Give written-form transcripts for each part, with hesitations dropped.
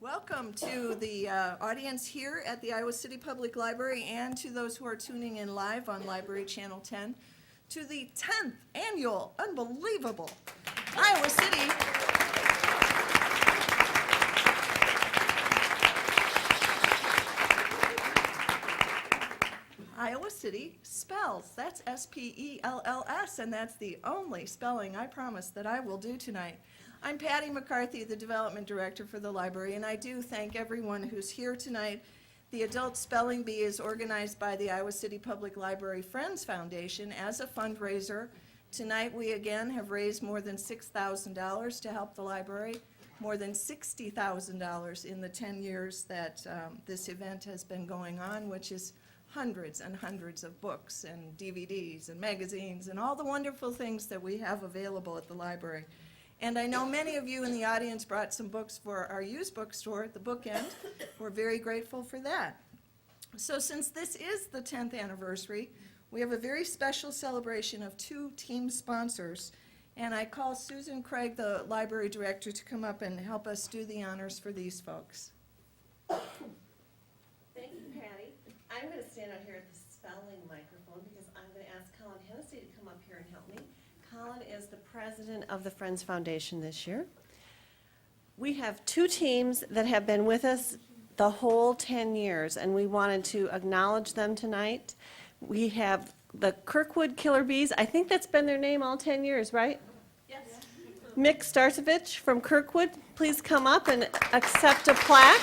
Welcome to the audience here at the Iowa City Public Library and to those who are tuning in live on Library Channel 10 to the 10th annual, unbelievable, Iowa City Spells. That's S-P-E-L-L-S, and that's the only spelling I promise that I will do tonight. I'm Patty McCarthy, the Development Director for the library, and I do thank everyone who's here tonight. The Adult Spelling Bee is organized by the Iowa City Public Library Friends Foundation as a fundraiser. Tonight we again have raised more than $6,000 to help the library, more than $60,000 in the 10 years that this event has been going on, which is hundreds and hundreds of books and DVDs and magazines and all the wonderful things that we have available at the library. And I know many of you in the audience brought some books for our used bookstore at the Bookend. We're very grateful for that. So since this is the 10th anniversary, we have a very special celebration of two team sponsors. And I call Susan Craig, the library director, to come up and help us do the honors for these folks. Thank you, Patty. I'm going to stand out here at the spelling microphone because I'm going to ask Colin Hennessy to come up here and help me. Colin is the president of the Friends Foundation this year. We have two teams that have been with us the whole 10 years, and we wanted to acknowledge them tonight. We have the Kirkwood Killer Bees. I think that's been their name all 10 years, right? Yes. Mick Starcevich from Kirkwood, please come up and accept a plaque.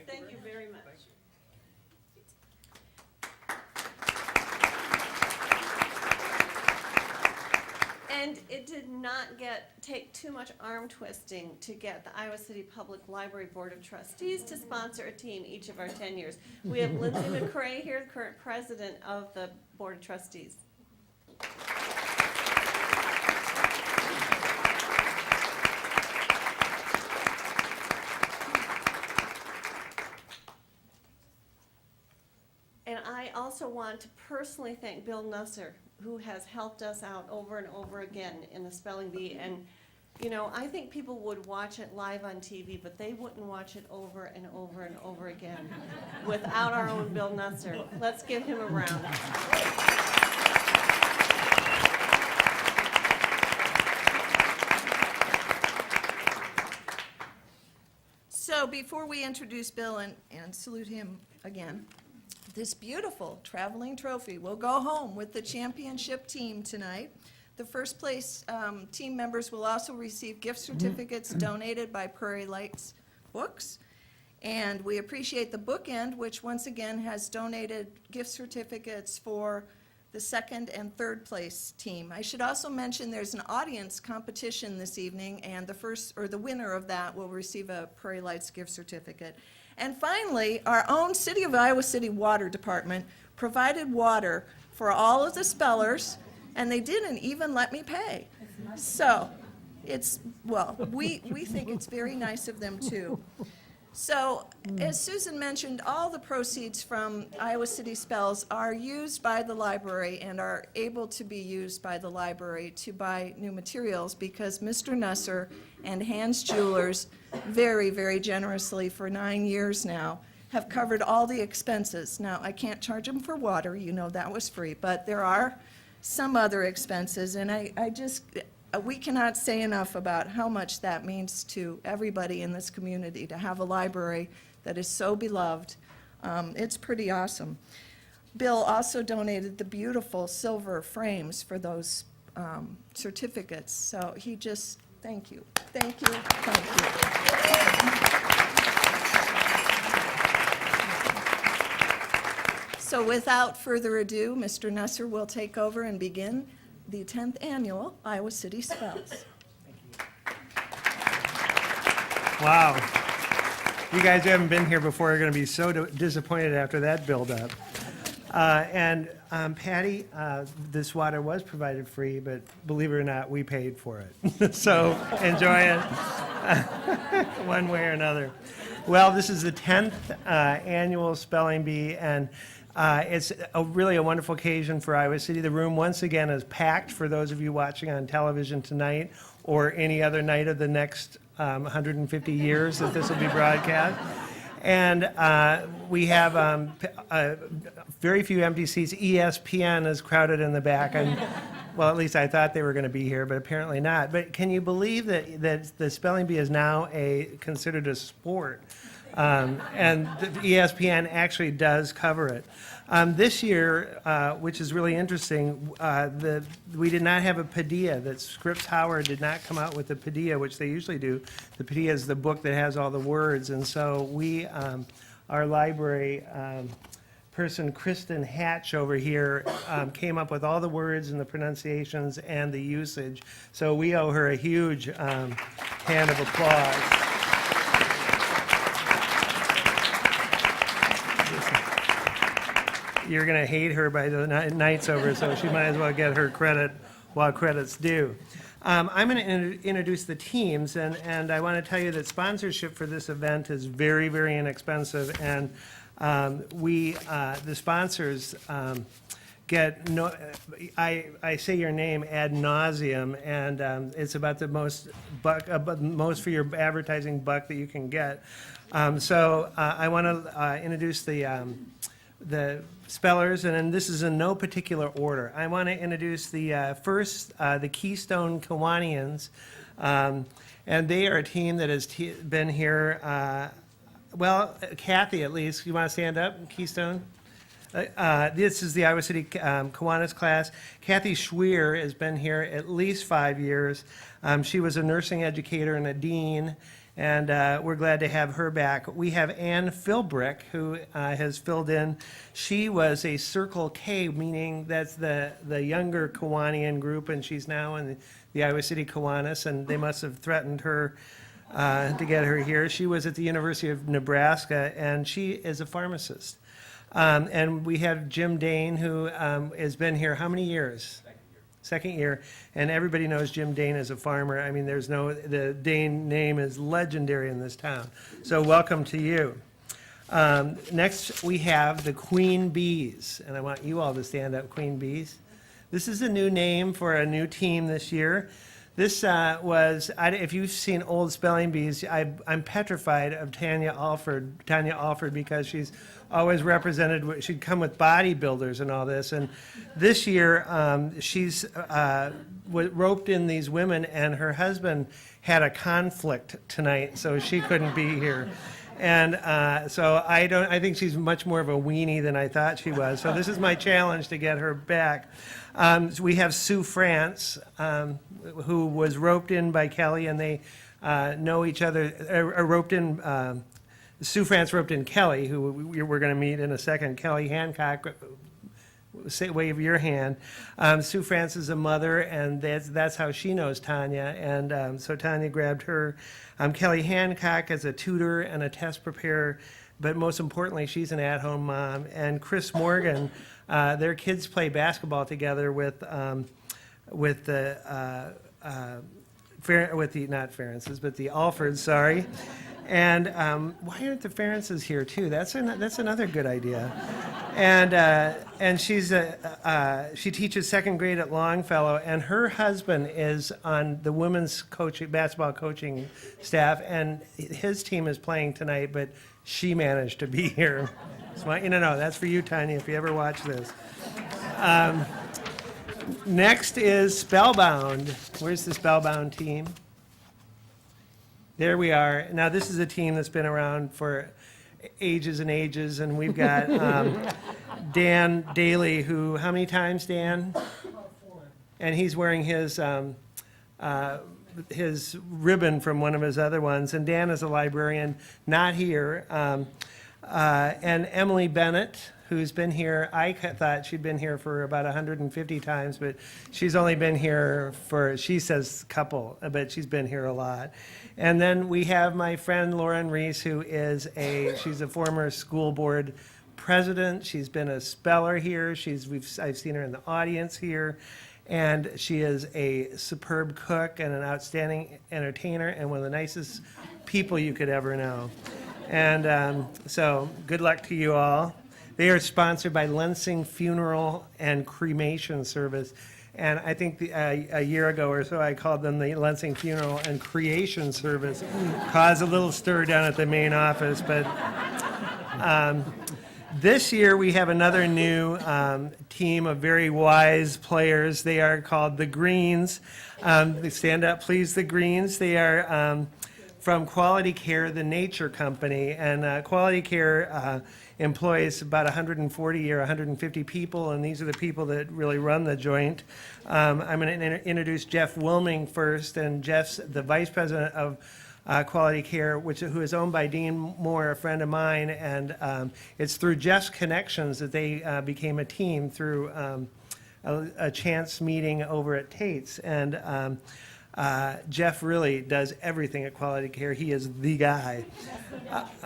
Thank you very much. And it did not take too much arm twisting to get the Iowa City Public Library Board of Trustees to sponsor a team each of our 10 years. We have Lindsay McCrae here, the current president of the Board of Trustees. And I also want to personally thank Bill Nusser, who has helped us out over and over again in the spelling bee. And, you know, I think people would watch it live on TV, but they wouldn't watch it over and over and over again without our own Bill Nusser. Let's give him a round. So before we introduce Bill and salute him again, this beautiful traveling trophy will go home with the championship team tonight. The first place team members will also receive gift certificates donated by Prairie Lights Books. And we appreciate the Bookend, which once again has donated gift certificates for the second and third place team. I should also mention there's an audience competition this evening, and the winner of that will receive a Prairie Lights gift certificate. And finally, our own City of Iowa City Water Department provided water for all of the spellers, and they didn't even let me pay. So we think it's very nice of them too. So, as Susan mentioned, all the proceeds from Iowa City Spells are used by the library and are able to be used by the library to buy new materials because Mr. Nusser and Hans Jewelers very, very generously for 9 years now have covered all the expenses. Now, I can't charge them for water, you know that was free, but there are some other expenses, and we cannot say enough about how much that means to everybody in this community to have a library that is so beloved. It's pretty awesome. Bill also donated the beautiful silver frames for those certificates. So he just, thank you, thank you, thank you. So without further ado, Mr. Nusser will take over and begin the 10th annual Iowa City Spells. Wow. You guys who haven't been here before are going to be so disappointed after that build-up. Patty, this water was provided free, but believe it or not, we paid for it. So enjoy it one way or another. Well, this is the 10th annual Spelling Bee, and it's really a wonderful occasion for Iowa City. The room, once again, is packed for those of you watching on television tonight or any other night of the next 150 years that this will be broadcast. And we have very few empty seats. ESPN is crowded in the back. And, well, at least I thought they were going to be here, but apparently not. But can you believe that the spelling bee is now considered a sport? And the ESPN actually does cover it. This year, which is really interesting, we did not have a Padilla. That Scripps Howard did not come out with the Padilla, which they usually do. The Padilla is the book that has all the words, and so our library person, Kristen Hatch over here, came up with all the words and the pronunciations and the usage. So we owe her a huge hand of applause. You're going to hate her by the night's over, so she might as well get her credit while credit's due. I'm going to introduce the teams, and I want to tell you that sponsorship for this event is very, very inexpensive, and the sponsors get no. I say your name ad nauseum, and it's about the most for your advertising buck that you can get. So I want to introduce the spellers, and then this is in no particular order. I want to introduce the first, the Keystone Kiwanians, and they are a team that has been here. Well, Kathy, at least, you want to stand up, Keystone? This is the Iowa City Kiwanis class. Kathy Schweer has been here at least 5 years. She was a nursing educator and a dean, and we're glad to have her back. We have Ann Philbrick, who has filled in. She was a Circle K, meaning that's the younger Kiwanian group, and she's now in the Iowa City Kiwanis, and they must have threatened her to get her here. She was at the University of Nebraska, and she is a pharmacist. And we have Jim Dane, who has been here how many years? Second year, and everybody knows Jim Dane is a farmer. I mean, the Dane name is legendary in this town. So welcome to you. Next, we have the Queen Bees, and I want you all to stand up, Queen Bees. This is a new name for a new team this year. This if you've seen old spelling bees, I'm petrified of Tanya Alford, because she's always represented, she'd come with bodybuilders and all this. And this year, she's roped in these women, and her husband had a conflict tonight, so she couldn't be here. And so I think she's much more of a weenie than I thought she was. So this is my challenge to get her back. So we have Sue France, who was roped in by Kelly, and they know each other, Sue France roped in Kelly, who we're going to meet in a second. Kelly Hancock, wave your hand. Sue France is a mother, and that's how she knows Tanya, and so Tanya grabbed her. Kelly Hancock is a tutor and a test preparer, but most importantly, she's an at-home mom. And Chris Morgan, their kids play basketball together with the not Ferences, but the Alfords, sorry. And why aren't the Ferences here too? That's another good idea. And she teaches second grade at Longfellow, and her husband is on the women's basketball coaching staff, and his team is playing tonight, but she managed to be here. So I want you to know, that's for you, Tanya, if you ever watch this. Next is Spellbound. Where's the Spellbound team? There we are. Now, this is a team that's been around for ages and ages, and we've got Dan Daly, who, how many times, Dan? About 4. And he's wearing his ribbon from one of his other ones, and Dan is a librarian, not here. And Emily Bennett, who's been here, I thought she'd been here for about 150 times, but she's only been here for, she says couple, but she's been here a lot. And then we have my friend Lauren Reese, who is she's a former school board president. She's been a speller here. I've seen her in the audience here. And she is a superb cook and an outstanding entertainer and one of the nicest people you could ever know. And so good luck to you all. They are sponsored by Lensing Funeral and Cremation Service. And I think a year ago or so, I called them the Lensing Funeral and Creation Service. Caused a little stir down at the main office, but this year we have another new team of very wise players. They are called the Greens. They stand up, please, the Greens. They are from Quality Care, the nature company. And Quality Care employs about 140 or 150 people, and these are the people that really run the joint. I'm going to introduce Jeff Wilming first, and Jeff's the vice president of Quality Care, who is owned by Dean Moore, a friend of mine, and it's through Jeff's connections that they became a team through a chance meeting over at Tate's. And Jeff really does everything at Quality Care. He is the guy.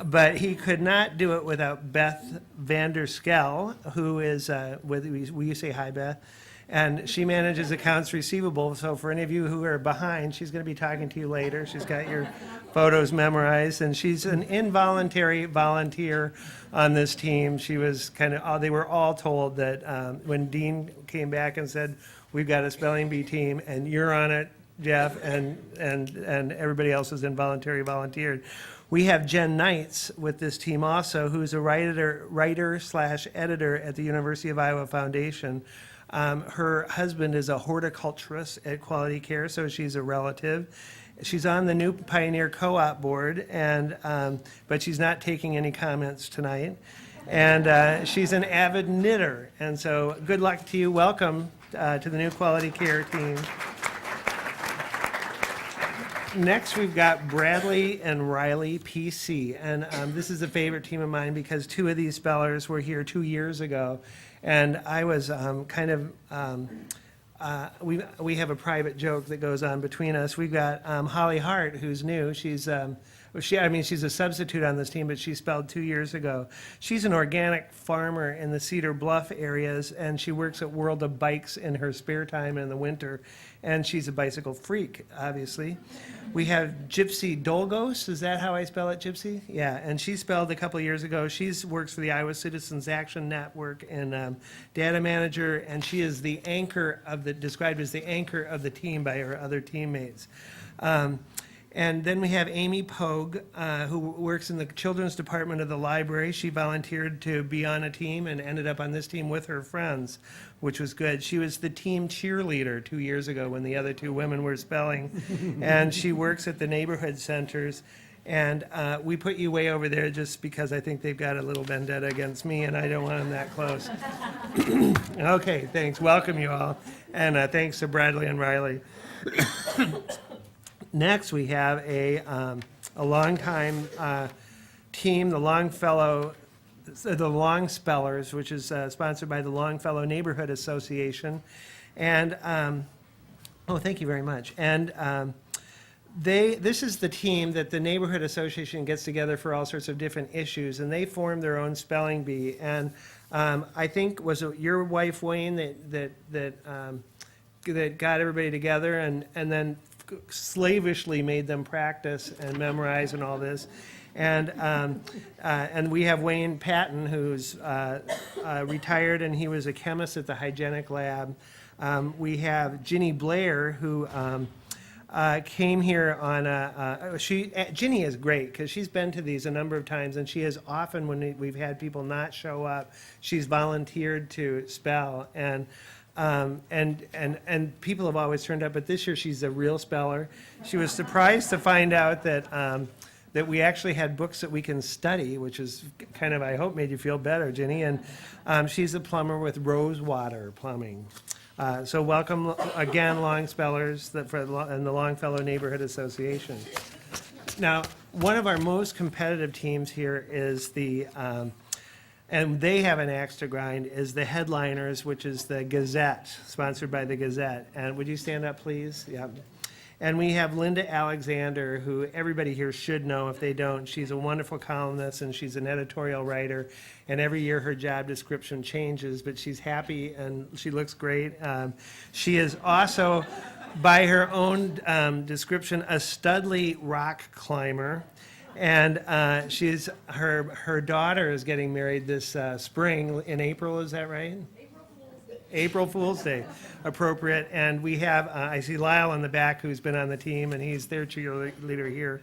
But he could not do it without Beth Vanderskell, who is, will you say hi, Beth? And she manages accounts receivable. So for any of you who are behind, she's going to be talking to you later. She's got your photos memorized. And she's an involuntary volunteer on this team. She was they were all told that when Dean came back and said, we've got a spelling bee team and you're on it, Jeff, and everybody else is involuntary volunteered. We have Jen Knights with this team also, who's a writer/editor at the University of Iowa Foundation. Her husband is a horticulturist at Quality Care, so she's a relative. She's on the new Pioneer Co-op board, but she's not taking any comments tonight. And she's an avid knitter, and so good luck to you. Welcome to the new Quality Care team. Next, we've got Bradley and Riley PC, and this is a favorite team of mine because two of these spellers were here 2 years ago, and I was we have a private joke that goes on between us. We've got Holly Hart, who's new. She's she's a substitute on this team, but she spelled 2 years ago. She's an organic farmer in the Cedar Bluff areas, and she works at World of Bikes in her spare time in the winter, and she's a bicycle freak, obviously. We have Gypsy Dolgos. Is that how I spell it, Gypsy? Yeah, and she spelled a couple of years ago. She works for the Iowa Citizens Action Network and data manager, and she is the anchor described as the anchor of the team by her other teammates. And then we have Amy Pogue, who works in the children's department of the library. She volunteered to be on a team and ended up on this team with her friends, which was good. She was the team cheerleader 2 years ago when the other two women were spelling. And she works at the neighborhood centers. And we put you way over there just because I think they've got a little vendetta against me, and I don't want them that close. Okay, thanks. Welcome you all. And thanks to Bradley and Riley. Next, we have a longtime team, the Longfellow, the Long Spellers, which is sponsored by the Longfellow Neighborhood Association. And, thank you very much. And this is the team that the Neighborhood Association gets together for all sorts of different issues, and they form their own spelling bee. And I think, was it your wife, Wayne, that got everybody together and then slavishly made them practice and memorize and all this. And we have Wayne Patton, who's retired, and he was a chemist at the hygienic lab. We have Ginny Blair, who came here on Ginny is great because she's been to these a number of times, and she has often, when we've had people not show up, she's volunteered to spell. And people have always turned up, but this year she's a real speller. She was surprised to find out that we actually had books that we can study, which is kind of, I hope, made you feel better, Ginny. And she's a plumber with Rosewater Plumbing. So welcome again, Long Spellers, and the Longfellow Neighborhood Association. Now, one of our most competitive teams here is and they have an axe to grind, is the Headliners, which is the Gazette, sponsored by the Gazette. And would you stand up, please? Yeah. And we have Linda Alexander, who everybody here should know if they don't. She's a wonderful columnist, and she's an editorial writer. And every year her job description changes, but she's happy and she looks great. She is also, by her own description, a Studley rock climber. And her daughter is getting married this spring in April, is that right? April Fool's Day, appropriate. And we have, I see Lyle in the back who's been on the team, and he's their cheerleader here.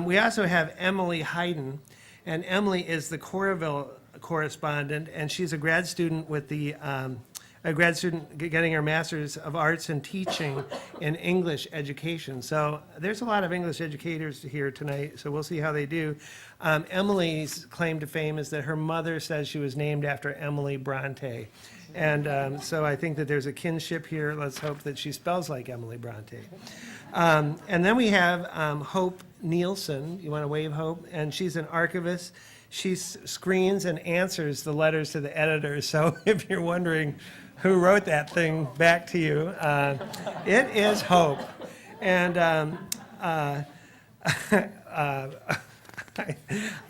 We also have Emily Hayden, and Emily is the Coralville correspondent, and she's a grad student with a grad student getting her Master's of Arts in Teaching in English Education. So there's a lot of English educators here tonight, so we'll see how they do. Emily's claim to fame is that her mother says she was named after Emily Bronte. And so I think that there's a kinship here. Let's hope that she spells like Emily Bronte. And then we have Hope Nielsen. You want to wave, Hope? And she's an archivist. She screens and answers the letters to the editor. So if you're wondering who wrote that thing back to you, it is Hope. And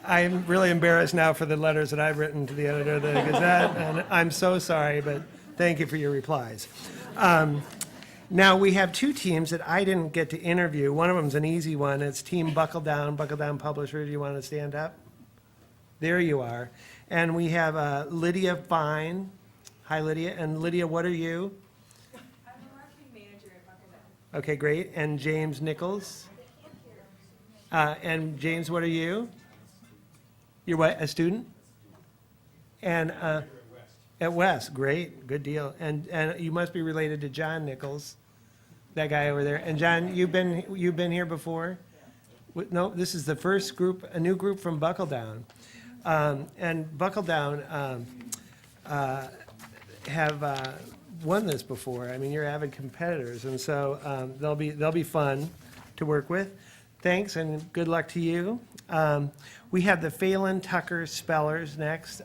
I'm really embarrassed now for the letters that I've written to the editor of the Gazette, and I'm so sorry, but thank you for your replies. Now, we have two teams that I didn't get to interview. One of them's an easy one. It's Team Buckle Down Publisher. Do you want to stand up? There you are. And we have Lydia Fine. Hi, Lydia. And Lydia, what are you? I'm a marketing manager at Buckle Down. Okay, great. And James Nichols? And James, what are you? You're what, a student? And at West, great, good deal. And you must be related to John Nichols, that guy over there. And John, you've been here before? No, this is the first group, a new group from Buckle Down. And Buckle Down have won this before. I mean, you're avid competitors, and so they'll be fun to work with. Thanks, and good luck to you. We have the Phelan Tucker Spellers next.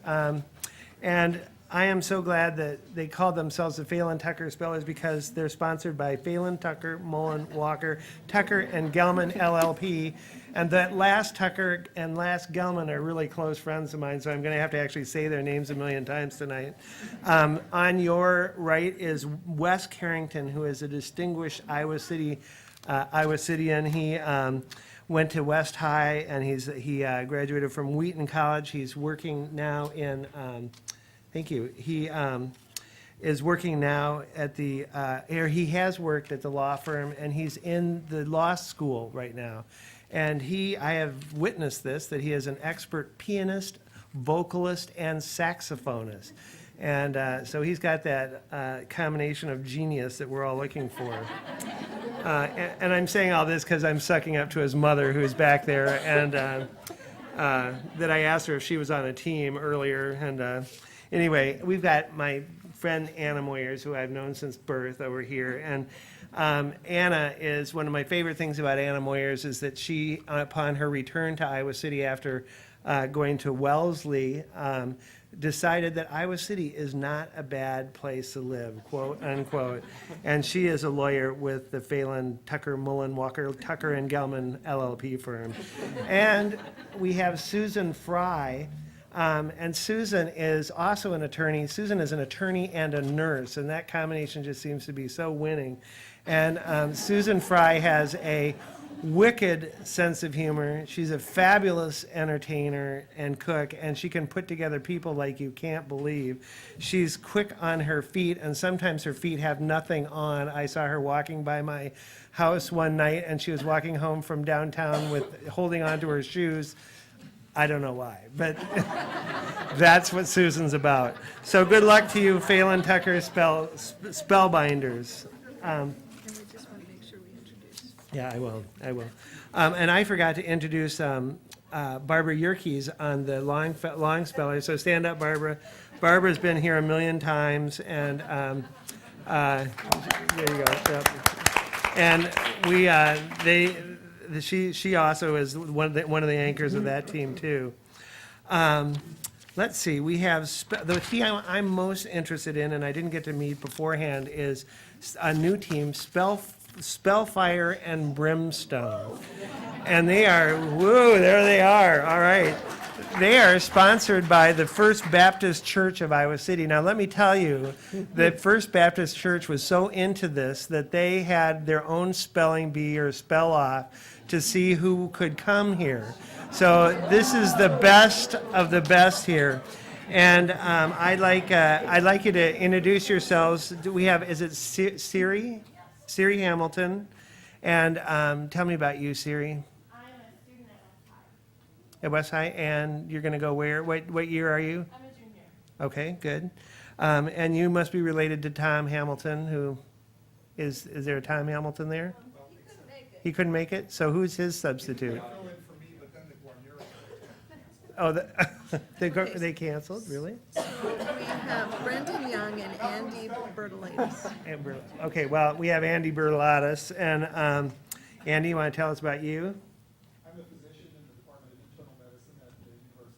And I am so glad that they called themselves the Phelan Tucker Spellers because they're sponsored by Phelan Tucker, Mullen, Walker, Tucker, and Gelman LLP. And that last Tucker and last Gelman are really close friends of mine, so I'm going to have to actually say their names a million times tonight. On your right is Wes Carrington, who is a distinguished Iowa Cityan. He went to West High, and he graduated from Wheaton College. He's working now in, thank you, he is working now at the, or he has worked at the law firm, and he's in the law school right now. And I have witnessed this, that he is an expert pianist, vocalist, and saxophonist. And so he's got that combination of genius that we're all looking for. And I'm saying all this because I'm sucking up to his mother, who's back there, and that I asked her if she was on a team earlier. And anyway, we've got my friend Anna Moyers, who I've known since birth, over here. And Anna is, one of my favorite things about Anna Moyers is that she, upon her return to Iowa City after going to Wellesley, decided that Iowa City is not a bad place to live, quote unquote. And she is a lawyer with the Phelan Tucker, Mullen, Walker, Tucker and Gelman LLP firm. And we have Susan Fry. And Susan is also an attorney. Susan is an attorney and a nurse, and that combination just seems to be so winning. And Susan Fry has a wicked sense of humor. She's a fabulous entertainer and cook, and she can put together people like you can't believe. She's quick on her feet, and sometimes her feet have nothing on. I saw her walking by my house one night, and she was walking home from downtown with holding onto her shoes. I don't know why, but that's what Susan's about. So good luck to you, Phelan Tucker Spellbinders. And we just want to make sure we introduce. Yeah, I will. And I forgot to introduce Barbara Yerkes on the long speller. So stand up, Barbara. Barbara's been here a million times, and there you go. Yep. And she also is one of the anchors of that team too. Let's see. We have the team I'm most interested in, and I didn't get to meet beforehand, is a new team, Spellfire and Brimstone. And they are, woo, there they are. All right. They are sponsored by the First Baptist Church of Iowa City. Now, let me tell you, the First Baptist Church was so into this that they had their own spelling bee or spell off to see who could come here. So this is the best of the best here. And I'd like you to introduce yourselves. Do we have, is it Siri? Siri Hamilton. And tell me about you, Siri. At West High, and you're going to go where? What year are you? I'm a junior. Okay, good. And you must be related to Tom Hamilton, who is there a Tom Hamilton there? He couldn't make it? So who's his substitute? Oh, they canceled, really? So we have Brendan Young and Andy Bertolatis. Okay, well, we have Andy Bertolatis, and Andy, you want to tell us about you? I'm a physician in the Department of Internal Medicine at the university.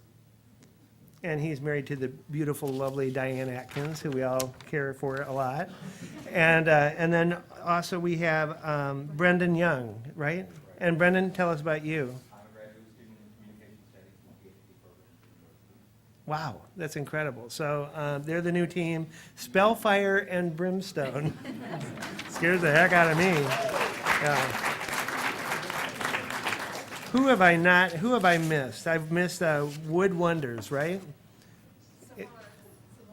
And he's married to the beautiful, lovely Diane Atkins, who we all care for a lot. And then also we have Brendan Young, right? And Brendan, tell us about you. I'm a graduate student in communication studies in the PhD program at the university. Wow, that's incredible. So they're the new team, Spellfire and Brimstone. Scares the heck out of me. Yeah. Who have I missed? I've missed Wood Wonders, right?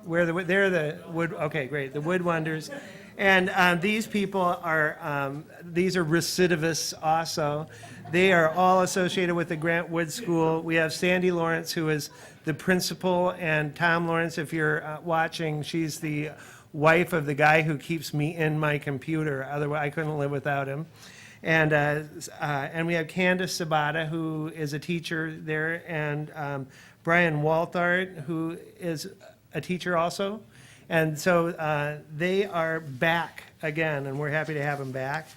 They're the Wood, okay, great, the Wood Wonders. And these people are, these are recidivists also. They are all associated with the Grant Wood School. We have Sandy Lawrence, who is the principal, and Tom Lawrence, if you're watching, she's the wife of the guy who keeps me in my computer. Otherwise, I couldn't live without him. And we have Candace Sabata, who is a teacher there, and Brian Walthart, who is a teacher also. And so they are back again, and we're happy to have them back.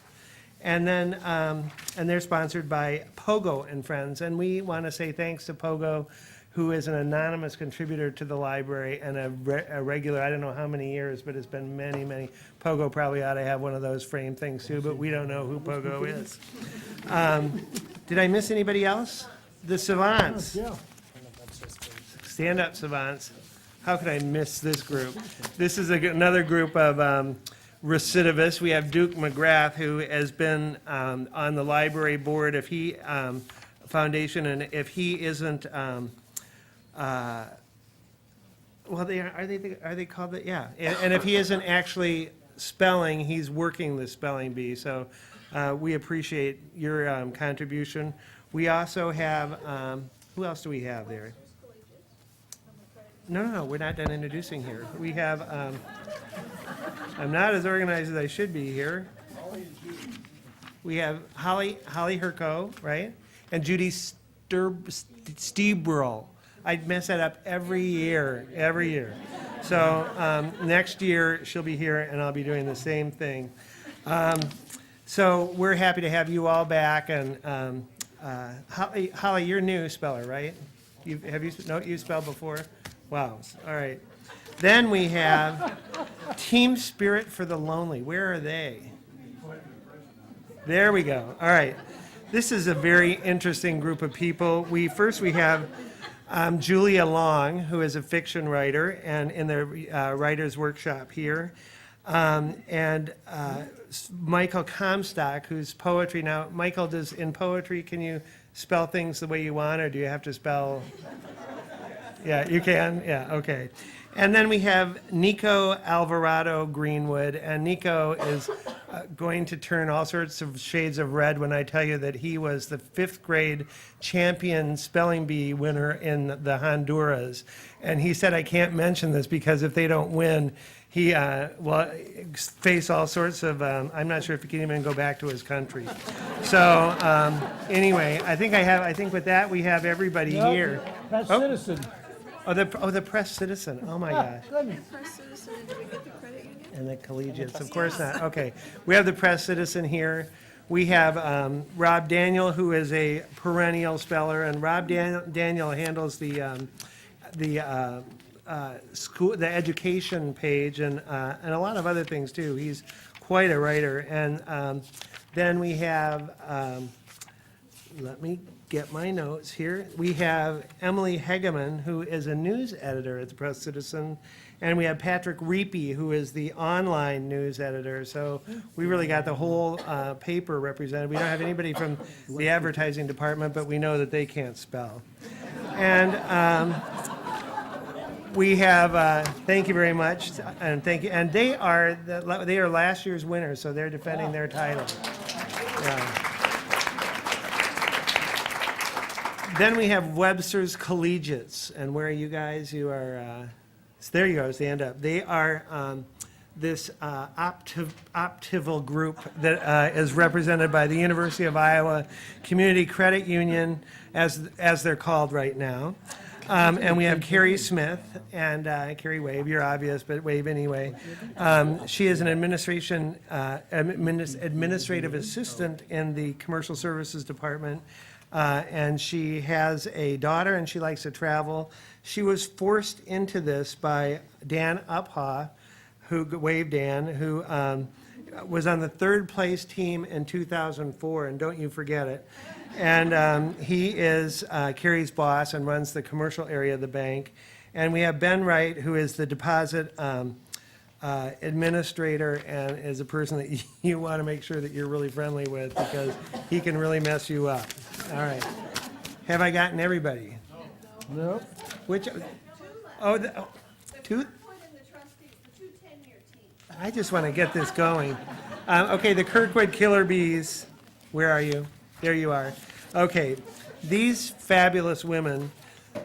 And then, and they're sponsored by Pogo and Friends. And we want to say thanks to Pogo, who is an anonymous contributor to the library and a regular, I don't know how many years, but it's been many, many. Pogo probably ought to have one of those frame things too, but we don't know who Pogo is. Did I miss anybody else? The Savants. Yeah. Stand up, Savants. How could I miss this group? This is another group of recidivists. We have Duke McGrath, who has been on the library board if he foundation, and if he isn't, well, are they called that? Yeah, and if he isn't actually spelling, he's working the spelling bee. So we appreciate your contribution. We also have who else do we have there? No, we're not done introducing here. We have, I'm not as organized as I should be here. We have Holly Herco, right? And Judy Steebrel. I mess that up every year. So next year, she'll be here, and I'll be doing the same thing. So we're happy to have you all back. And Holly, you're new speller, right? You spelled before? Wow, all right. Then we have Team Spirit for the Lonely. Where are they? There we go. All right. This is a very interesting group of people. We have Julia Long, who is a fiction writer, and in the writer's workshop here. And Michael Comstock, who's poetry. Now, Michael, in poetry, can you spell things the way you want, or do you have to spell? Yeah, you can? Yeah, okay. And then we have Nico Alvarado Greenwood, and Nico is going to turn all sorts of shades of red when I tell you that he was the 5th grade champion spelling bee winner in the Honduras. And he said, I can't mention this because if they don't win, he will face all sorts of, I'm not sure if he can even go back to his country. So anyway, I think with that, we have everybody here. Press Oh. Citizen. The Press Citizen, oh my gosh. Goodness. Press Citizen, and did we get the credit union? And the collegiates, of course not. Okay, we have the Press Citizen here. We have Rob Daniel, who is a perennial speller, and Rob Daniel handles the school, the education page, and a lot of other things too. He's quite a writer. And then we have let me get my notes here. We have Emily Hegeman, who is a news editor at the Press Citizen, and we have Patrick Reapy, who is the online news editor. So we really got the whole paper represented. We don't have anybody from the advertising department, but we know that they can't spell. And we have, thank you very much, and thank you. And they are last year's winners, so they're defending their title. Yeah. Then we have Webster's Collegiates, and where are you guys? You are, so there you go, stand up. They are this optival group that is represented by the University of Iowa Community Credit Union, as they're called right now. And we have Carrie Smith, and Carrie, wave, you're obvious, but wave anyway. She is an administrative assistant in the Commercial Services Department, and she has a daughter, and she likes to travel. She was forced into this by Dan Uphaw, who, wave Dan, who was on the third place team in 2004, and don't you forget it. And he is Carrie's boss and runs the commercial area of the bank. And we have Ben Wright, who is the deposit administrator and is a person that you want to make sure that you're really friendly with because he can really mess you up. All right. Have I gotten everybody? No. Which, two? Put in the trustees, the two 10-year teams. I just want to get this going. Okay, the Kirkwood Killer Bees, where are you? There you are. Okay, these fabulous women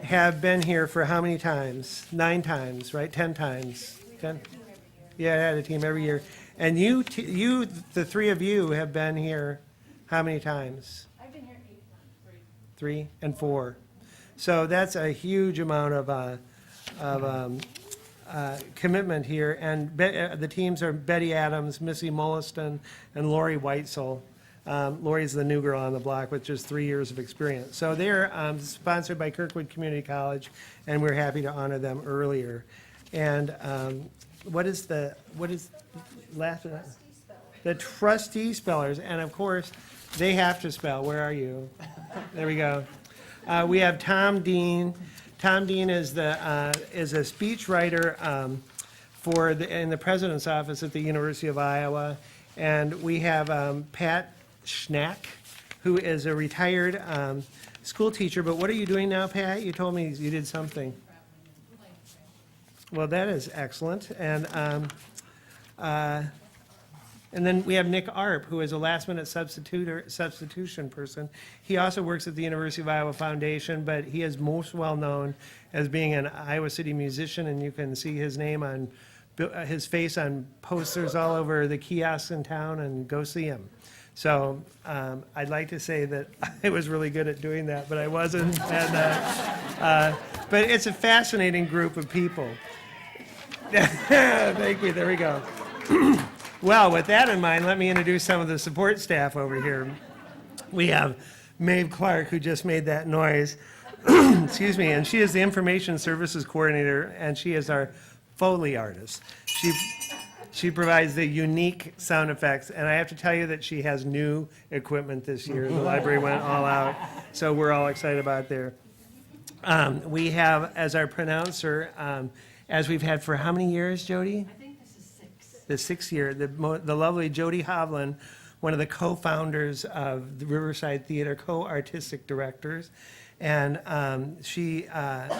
have been here for how many times? 9 times, right? 10 times? 10? Yeah, I had a team every year. And you, the 3 of you have been here how many times? I've been here 8 times. 3 and 4. So that's a huge amount of commitment here. And the teams are Betty Adams, Missy Molliston, and Lori Weitzel. Lori's the new girl on the block with just 3 years of experience. So they're sponsored by Kirkwood Community College, and we're happy to honor them earlier. And what is last? The trustee spellers, and of course, they have to spell. Where are you? There we go. We have Tom Dean. Tom Dean is a speech writer in the president's office at the University of Iowa, and we have Pat Schnack, who is a retired school teacher. But what are you doing now, Pat? You told me you did something. Well, that is excellent. And then we have Nick Arp, who is a last-minute substitution person. He also works at the University of Iowa Foundation, but he is most well-known as being an Iowa City musician, and you can see his name on his face on posters all over the kiosks in town, and go see him. So I'd like to say that I was really good at doing that, but I wasn't. But it's a fascinating group of people. Thank you. There we go. Well, with that in mind, let me introduce some of the support staff over here. We have Maeve Clark, who just made that noise. Excuse me. And she is the Information Services Coordinator, and she is our Foley artist. She provides the unique sound effects, and I have to tell you that she has new equipment this year. The library went all out, so we're all excited about there. We have as our pronouncer, as we've had for how many years, Jody? I think this is 6. The 6th year, the lovely Jody Hovland, one of the co-founders of the Riverside Theater, co-artistic directors. And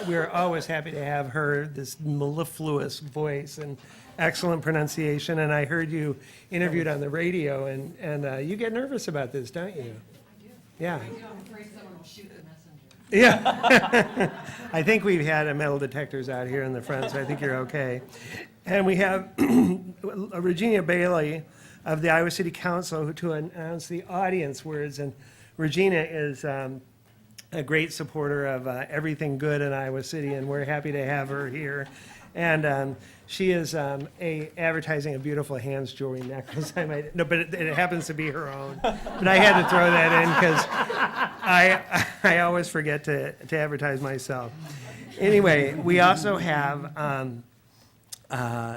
we're always happy to have her, this mellifluous voice and excellent pronunciation. And I heard you interviewed on the radio, and you get nervous about this, don't you? I do. Yeah. I'm afraid someone will shoot the messenger. Yeah. I think we've had metal detectors out here in the front, so I think you're okay. And we have Regina Bailey of the Iowa City Council to announce the audience words. And Regina is a great supporter of everything good in Iowa City, and we're happy to have her here. And she is advertising a beautiful hands jewelry necklace. But it happens to be her own. But I had to throw that in because I always forget to advertise myself. Anyway, we also have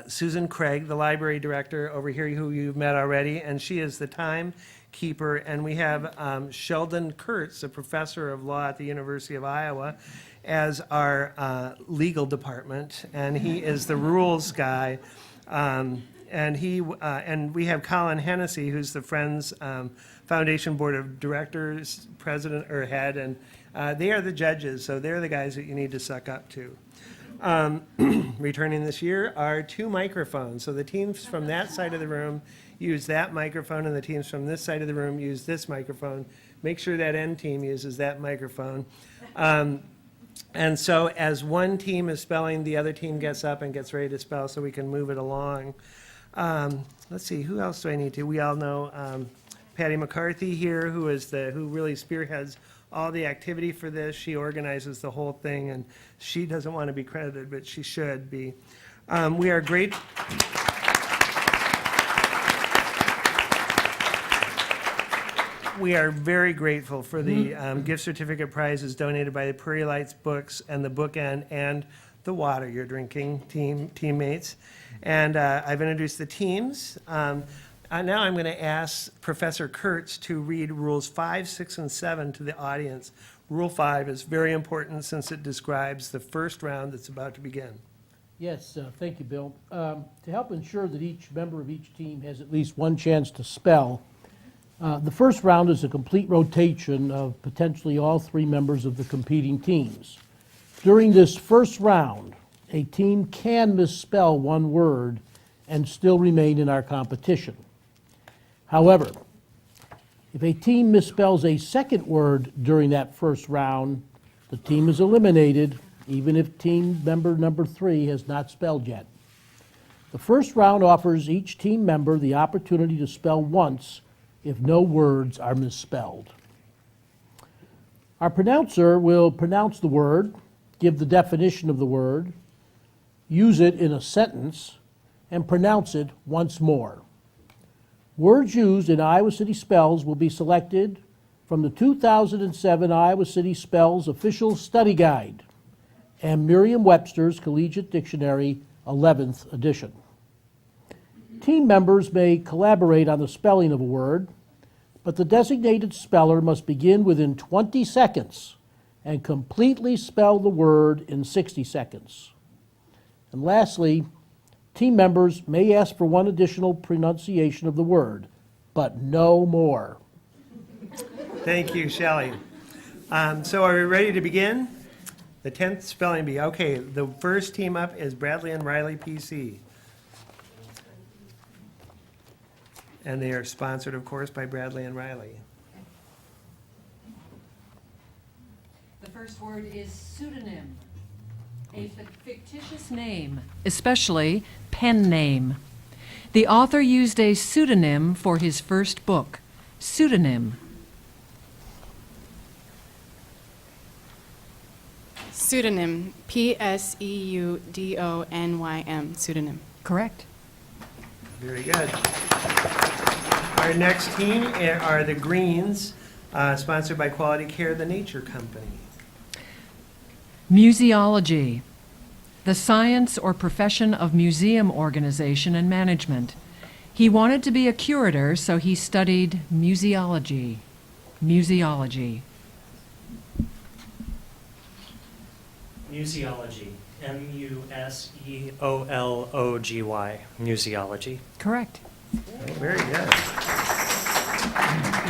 Susan Craig, the library director over here, who you've met already, and she is the Time keeper. And we have Sheldon Kurtz, a professor of law at the University of Iowa, as our legal department, and he is the rules guy. And we have Colin Hennessy, who's the Friends Foundation Board of Directors president or head, and they are the judges, so they're the guys that you need to suck up to. Returning this year are 2 microphones. So the teams from that side of the room use that microphone, and the teams from this side of the room use this microphone. Make sure that end team uses that microphone. And so as one team is spelling, the other team gets up and gets ready to spell so we can move it along. Let's see, who else do I need to? We all know Patty McCarthy here, who really spearheads all the activity for this. She organizes the whole thing, and she doesn't want to be credited, but she should be. We are great. We are very grateful for the gift certificate prizes donated by the Prairie Lights Books and the Bookend and the water you're drinking teammates. And I've introduced the teams. Now I'm going to ask Professor Kurtz to read Rules 5, 6, and 7 to the audience. Rule 5 is very important since it describes the first round that's about to begin. Yes, thank you, Bill. To help ensure that each member of each team has at least one chance to spell, the first round is a complete rotation of potentially all 3 members of the competing teams. During this first round, a team can misspell one word and still remain in our competition. However, if a team misspells a second word during that first round, the team is eliminated, even if team member number 3 has not spelled yet. The first round offers each team member the opportunity to spell once if no words are misspelled. Our pronouncer will pronounce the word, give the definition of the word, use it in a sentence, and pronounce it once more. Words used in Iowa City Spells will be selected from the 2007 Iowa City Spells Official Study Guide and Merriam-Webster's Collegiate Dictionary 11th edition. Team members may collaborate on the spelling of a word, but the designated speller must begin within 20 seconds and completely spell the word in 60 seconds. And lastly, team members may ask for one additional pronunciation of the word, but no more. Thank you, Shelley. So are we ready to begin? The 10th spelling bee. Okay, the first team up is Bradley and Riley PC. And they are sponsored, of course, by Bradley and Riley. The first word is pseudonym, a fictitious name, especially pen name. The author used a pseudonym for his first book. Pseudonym. Pseudonym, Pseudonym, pseudonym. Correct. Very good. Our next team are the Greens, sponsored by Quality Care, the Nature Company. Museology, the science or profession of museum organization and management. He wanted to be a curator, so he studied museology. Museology. Museology, Museology, museology. Correct. Very good.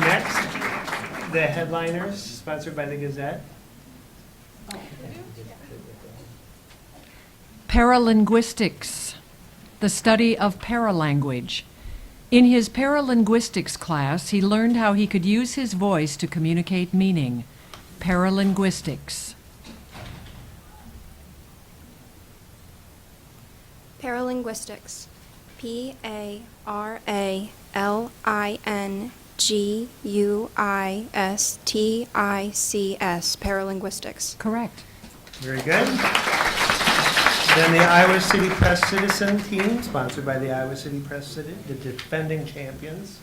Next, the headliners, sponsored by the Gazette. Paralinguistics, the study of paralanguage. In his paralinguistics class, he learned how he could use his voice to communicate meaning. Paralinguistics. Paralinguistics. Paralinguistics. Paralinguistics. Correct. Very good. Then the Iowa City Press Citizen team, sponsored by the Iowa City Press Citizen, the defending champions.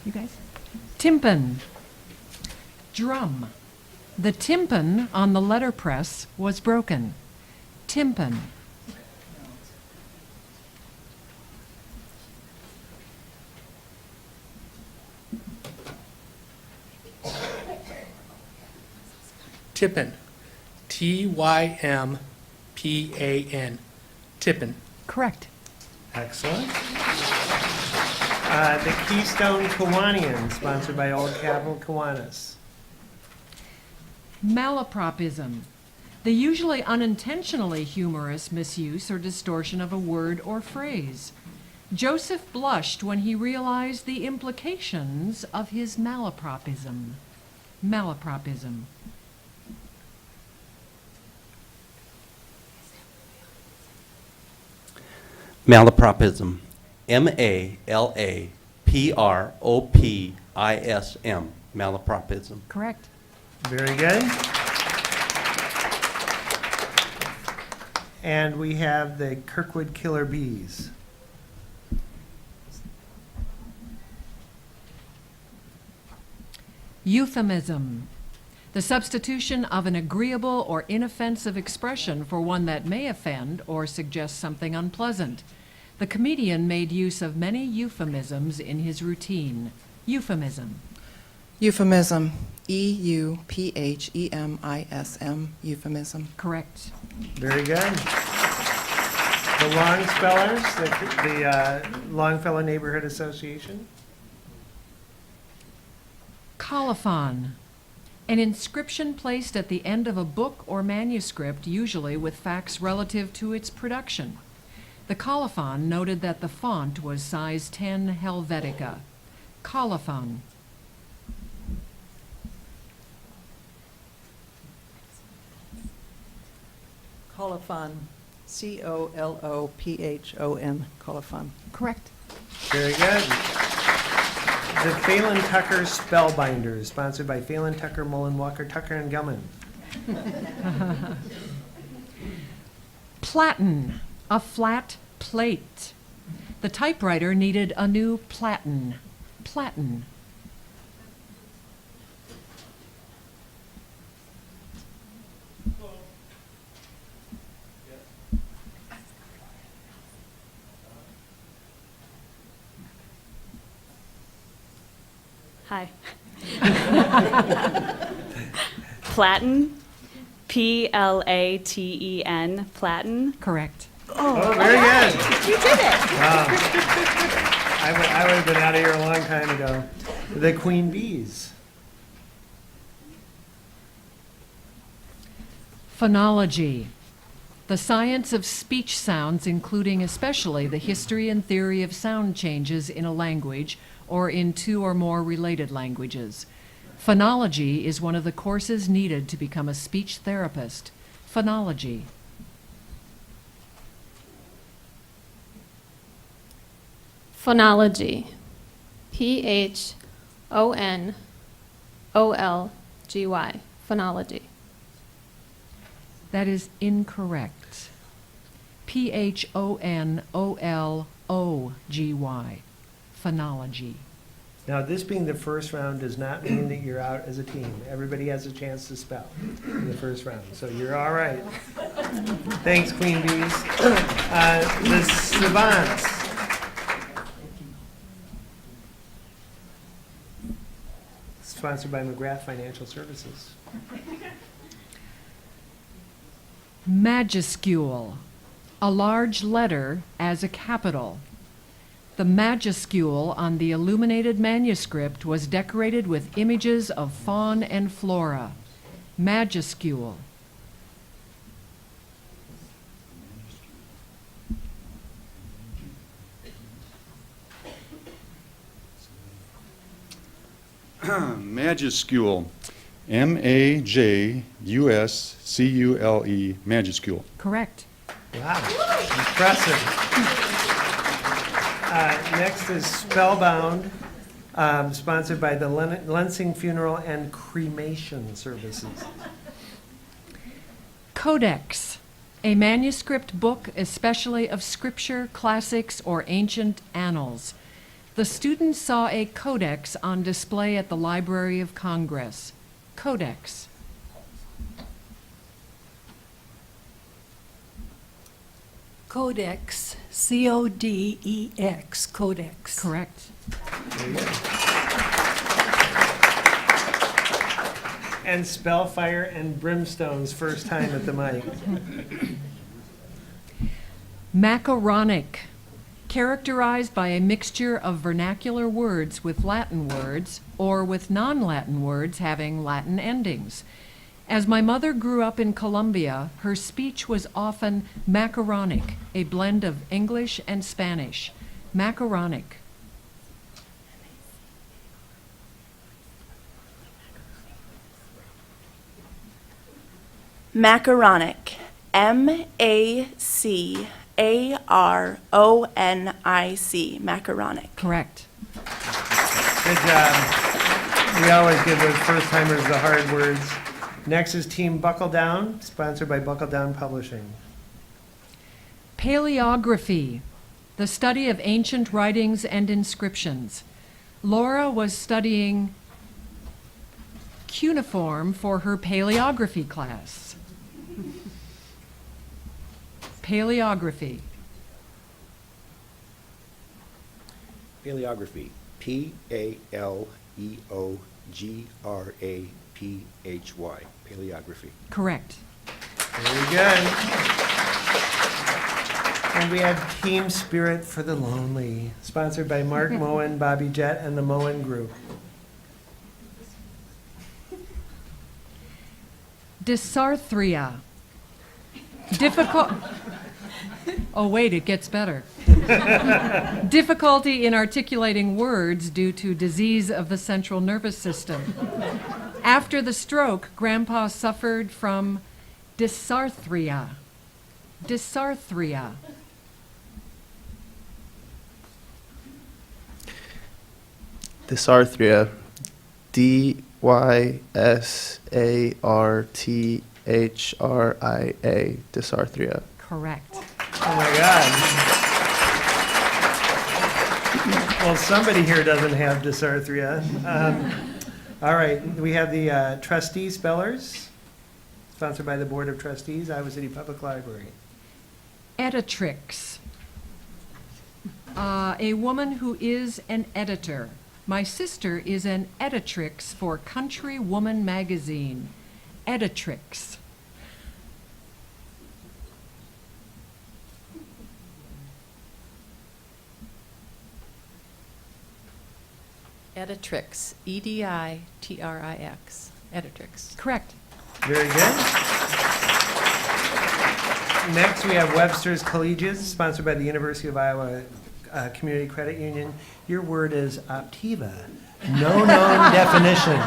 You guys? Tympan. Drum. The tympan on the letterpress was broken. Tympan. Tippin. T-Y-M-P-A-N. Tippin. Correct. Excellent. The Keystone Kiwanian, sponsored by Old Cabell Kiwanis. Malapropism. The usually unintentionally humorous misuse or distortion of a word or phrase. Joseph blushed when he realized the implications of his malapropism. Malapropism. Malapropism. M-A-L-A-P-R-O-P-I-S-M. Malapropism. Correct. Very good. And we have the Kirkwood Killer Bees. Euphemism. The substitution of an agreeable or inoffensive expression for one that may offend or suggest something unpleasant. The comedian made use of many euphemisms in his routine. Euphemism. Euphemism. E-U-P-H-E-M-I-S-M. Euphemism. Correct. Very good. The Longspellers, the Longfellow Neighborhood Association. Colophon. An inscription placed at the end of a book or manuscript, usually with facts relative to its production. The colophon noted that the font was size 10 Helvetica. Colophon. Colophon. C-O-L-O-P-H-O-N. Colophon. Correct. Very good. The Phelan Tucker Spellbinders, sponsored by Phelan Tucker, Mullen Walker, Tucker, and Gilman. Platen. A flat plate. The typewriter needed a new platen. Platen. Hi. Platen, P-L-A-T-E-N, Platen. Correct. Oh, very good. You did it. Wow. I would have been out of here a long time ago. The Queen Bees. Phonology. The science of speech sounds, including especially the history and theory of sound changes in a language or in two or more related languages. Phonology is one of the courses needed to become a speech therapist. Phonology. Phonology. P-H-O-N-O-L-G-Y. Phonology. That is incorrect. P-H-O-N-O-L-O-G-Y. Phonology. Now, this being the first round does not mean that you're out as a team. Everybody has a chance to spell in the first round, so you're all right. Thanks, Queen Bees. The Savants. Sponsored by McGrath Financial Services. Majuscule. A large letter as a capital. The majuscule on the illuminated manuscript was decorated with images of fauna and flora. Majuscule. Majuscule. M-A-J-U-S-C-U-L-E. Majuscule. Correct. Wow, impressive. Next is Spellbound, sponsored by the Lensing Funeral and Cremation Services. Codex. A manuscript book, especially of scripture, classics, or ancient annals. The students saw a codex on display at the Library of Congress. Codex. Codex, C-O-D-E-X, Codex. Correct. There you go. And Spellfire and Brimstone's first time at the mic. Macaronic, characterized by a mixture of vernacular words with Latin words or with non-Latin words having Latin endings. As my mother grew up in Colombia, her speech was often macaronic, a blend of English and Spanish. Macaronic. Macaronic. M-A-C-A-R-O-N-I-C. Macaronic. Correct. Good job. We always give those first-timers the hard words. Next is Team Buckle Down, sponsored by Buckle Down Publishing. Paleography, the study of ancient writings and inscriptions. Laura was studying cuneiform for her paleography class. Paleography. Paleography. P-A-L-E-O-G-R-A-P-H-Y. Paleography. Correct. Very good. And we have Team Spirit for the Lonely, sponsored by Mark Moen, Bobby Jett, and the Moen Group. Dysarthria. Difficult. Oh, wait, it gets better. Difficulty in articulating words due to disease of the central nervous system. After the stroke, Grandpa suffered from dysarthria. Dysarthria. Dysarthria. D-Y-S-A-R-T-H-R-I-A. Dysarthria. Correct. Oh my God. Well, somebody here doesn't have dysarthria. All right, we have the trustee spellers, sponsored by the Board of Trustees, Iowa City Public Library. Editrix. A woman who is an editor. My sister is an editrix for Country Woman magazine. Editrix. Editrix. E-D-I-T-R-I-X. Editrix. Correct. Very good. Next, we have Webster's Collegiate, sponsored by the University of Iowa Community Credit Union. Your word is Optiva. No known definition.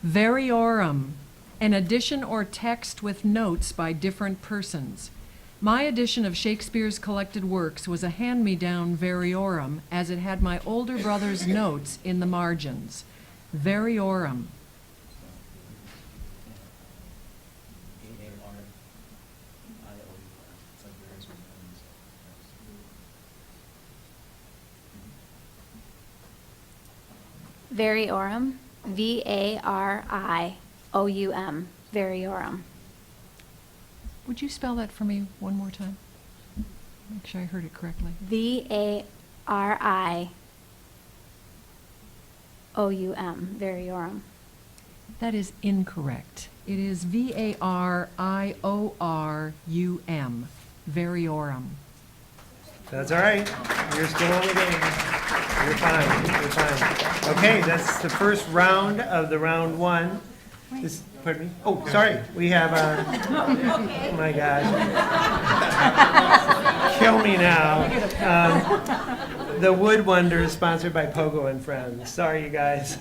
Variorum, an addition or text with notes by different persons. My edition of Shakespeare's collected works was a hand-me-down variorum, as it had my older brother's notes in the margins. Variorum. Variorum. V-A-R-I-O-U-M. Variorum. Would you spell that for me one more time? Make sure I heard it correctly. V-A-R-I-O-U-M. Variorum. That is incorrect. It is V-A-R-I-O-R-U-M. Variorum. That's all right. You're still on the game. You're fine. You're fine. Okay, that's the first round of the round one. Pardon me? Oh, sorry. We have, oh my gosh. Kill me now. The Wood Wonders, sponsored by Pogo and Friends. Sorry, you guys.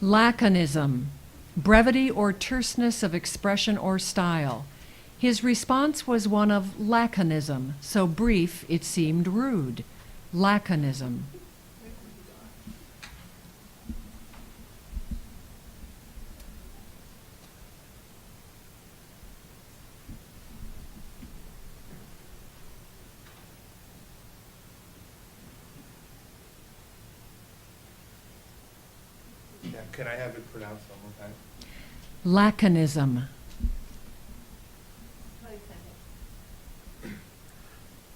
Laconism, brevity or terseness of expression or style. His response was one of laconism, so brief it seemed rude. Laconism. Yeah, can I have it pronounced one more time? Laconism.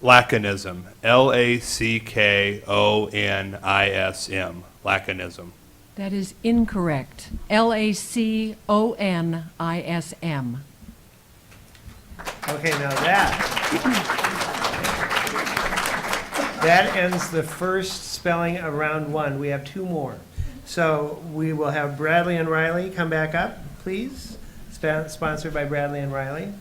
Laconism. L-A-C-K-O-N-I-S-M. Laconism. That is incorrect. Laconism. Okay, now that ends the first spelling of round one. We have two more. So we will have Bradley and Riley come back up, please. Sponsored by Bradley and Riley.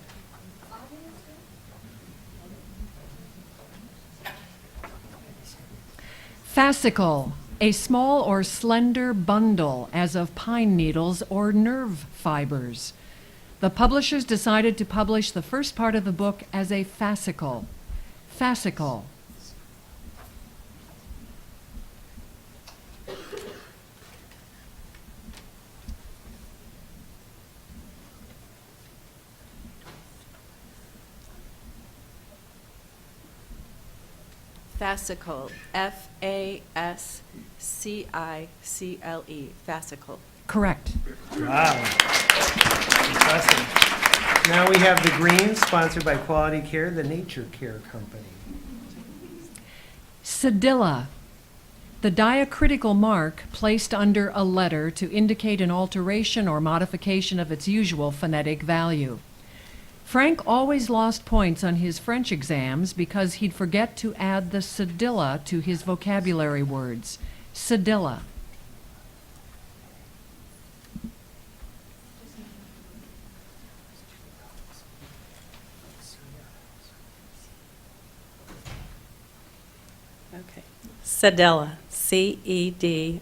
Fascicle, a small or slender bundle, as of pine needles or nerve fibers. The publishers decided to publish the first part of the book as a fascicle. Fascicle. Fascicle, F-A-S-C-I-C-L-E, fascicle. Correct. Wow. Impressive. Now we have the green, sponsored by Quality Care, the Nature Care Company. Cedilla, the diacritical mark placed under a letter to indicate an alteration or modification of its usual phonetic value. Frank always lost points on his French exams because he'd forget to add the cedilla to his vocabulary words. Cedilla. Okay. Cedilla, C-E-D-I-L-L-A,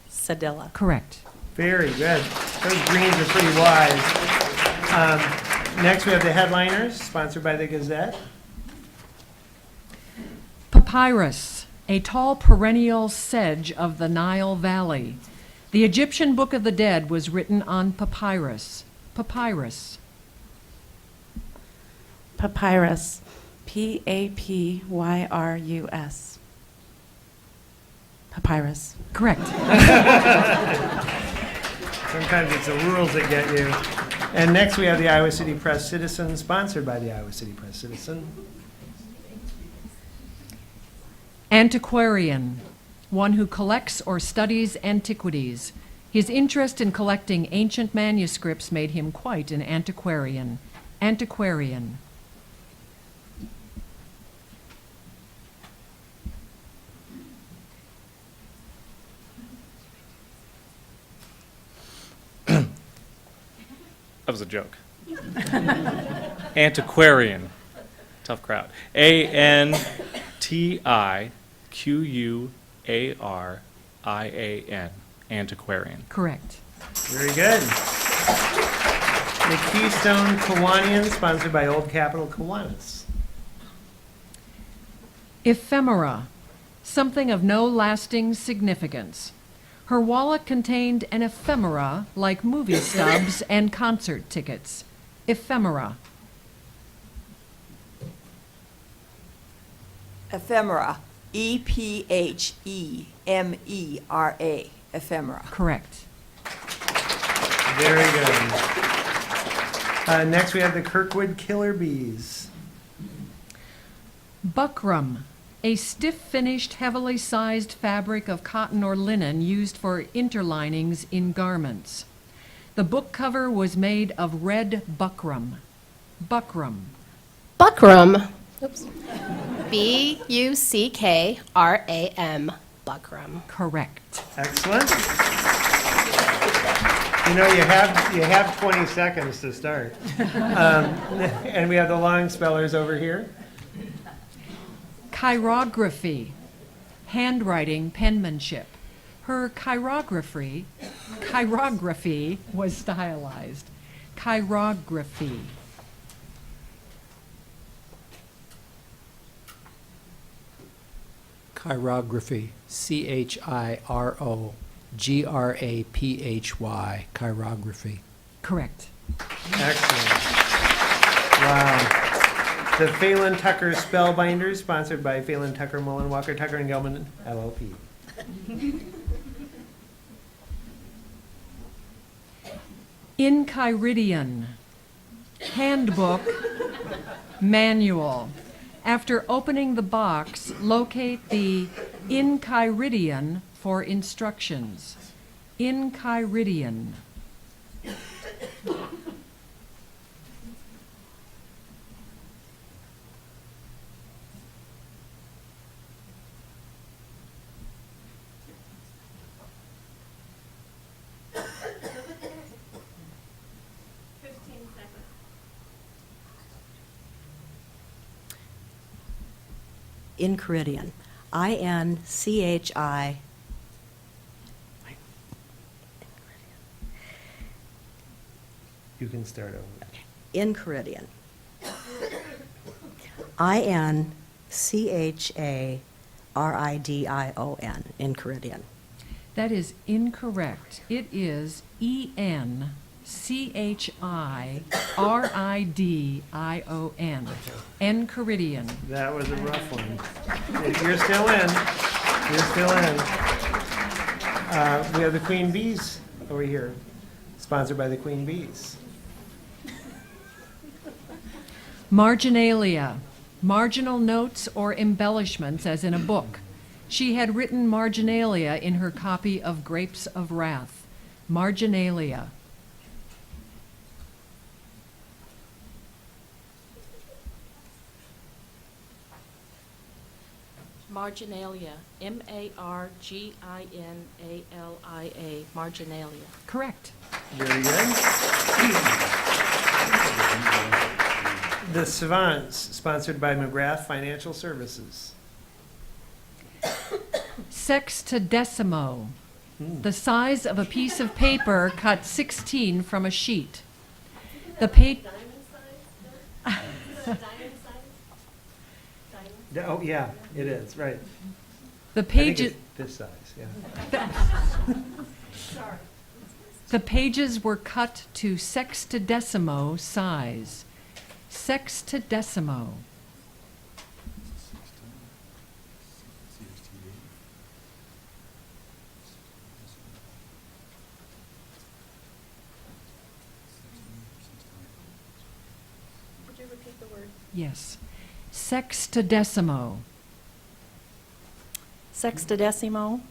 cedilla. Correct. Very good. Those greens are pretty wise. Next, we have the headliners, sponsored by the Gazette. Papyrus, a tall perennial sedge of the Nile Valley. The Egyptian Book of the Dead was written on papyrus. Papyrus. Papyrus, P-A-P-Y-R-U-S. Papyrus. Correct. Sometimes it's the rules that get you. And next, we have the Iowa City Press Citizen, sponsored by the Iowa City Press Citizen. Antiquarian, one who collects or studies antiquities. His interest in collecting ancient manuscripts made him quite an antiquarian. Antiquarian. That was a joke. Antiquarian. Tough crowd. A-N-T-I-Q-U-A-R-I-A-N. Antiquarian. Correct. Very good. The Keystone Kiwanian, sponsored by Old Capital Kiwanis. Ephemera, something of no lasting significance. Her wallet contained an ephemera like movie stubs and concert tickets. Ephemera. Ephemera, E-P-H-E-M-E-R-A, ephemera. Correct. Very good. Next, we have the Kirkwood Killer Bees. Buckram, a stiff-finished, heavily sized fabric of cotton or linen used for interlinings in garments. The book cover was made of red buckram. Buckram. Buckram. Oops. B-U-C-K-R-A-M. Buckram. Correct. Excellent. You know, you have 20 seconds to start. And we have the long spellers over here. Chirography, handwriting, penmanship. Her chirography was stylized. Chirography. Chirography, C-H-I-R-O-G-R-A-P-H-Y, chirography. Correct. Excellent. Wow. The Phelan Tucker Spellbinders, sponsored by Phelan Tucker, Mullen, Walker, Tucker, and Gelman, LLP. Enchiridion, handbook, manual. After opening the box, locate the enchiridion for instructions. Enchiridion. Enchiridion. I-N-C-H-I. You can start over. Enchiridion. I-N-C-H-A-R-I-D-I-O-N. Enchiridion. That is incorrect. It is E-N-C-H-I-R-I-D-I-O-N. Enchiridion. That was a rough one. You're still in. You're still in. We have the Queen Bees over here, sponsored by the Queen Bees. Marginalia. Marginal notes or embellishments, as in a book. She had written marginalia in her copy of Grapes of Wrath. Marginalia. Marginalia. M-A-R-G-I-N-A-L-I-A. Marginalia. Correct. Very good. The Savants, sponsored by McGrath Financial Services. Sextodecimo. The size of a piece of paper cut 16 from a sheet. The Diamond size? Is it diamond size? Diamond? Oh, yeah, it is, right. The I think pages, it's this size, yeah. Sorry. the pages were cut to sextodecimo size. Sextodecimo. Would you repeat the word? Yes. Sextodecimo. Sextodecimo.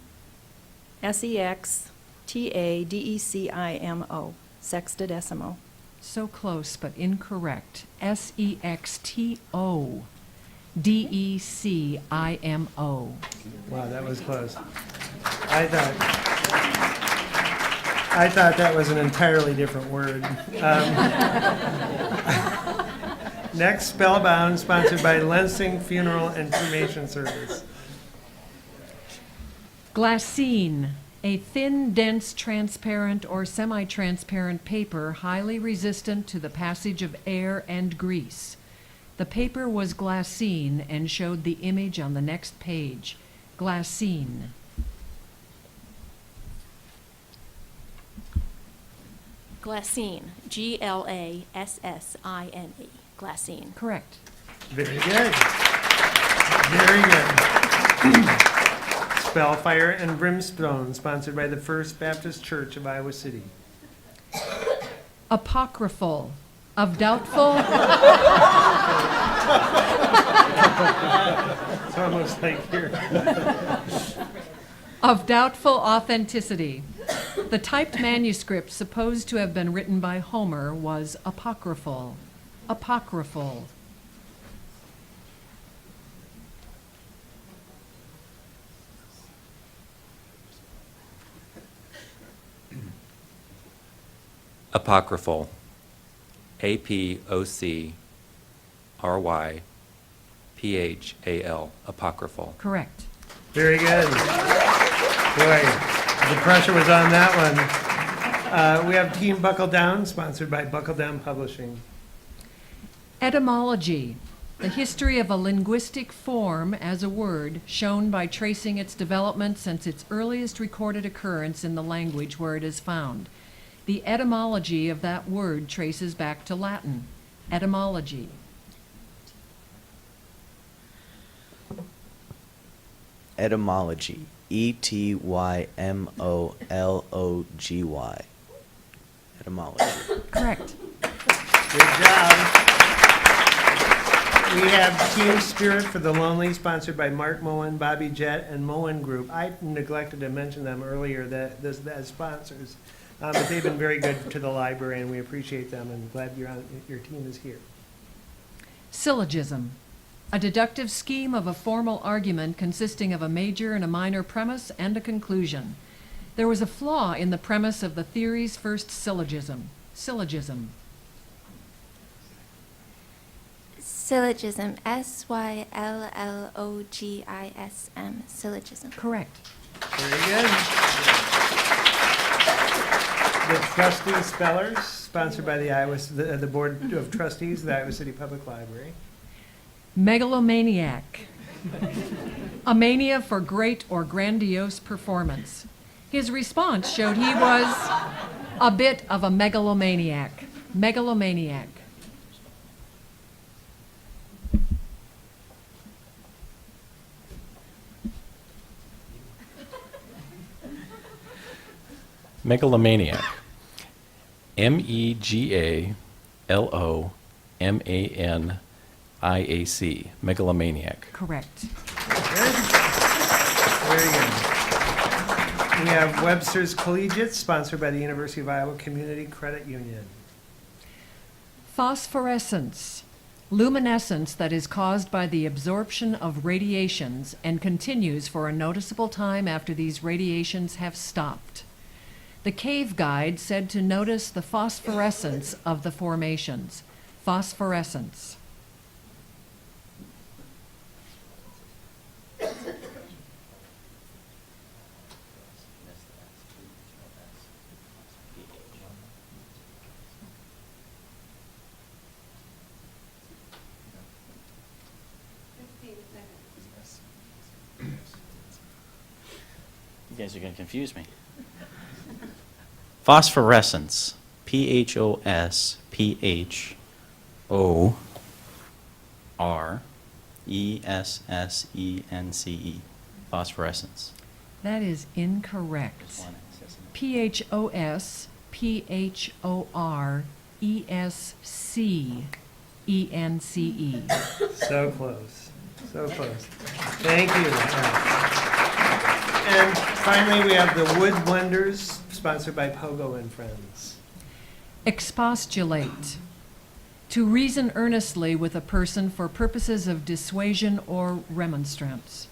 S-E-X-T-A-D-E-C-I-M-O. Sextodecimo. So close, but incorrect. S-E-X-T-O-D-E-C-I-M-O. Wow, that was close. I thought that was an entirely different word. Next, Spellbound, sponsored by Lensing Funeral and Cremation Service. Glassine, a thin, dense, transparent or semi-transparent paper highly resistant to the passage of air and grease. The paper was glassine and showed the image on the next page. Glassine. Glassine. G-L-A-S-S-I-N-E. Glassine. Correct. Very good. Very good. Spellfire and Brimstone, sponsored by the First Baptist Church of Iowa City. Apocryphal, of doubtful. It's almost like here. Of doubtful authenticity. The typed manuscript supposed to have been written by Homer was apocryphal. Apocryphal. Apocryphal. A-P-O-C-R-Y-P-H-A-L. Apocryphal. Correct. Very good. Boy, the pressure was on that one. We have Team Buckle Down, sponsored by Buckle Down Publishing. Etymology. The history of a linguistic form as a word shown by tracing its development since its earliest recorded occurrence in the language where it is found. The etymology of that word traces back to Latin. Etymology. Etymology. E-T-Y-M-O-L-O-G-Y. Etymology. Correct. Good job. We have Team Spirit for the Lonely, sponsored by Mark Moen, Bobby Jett, and Moen Group. I neglected to mention them earlier, as sponsors. But they've been very good to the library, and we appreciate them, and glad your team is here. Syllogism, a deductive scheme of a formal argument consisting of a major and a minor premise and a conclusion. There was a flaw in the premise of the theory's first syllogism. Syllogism. Syllogism. SYLLOGISM. Syllogism. Correct. Very good. The Trustee Spellers, sponsored by the Board of Trustees of the Iowa City Public Library. Megalomaniac. A mania for great or grandiose performance. His response showed he was a bit of a megalomaniac. Megalomaniac. Megalomaniac. MEGALOMANIAC. Megalomaniac. Correct. Very good. We have Webster's Collegiate, sponsored by the University of Iowa Community Credit Union. Phosphorescence. Luminescence that is caused by the absorption of radiations and continues for a noticeable time after these radiations have stopped. The cave guide said to notice the phosphorescence of the formations. Phosphorescence. You guys are going to confuse me. Phosphorescence. PHOSPHORESSENCE. Phosphorescence. That is incorrect. PHOSPHORESCENCE. So close. So close. Thank you. And finally, we have the Wood Wonders, sponsored by Pogo and Friends. Expostulate. To reason earnestly with a person for purposes of dissuasion or remonstrance.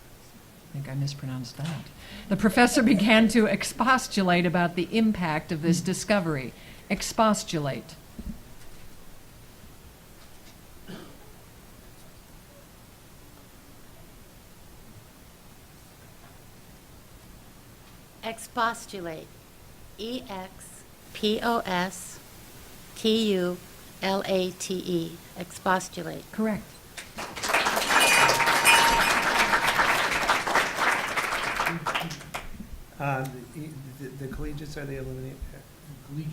I think I mispronounced that. The professor began to expostulate about the impact of this discovery. Expostulate. Expostulate. EXPOSTULATE. Expostulate. Correct. The collegiates, are they eliminated? Collegians.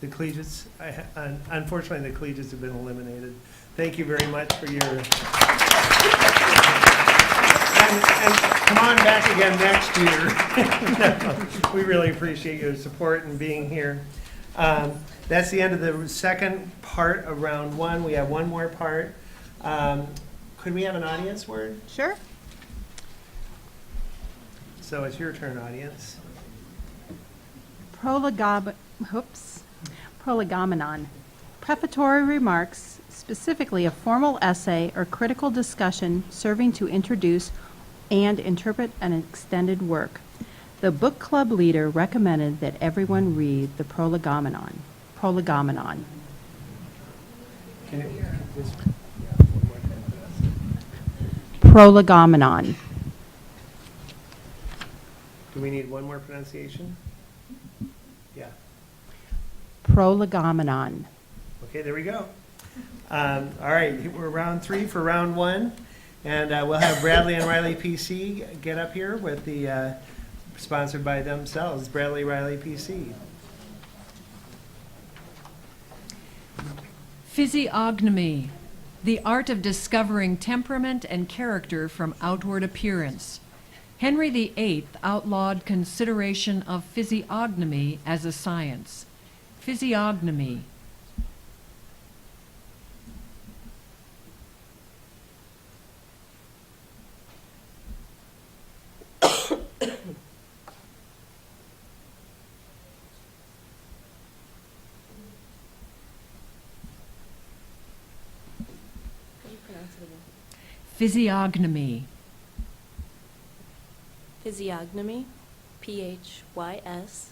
The collegiates, unfortunately, the collegiates have been eliminated. Thank you very much for your, and come on back again next year. No, we really appreciate your support and being here. That's the end of the second part of round one. We have one more part. Could we have an audience word? Sure. So it's your turn, audience. Prolegomenon. Prefatory remarks, specifically a formal essay or critical discussion serving to introduce and interpret an extended work. The book club leader recommended that everyone read the Prolegomenon. Prolegomenon. Can you, just, Prolegomenon. do we need one more pronunciation? Yeah. Prolegomenon. Okay, there we go. All right, we're round three for round one, and we'll have Bradley and Riley PC get up here with the, sponsored by themselves, Bradley Riley PC. Physiognomy. The art of discovering temperament and character from outward appearance. Henry VIII outlawed consideration of physiognomy as a science. Physiognomy. Physiognomy. Physiognomy, Physiognomy,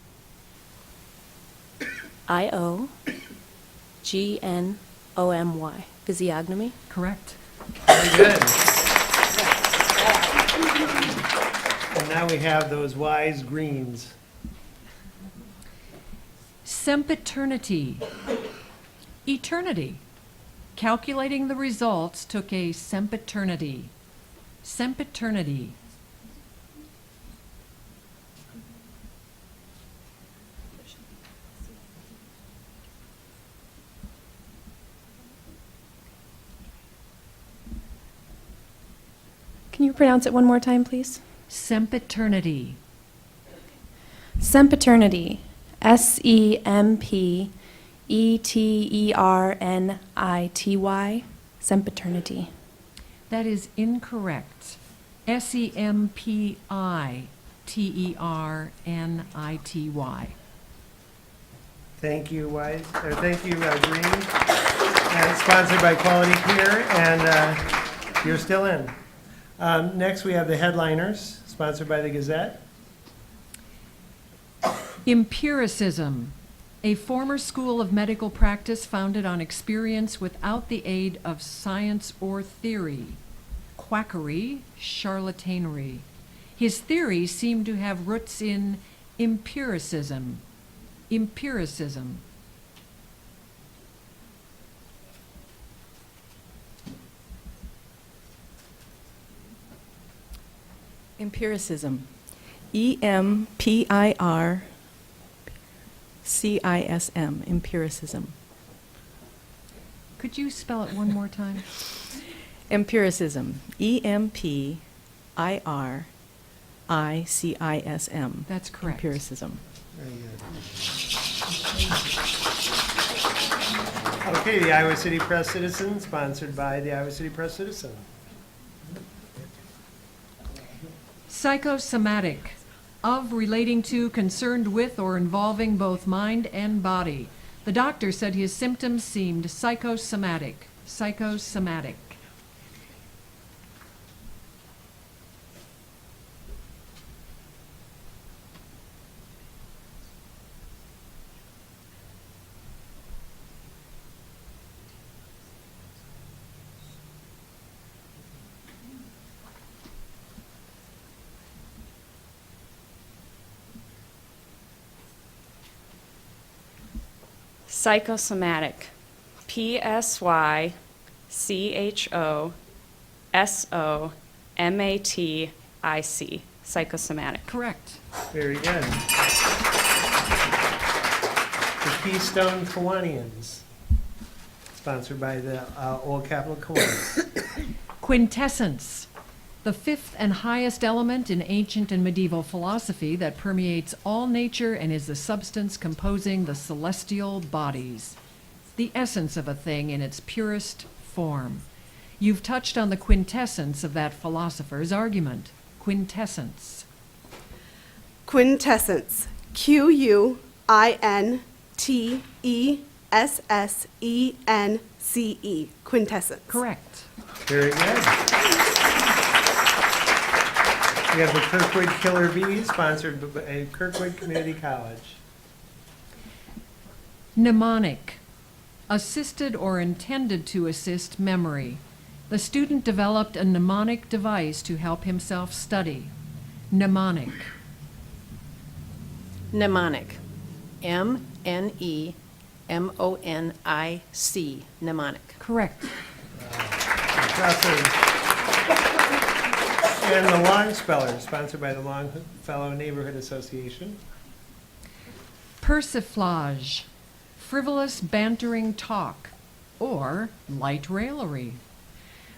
physiognomy. Correct. Very good. And now we have those wise greens. Sempiternity. Eternity. Calculating the results took a sempiternity. Sempiternity. Can you pronounce it one more time, please? Sempiternity. Sempiternity, Sempeternity, sempiternity. That is incorrect. Sempiternity. Thank you, Wise, or thank you, Green. And it's sponsored by Quality Care, and you're still in. Next, we have the headliners, sponsored by the Gazette. Empiricism, a former school of medical practice founded on experience without the aid of science or theory. Quackery, charlatanery. His theories seem to have roots in empiricism. Empiricism. Empiricism. EMPIRCISM. Empiricism. Could you spell it one more time? Empiricism. EMPIRICISM. That's correct. Empiricism. Very good. Okay, the Iowa City Press Citizen, sponsored by the Iowa City Press Citizen. Psychosomatic, of, relating to, concerned with, or involving both mind and body. The doctor said his symptoms seemed psychosomatic. Psychosomatic. Psychosomatic. PSYCHOSOMATIC. Psychosomatic. Correct. Very good. The Keystone Kiwanians, sponsored by the Old Capitol Kiwanis. Quintessence, the fifth and highest element in ancient and medieval philosophy that permeates all nature and is the substance composing the celestial bodies. The essence of a thing in its purest form. You've touched on the quintessence of that philosopher's argument. Quintessence. Quintessence. QUINTESSENCE. Quintessence. Correct. Very good. We have the Kirkwood Killer Bees, sponsored by Kirkwood Community College. Mnemonic, assisted or intended to assist memory. The student developed a mnemonic device to help himself study. Mnemonic. Mnemonic. MNEMONIC. Mnemonic. Correct. Impressive. And the Longspeller, sponsored by the Longfellow Neighborhood Association. Persiflage, frivolous bantering talk, or light raillery.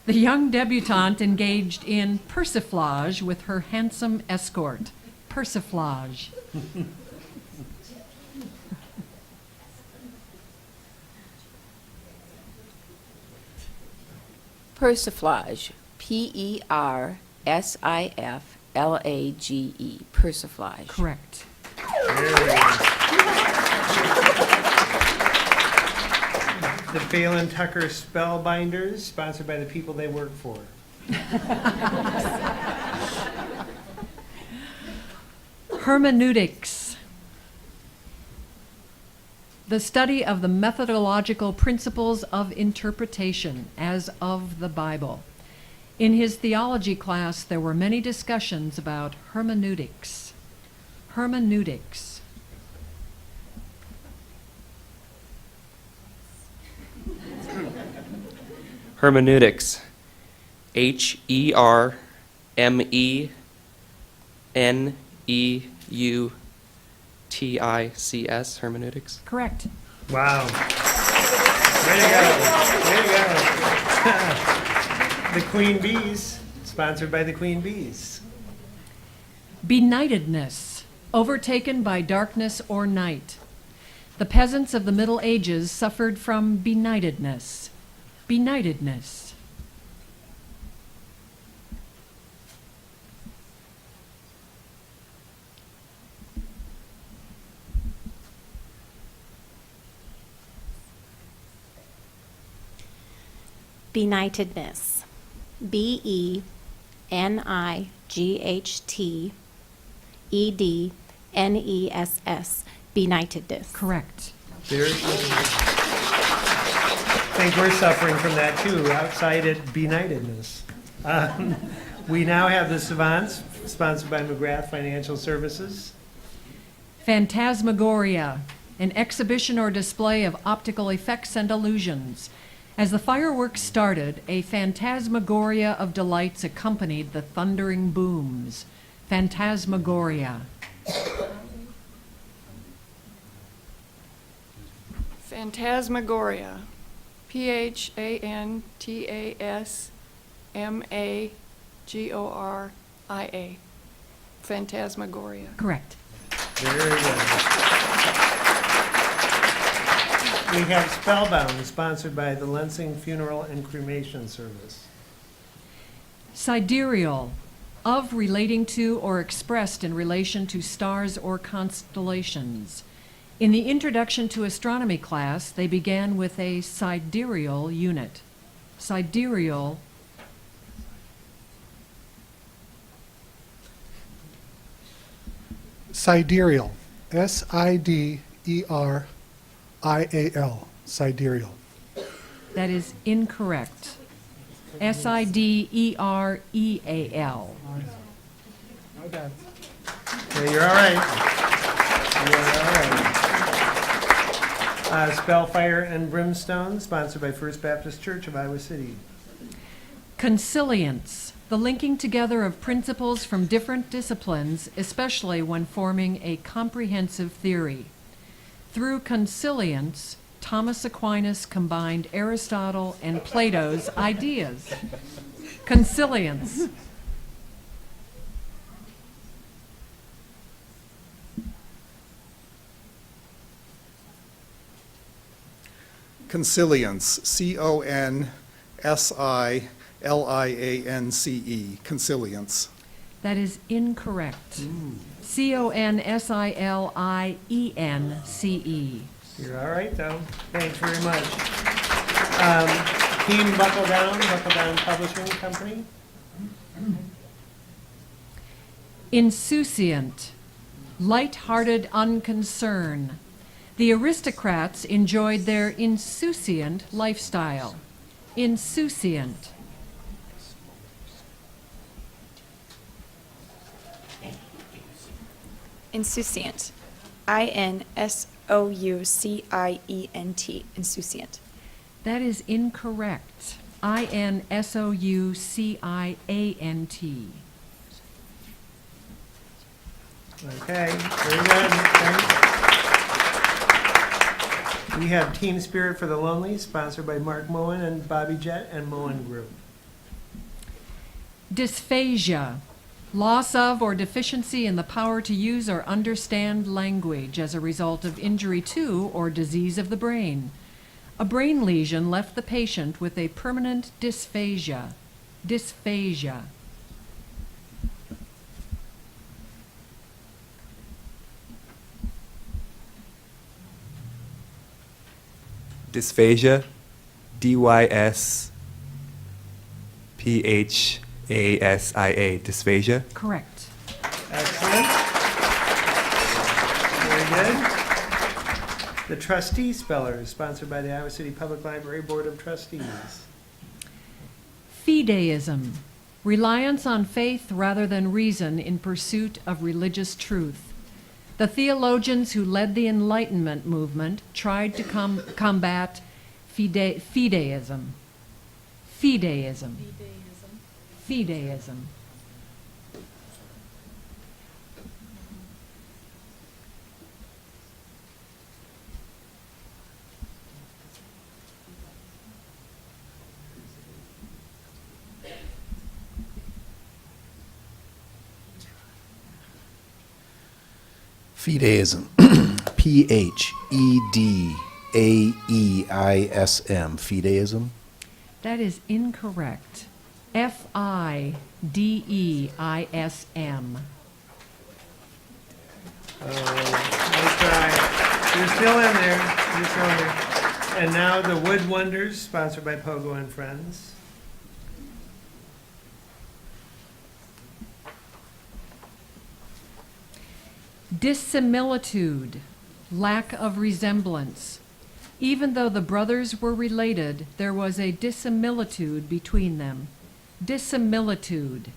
The young debutante engaged in persiflage with her handsome escort. Persiflage. Persiflage, PERSIFLAGE, L-A-G-E, persiflage. Correct. The Phelan Tucker Spellbinders, sponsored by the people they work for. Hermeneutics. The study of the methodological principles of interpretation, as of the Bible. In his theology class, there were many discussions about hermeneutics. Hermeneutics. Hermeneutics. Hermeneutics. Hermeneutics. Correct. Wow. Way to go. Way to go. The Queen Bees, sponsored by the Queen Bees. Benightedness, overtaken by darkness or night. The peasants of the Middle Ages suffered from benightedness. Benightedness. Benightedness. Benightedness. Benightedness. Correct. Very good. I think we're suffering from that too, outside at benightedness. We now have the Savants, sponsored by McGrath Financial Services. Phantasmagoria, an exhibition or display of optical effects and illusions. As the fireworks started, a phantasmagoria of delights accompanied the thundering booms. Phantasmagoria. Phantasmagoria. Phantasmagoria. Phantasmagoria. Correct. Very good. We have Spellbound, sponsored by the Lensing Funeral and Cremation Service. Sidereal, of relating to or expressed in relation to stars or constellations. In the Introduction to Astronomy class, they began with a sidereal unit. Sidereal. Sidereal. S-I-D-E-R-I-A-L. Sidereal. That is incorrect. S-I-D-E-R-E-A-L. Okay. Yeah, you're all right. You're all right. Spellfire and Brimstone, sponsored by First Baptist Church of Iowa City. Consilience, the linking together of principles from different disciplines, especially when forming a comprehensive theory. Through consilience, Thomas Aquinas combined Aristotle and Plato's ideas. Consilience. Consilience. C-O-N-S-I-L-I-A-N-C-E. Consilience. That is incorrect. C-O-N-S-I-L-I-E-N-C-E. You're all right, though. Thanks very much. Team Buckle Down Publishing Company. Insouciant, light-hearted unconcern. The aristocrats enjoyed their insouciant lifestyle. Insouciant. Insouciant. I-N-S-O-U-C-I-E-N-T. Insouciant. That is incorrect. I-N-S-O-U-C-I-A-N-T. Okay, very good. Thanks. We have Team Spirit for the Lonely, sponsored by Mark Moen and Bobby Jett and Moen Group. Dysphagia, loss of or deficiency in the power to use or understand language as a result of injury to or disease of the brain. A brain lesion left the patient with a permanent dysphagia. Dysphagia. Dysphagia. D-Y-S-P-H-A-S-I-A. Dysphagia. Correct. Excellent. Very good. The Trustee Speller, sponsored by the Iowa City Public Library Board of Trustees. Fideism, reliance on faith rather than reason in pursuit of religious truth. The theologians who led the Enlightenment movement tried to combat fideism. Fideism. Fideism. Fideism. P-H-E-D-A-E-I-S-M. Fideism. That is incorrect. F-I-D-E-I-S-M. Nice try. You're still in there. You're still in there. And now the Wood Wonders, sponsored by Pogo and Friends. Dissimilitude, lack of resemblance. Even though the brothers were related, there was a dissimilitude between them. Dissimilitude.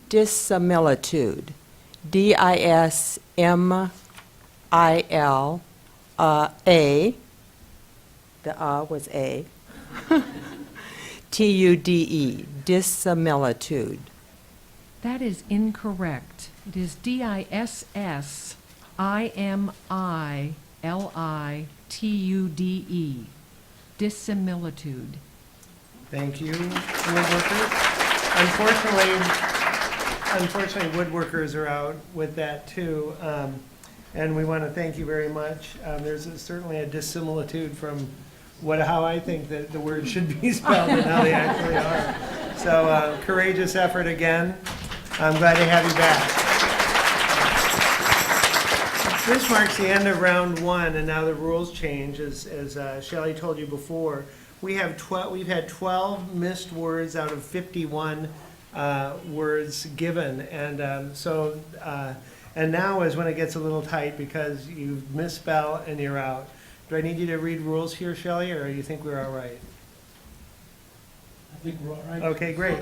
Dissimilitude. D-I-S-M-I-L-A. The was A. T-U-D-E. Dissimilitude. That is incorrect. It is D-I-S-S-I-M-I-L-I-T-U-D-E. Dissimilitude. Thank you, woodworkers. Unfortunately, woodworkers are out with that too. And we want to thank you very much. There's certainly a dissimilitude from how I think that the words should be spelled and how they actually are. So courageous effort again. I'm glad to have you back. This marks the end of round one, and now the rules change, as Shelley told you before. We've had 12 missed words out of 51 words given, and and now is when it gets a little tight because you misspell and you're out. Do I need you to read rules here, Shelley, or you think we're all right? I think we're all right. Okay, great.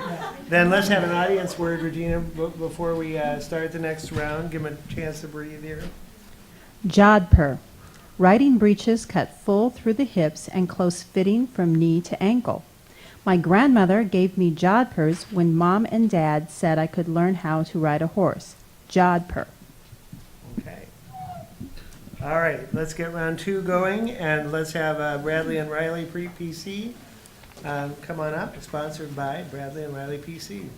Then let's have an audience word, Regina, before we start the next round. Give them a chance to breathe here. Jodhpur. Riding breeches cut full through the hips and close fitting from knee to ankle. My grandmother gave me jodhpurs when Mom and Dad said I could learn how to ride a horse. Jodhpur. Okay. All right, let's get round two going, and let's have Bradley and Riley pre-PC come on up, sponsored by Bradley and Riley PC.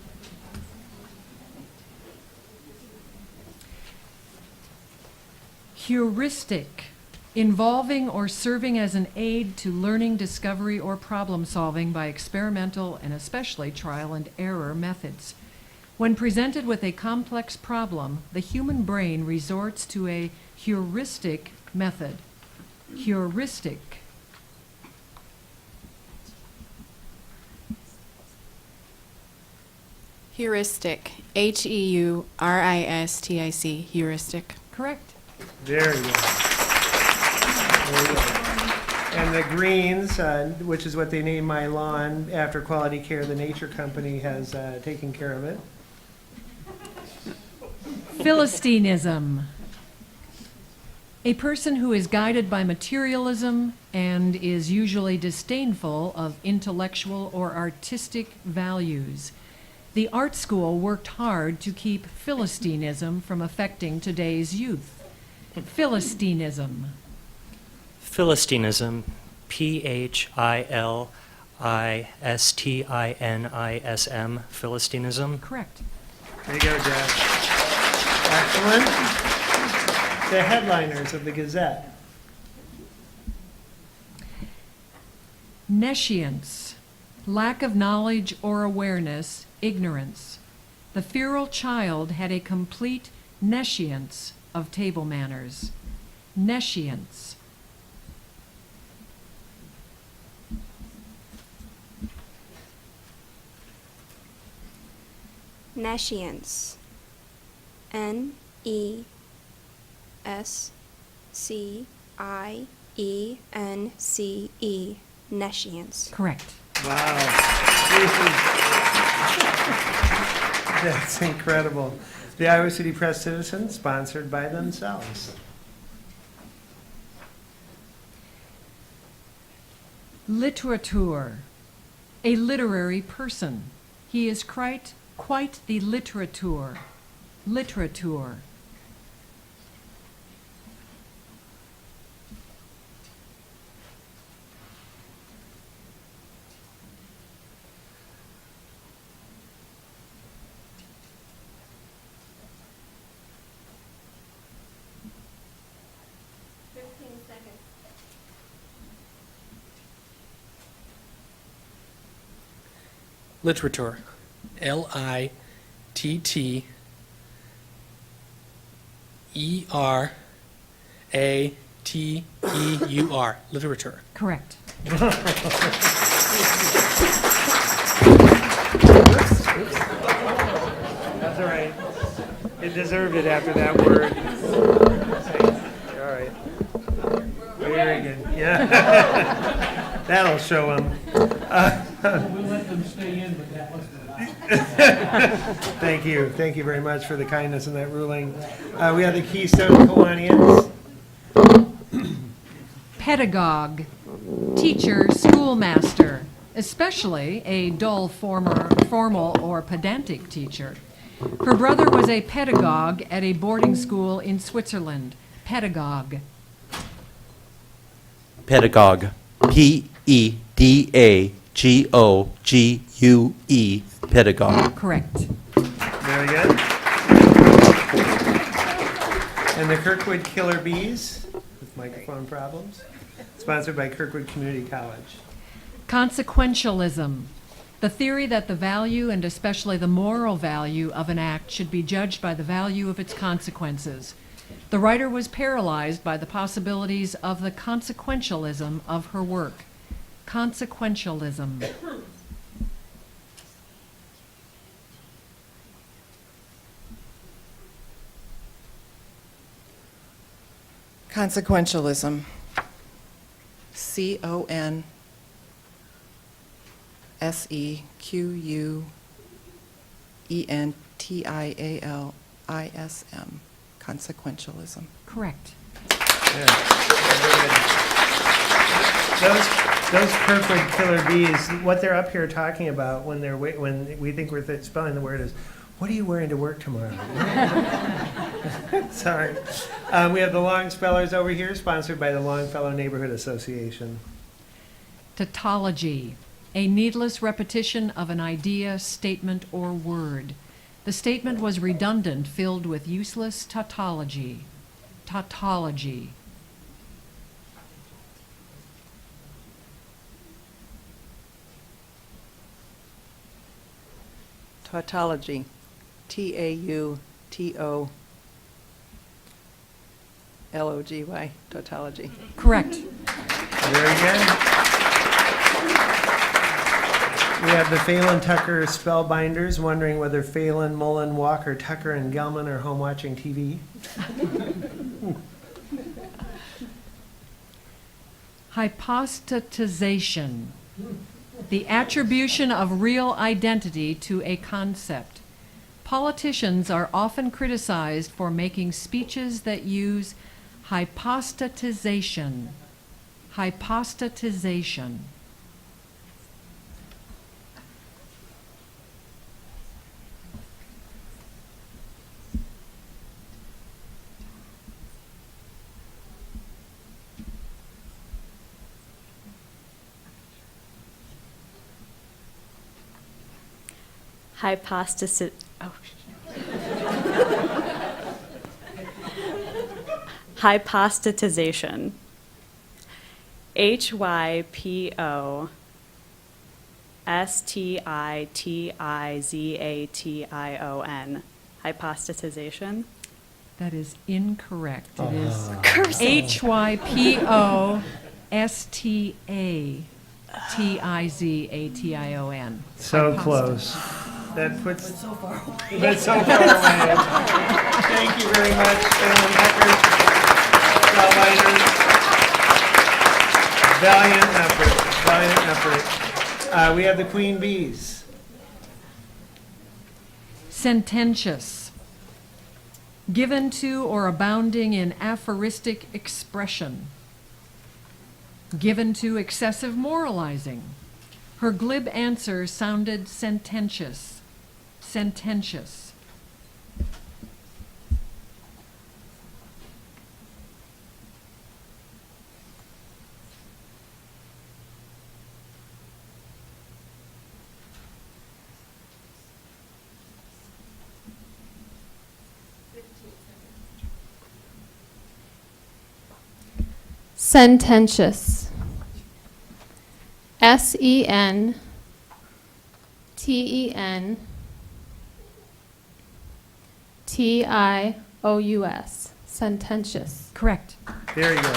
Heuristic. Involving or serving as an aid to learning, discovery, or problem solving by experimental and especially trial and error methods. When presented with a complex problem, the human brain resorts to a heuristic method. Heuristic. Heuristic. H-E-U-R-I-S-T-I-C. Heuristic. Correct. There you go. There you go. And the greens, which is what they name my lawn after Quality Care, the Nature Company has taken care of it. Philistinism. A person who is guided by materialism and is usually disdainful of intellectual or artistic values. The art school worked hard to keep Philistinism from affecting today's youth. Philistinism. Philistinism, P-H-I-L-I-S-T-I-N-I-S-M, Philistinism. Correct. There you go, Jeff. Excellent. the headliners of the Gazette. Nescience, lack of knowledge or awareness, ignorance. The feral child had a complete nescience of table manners. Nescience. Nescience. Nescience. Nescience. Correct. Wow. That's incredible. The Iowa City Press Citizen, sponsored by themselves. Literature, a literary person. He is quite the literateur. Literature. Literature. Literateur. Literature. Correct. That's all right. It deserved it after that word. All right. Very good. Yeah. That'll show them. We let them stay in, but that wasn't allowed. Thank you. Thank you very much for the kindness in that ruling. We have the Keystone Kiwanians. Pedagogue, teacher, schoolmaster, especially a dull, formal, or pedantic teacher. Her brother was a pedagogue at a boarding school in Switzerland. Pedagogue. Pedagogue. Pedagogue. Pedagogue. Correct. Very good. And the Kirkwood Killer Bees, with microphone problems, sponsored by Kirkwood Community College. Consequentialism, the theory that the value and especially the moral value of an act should be judged by the value of its consequences. The writer was paralyzed by the possibilities of the consequentialism of her work. Consequentialism. Consequentialism. Consequentialism. Consequentialism. Correct. Those Kirkwood Killer Bees, what they're up here talking about when we think we're spelling the word is, what are you wearing to work tomorrow? Sorry. We have the Longspellers over here, sponsored by the Longfellow Neighborhood Association. Tautology, a needless repetition of an idea, statement, or word. The statement was redundant, filled with useless tautology. Tautology. Tautology. Tautology. Tautology. Correct. Very good. We have the Phelan Tucker Spellbinders, wondering whether Phelan, Mullen, Walker, Tucker, and Gelman are home watching TV. Hypostatization, the attribution of real identity to a concept. Politicians are often criticized for making speeches that use hypostatization. Hypostatization. Hypostatization. Hypostitization. Hypostatization. That is incorrect. It is Curse. Hypostitization. So close. That puts. That's so far away. That's so far away. Thank you very much, Ellen Eckert. Valiant effort, valiant effort. We have the queen bees. Sententious. Given to or abounding in aphoristic expression. Given to excessive moralizing. Her glib answer sounded sententious. Sententious. Sententious. Sententious. Sententious. Correct. There you go.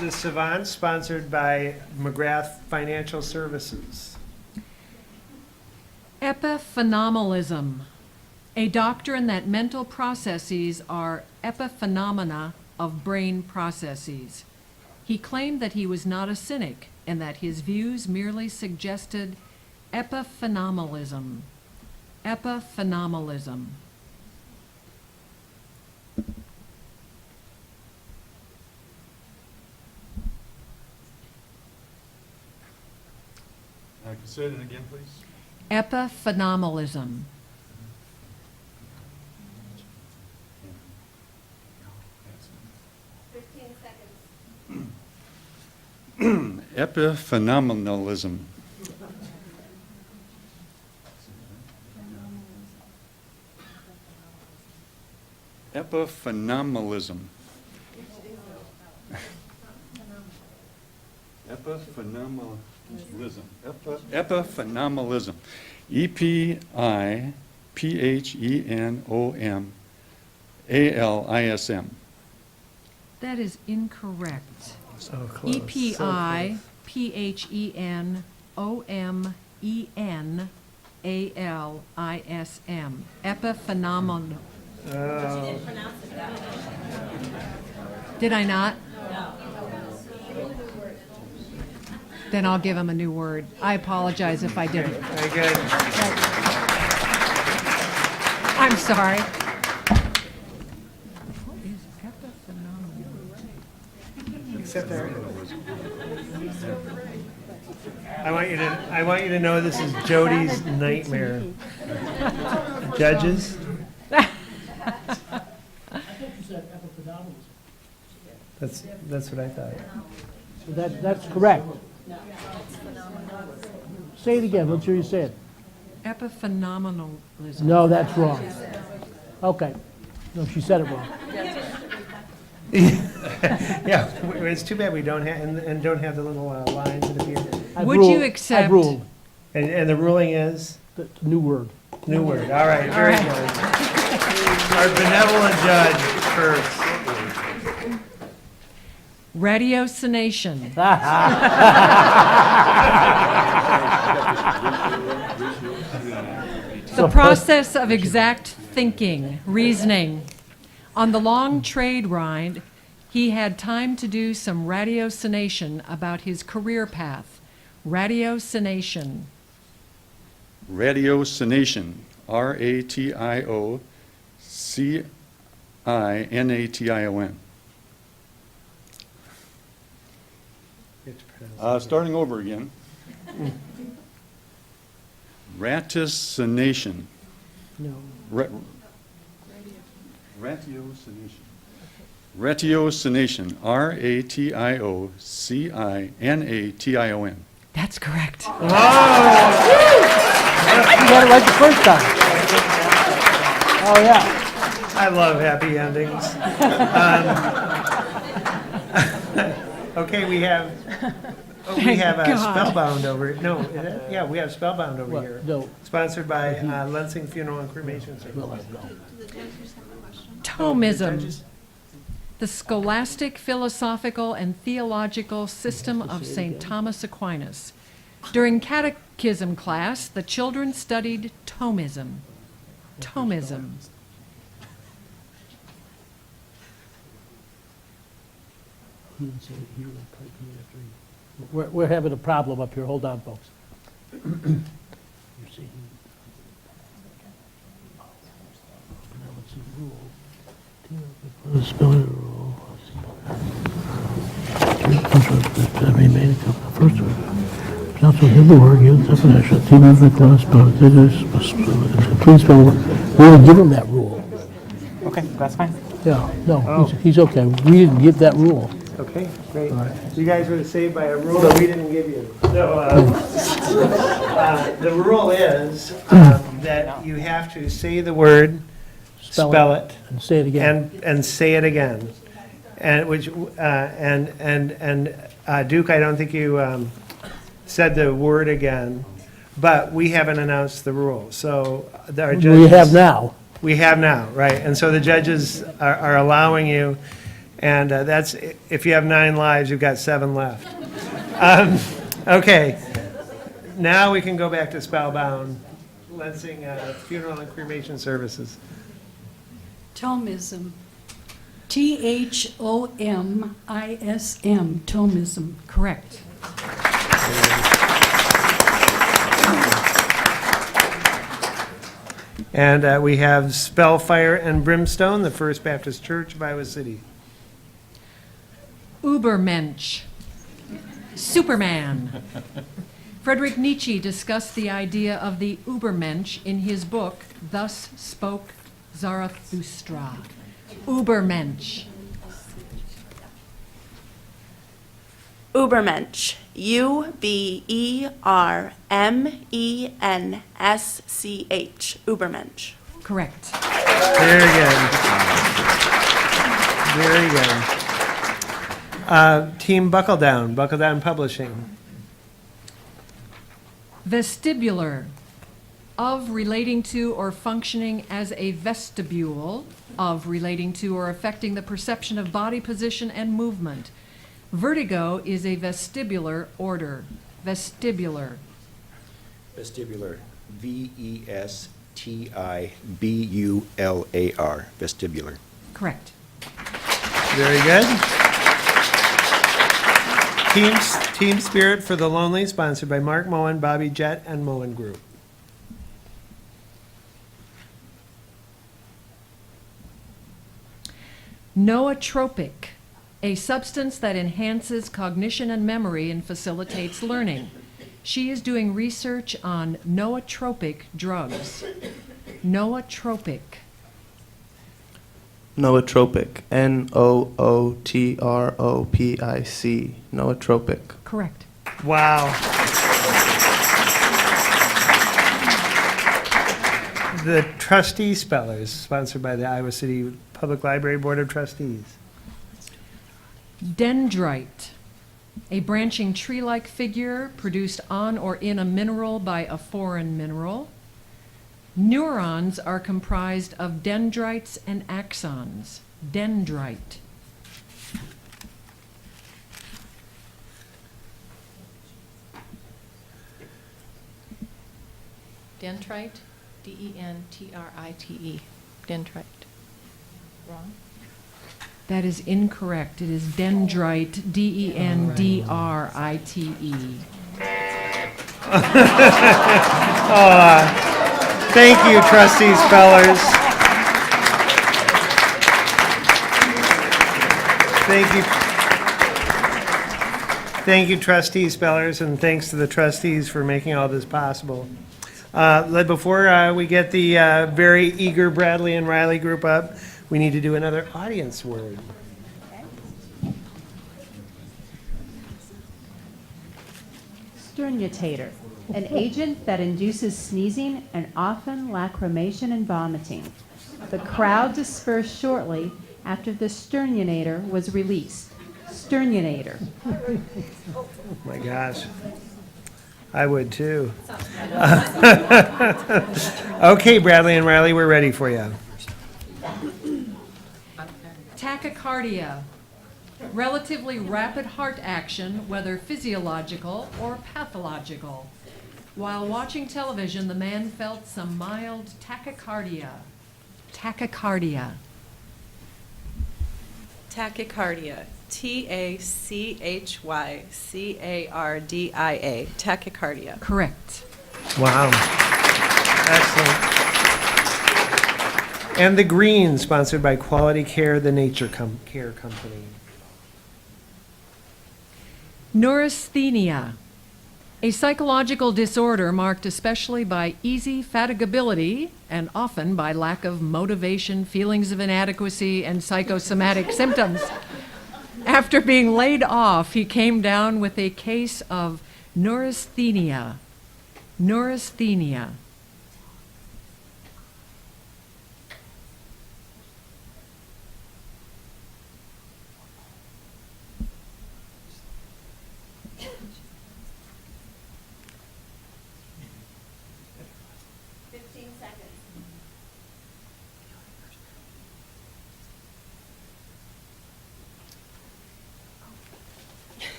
The Savant, sponsored by McGrath Financial Services. Epiphenomenalism. A doctrine that mental processes are epiphenomena of brain processes. He claimed that he was not a cynic and that his views merely suggested epiphenomenalism. Epiphenomenalism. Say it again, please. Epiphenomenalism. Epiphenomenalism. Epiphenomenalism. Epiphenomenalism. Epiphenomenalism. EPIPHENOMALISM. That is incorrect. So close. EPIPHENOMENALISM. Epiphenomenal. Oh. Did I not? Then I'll give him a new word. I apologize if I didn't. Very good. I'm sorry. Except there. I want you to know this is Jody's nightmare. Judges? That's what I thought. So that's correct. Say it again, let's hear you say it. Epiphenomenalism. No, that's wrong. Okay. No, she said it wrong. Yeah, it's too bad we don't have, and don't have the little lines that appear. Would you accept? I've ruled. And the ruling is? The new word. New word, all right, very good. Our benevolent judge first. Ratiocination. The process of exact thinking, reasoning. On the long trade ride, he had time to do some ratiocination about his career path. Ratiocination. Ratiocination. RATIOCINATION. Starting over again. Ratiocination. No. Ratiocination. Ratiocination. RATIOCINATION. That's correct. You got it right the first time. Oh, yeah. I love happy endings. Okay, we have Spellbound over, no, yeah, we have Spellbound over What? here. No. Sponsored by Lansing Funeral and Cremation Service. Thomism. The scholastic, philosophical, and theological system of St. Thomas Aquinas. During catechism class, the children studied Thomism. Thomism. We're having a problem up here. Hold on, folks. Council give the word, give the definition, team of the class, please spell, we're going to give him that rule. Okay, that's fine. Yeah, no, he's okay. We didn't give that rule. Okay, great. You guys were saved by a rule that we didn't give you. So, the rule is that you have to say the word, spell it, and say it again. and say it again. And which Duke, I don't think you said the word again, but we haven't announced the rule. So our judges, We have now. we have now, right? And so the judges are allowing you, and that's, if you have 9 lives, you've got 7 left. Okay, now we can go back to Spellbound, Lansing Funeral and Cremation Services. Thomism. Thomism. Thomism. Correct. And we have Spellfire and Brimstone, the First Baptist Church of Iowa City. Übermensch. Superman. Friedrich Nietzsche discussed the idea of the Übermensch in his book, Thus Spoke Zarathustra. Übermensch. Übermensch. Ubermensch. Übermensch. Correct. Very good. Very good. Team Buckledown, Buckledown Publishing. Vestibular. Of relating to or functioning as a vestibule, of relating to or affecting the perception of body position and movement. Vertigo is a vestibular order. Vestibular. Vestibular. Vestibular. Vestibular. Correct. Very good. Team Spirit for the Lonely, sponsored by Mark Moen, Bobby Jett, and Moen Group. Nootropic, a substance that enhances cognition and memory and facilitates learning. She is doing research on nootropic drugs. Nootropic. Nootropic. Nootropic. Nootropic. Correct. Wow. The Trustee Spellers, sponsored by the Iowa City Public Library Board of Trustees. Dendrite, a branching tree-like figure produced on or in a mineral by a foreign mineral. Neurons are comprised of dendrites and axons. Dendrite. Dentrite, D-E-N-T-R-I-T-E. Dentrite. Wrong? That is incorrect. It is dendrite, D-E-N-D-R-I-T-E. Thank you, Trustee Spellers. Thank you, Trustee Spellers, and thanks to the trustees for making all this possible. Before we get the very eager Bradley and Riley group up, we need to do another audience word. Sternutator, an agent that induces sneezing and often lacrimation and vomiting. The crowd dispersed shortly after the Sternionator was released. Sternionator. Oh my gosh. I would too. Okay, Bradley and Riley, we're ready for you. Tachycardia. Relatively rapid heart action, whether physiological or pathological. While watching television, the man felt some mild tachycardia. Tachycardia. Tachycardia. Tachycardia. Tachycardia. Correct. Wow. Excellent. And the green, sponsored by Quality Care, the Nature Care Company. Neurasthenia. A psychological disorder marked especially by easy fatigability and often by lack of motivation, feelings of inadequacy, and psychosomatic symptoms. After being laid off, he came down with a case of neurasthenia. Neurasthenia.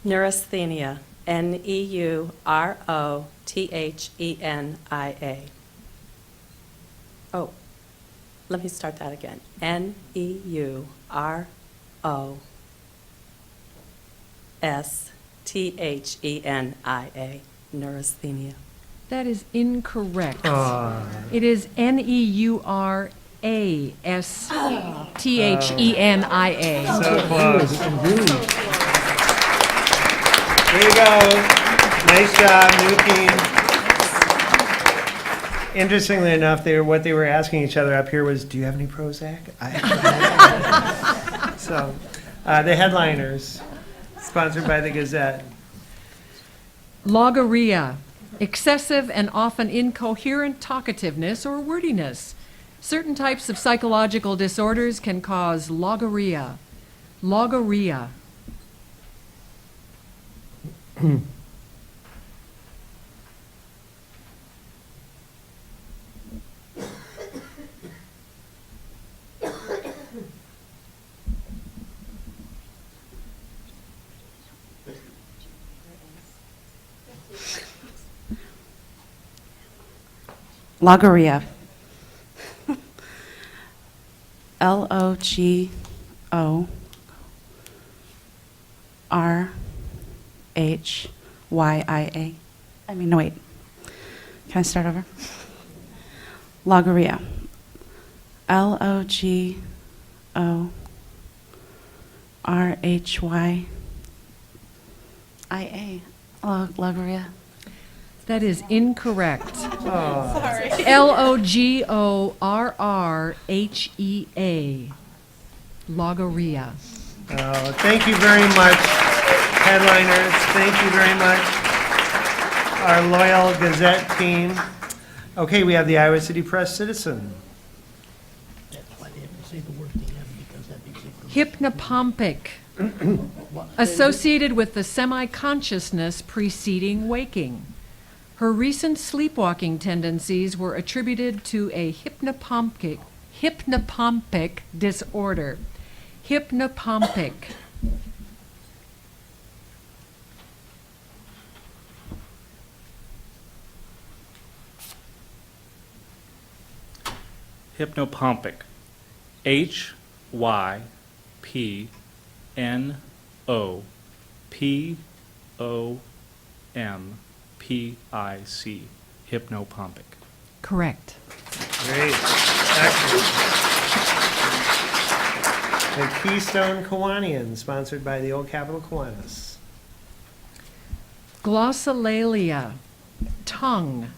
Neurasthenia. Neurothenia. Oh, let me start that again. Neurosthenia. Neurasthenia. That is incorrect. Aw. It is Neurasthenia. So close. There you go. Nice job, new team. Interestingly enough, what they were asking each other up here was, do you have any Prozac? So, the headliners, sponsored by the Gazette. Logorrhea. Excessive and often incoherent talkativeness or wordiness. Certain types of psychological disorders can cause logorrhea. Logorrhea. Logorrhea. Logorrhya. I mean, no, wait. Can I start over? Logorrhea. Logorrhya. That is incorrect. Sorry. Logorrhea. Logorrhea. Oh, thank you very much, headliners. Thank you very much, our loyal Gazette team. Okay, we have the Iowa City Press Citizen. That's why they have to say the word at the end, because that makes it. Hypnopompic. Associated with the semi-consciousness preceding waking. Her recent sleepwalking tendencies were attributed to a hypnopompic disorder. Hypnopompic. Hypnopompic. HYPNOPOMPIC. Hypnopompic. Correct. Great. Excellent. The Keystone Kiwanian, sponsored by the Old Capitol Kiwanis. Glossolalia. Tongue.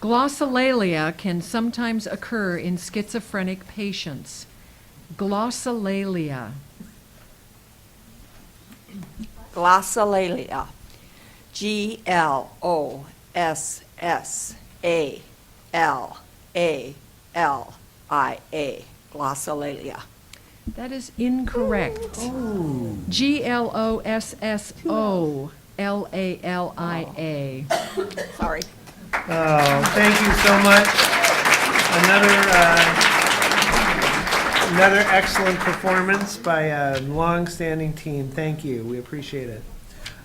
Glossolalia can sometimes occur in schizophrenic patients. Glossolalia. Glossolalia. GLOSSALALIA. Glossolalia. That is incorrect. Glossolalia. Sorry. Oh, thank you so much. Another excellent performance by a long-standing team. Thank you. We appreciate it.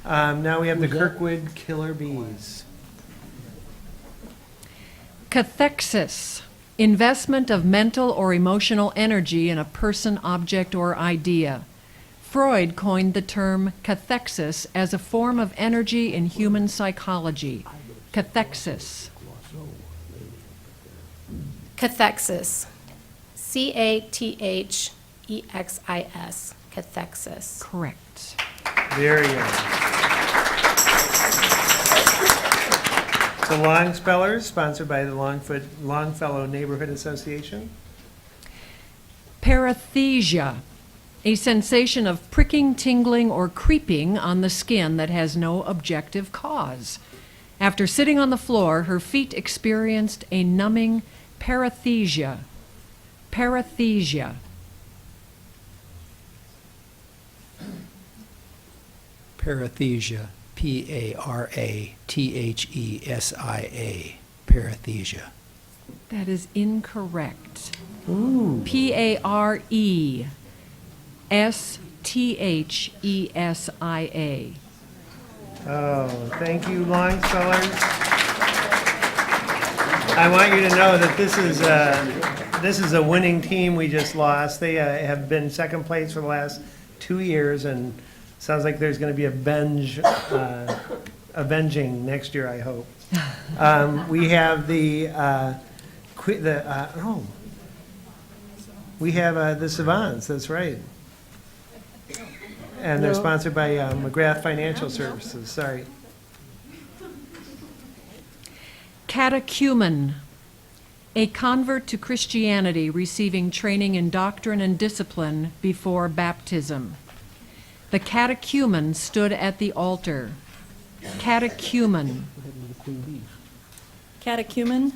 Now we have the Kirkwood Killer Bees. Cathexis, investment of mental or emotional energy in a person, object, or idea. Freud coined the term cathexis as a form of energy in human psychology. Cathexis. Cathexis. Cathexis. Cathexis. Correct. Very good. The Long Spellers, sponsored by the Longfellow Neighborhood Association. Paresthesia, a sensation of pricking, tingling, or creeping on the skin that has no objective cause. After sitting on the floor, her feet experienced a numbing paresthesia. Paresthesia. Paresthesia. Paresthesia. Paresthesia. That is incorrect. Ooh. Paresthesia. Oh, thank you, Longspellers. I want you to know that this is a winning team we just lost. They have been second place for the last 2 years, and sounds like there's going to be avenging next year, I hope. We have we have the Savants, that's right. And they're sponsored by McGrath Financial Services, sorry. Catechumen, a convert to Christianity receiving training in doctrine and discipline before baptism. The catechumen stood at the altar. Catechumen. Catechumen, Catechumen.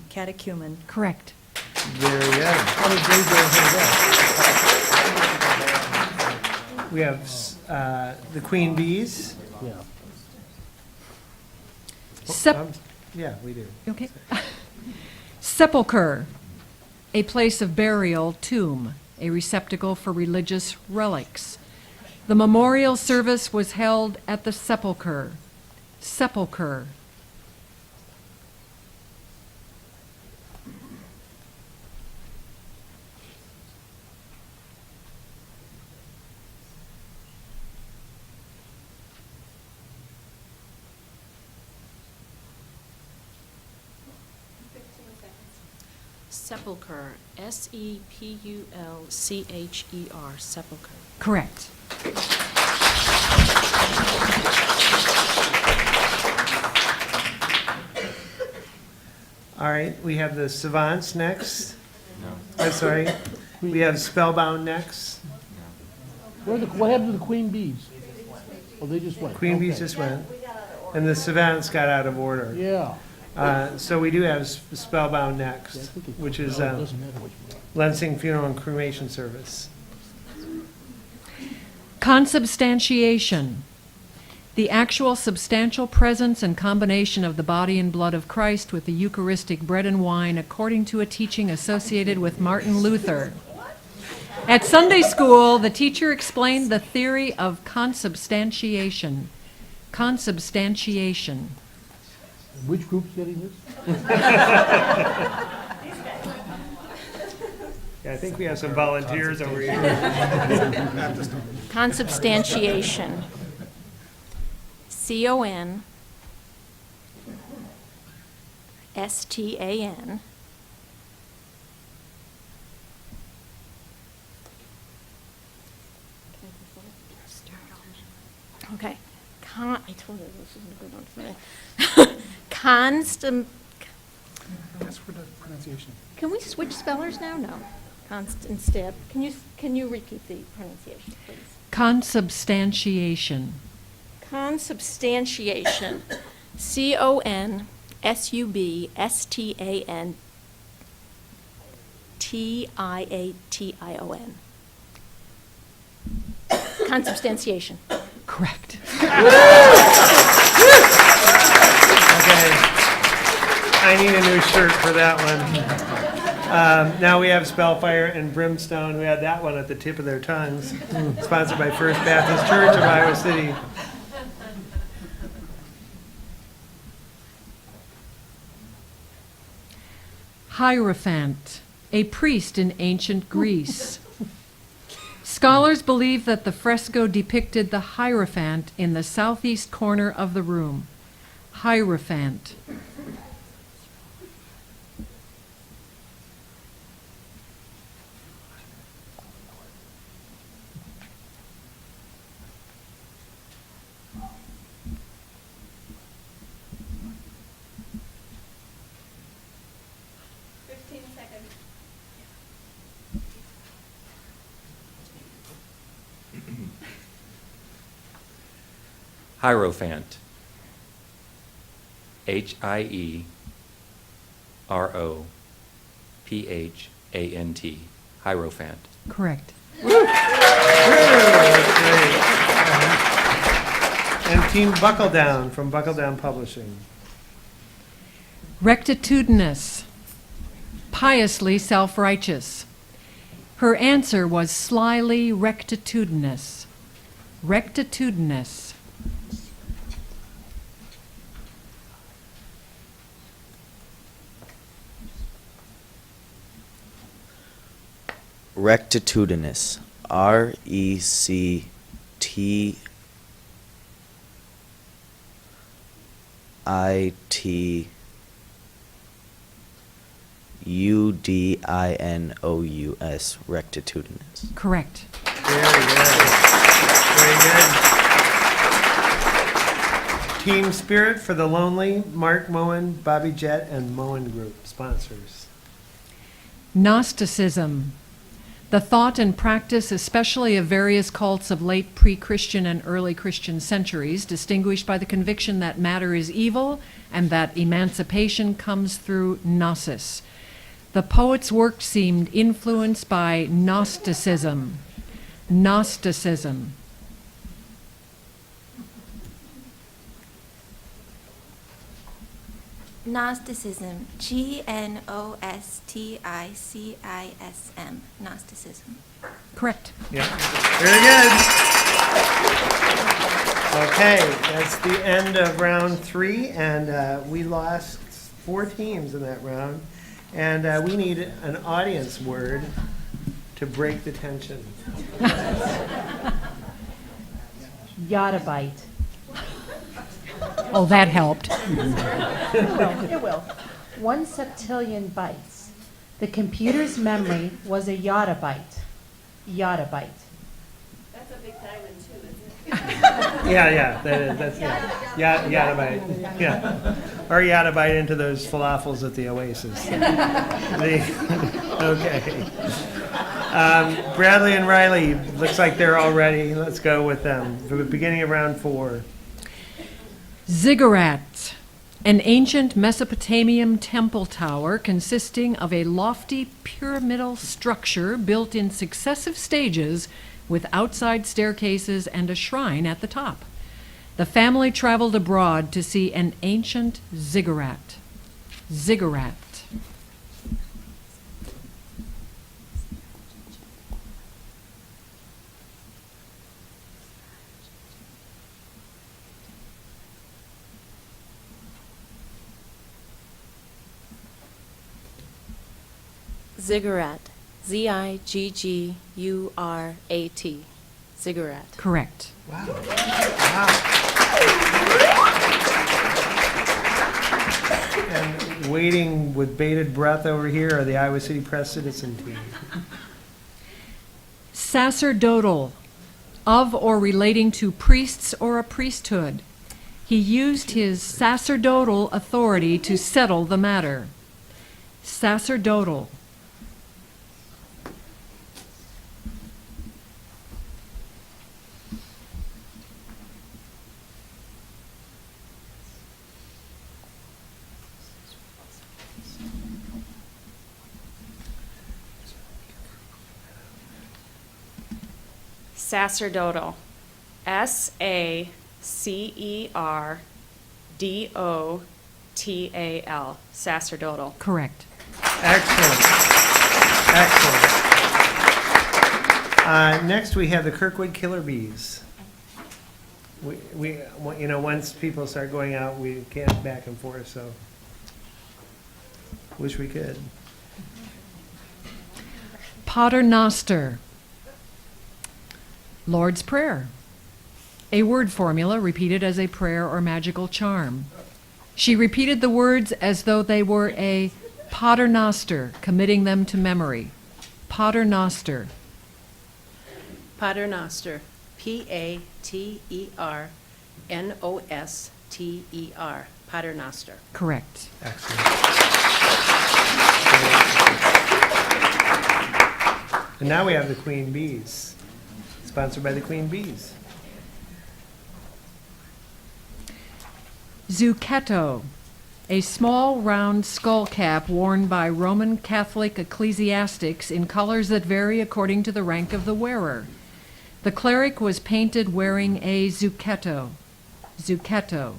Catechumen. Correct. Very good. We have the Queen Bees. Yeah. Yeah, we do. Okay. Sepulcher, a place of burial, tomb, a receptacle for religious relics. The memorial service was held at the sepulcher. Sepulcher. Sepulcher. Sepulcher. Sepulcher. Correct. All right, we have the Savants next. No. Sorry. We have Spellbound next. What happened to the Queen Bees? Oh, they just went. Queen Bees Okay. just went. And the Savants got out of order. Yeah. So we do have Spellbound next, which is doesn't matter which one. Lansing Funeral and Cremation Service. Consubstantiation, the actual substantial presence and combination of the body and blood of Christ with the Eucharistic bread and wine according to a teaching associated with Martin Luther. At Sunday school, the teacher explained the theory of consubstantiation. Consubstantiation. Which group's getting this? Yeah, I think we have some volunteers over here. Consubstantiation. CONSTAN. Okay. I told you this isn't a good one for me. That's for the pronunciation. Can we switch spellers now? No. Instead. Can you repeat the pronunciation, please? Consubstantiation. Consubstantiation. CONSUBSTANTIATION. Substantion. Consubstantiation. Correct. Okay. I need a new shirt for that one. Now we have Spellfire and Brimstone. We had that one at the tip of their tongues. Sponsored by First Baptist Church of Iowa City. Hierophant, a priest in ancient Greece. Scholars believe that the fresco depicted the Hierophant in the southeast corner of the room. Hierophant. Hierophant. Hierophant. Hierophant. Correct. And Team Buckle Down from Buckle Down Publishing. Rectitudinous, piously self-righteous. Her answer was slyly rectitudinous. Rectitudinous. Rectitudinous. Rectitudinous. Rectitudinous. Correct. Very good. Very good. Team Spirit for the Lonely, Mark Moen, Bobby Jett, and Moen Group, sponsors. Gnosticism, the thought and practice especially of various cults of late pre-Christian and early Christian centuries, distinguished by the conviction that matter is evil and that emancipation comes through gnosis. The poet's work seemed influenced by Gnosticism. Gnosticism. Gnosticism. Gnosticism. Gnosticism. Correct. Yeah. Very good. Okay, that's the end of round 3, and we lost 4 teams in that round. And we need an audience word to break the tension. Yottabyte. Oh, that helped. It will. 1 septillion bytes. The computer's memory was a yottabyte. Yottabyte. That's a big diamond too, isn't it? Yeah, that's yottabyte. Yeah. Or yottabyte into those falafels at the Oasis. Okay. Bradley and Riley, looks like they're all ready. Let's go with them for the beginning of round 4. Ziggurat, an ancient Mesopotamian temple tower consisting of a lofty pyramidal structure built in successive stages with outside staircases and a shrine at the top. The family traveled abroad to see an ancient ziggurat. Ziggurat. Ziggurat. Ziggurat. Ziggurat. Correct. Wow. And waiting with bated breath over here are the Iowa City Press citizen team. Sacerdotal, of or relating to priests or a priesthood. He used his sacerdotal authority to settle the matter. Sacerdotal. Sacerdotal. SACERDOTAL. Sacerdotal. Correct. Excellent. Excellent. Next, we have the Kirkwood Killer Bees. Once people start going out, we can't back and forth, so wish we could. Paternoster. Lord's Prayer. A word formula repeated as a prayer or magical charm. She repeated the words as though they were a paternoster, committing them to memory. Paternoster. Paternoster. Paternoster. Paternoster. Correct. Excellent. And now we have the Queen Bees, sponsored by the Queen Bees. Zucchetto, a small round skull cap worn by Roman Catholic ecclesiastics in colors that vary according to the rank of the wearer. The cleric was painted wearing a zucchetto. Zucchetto.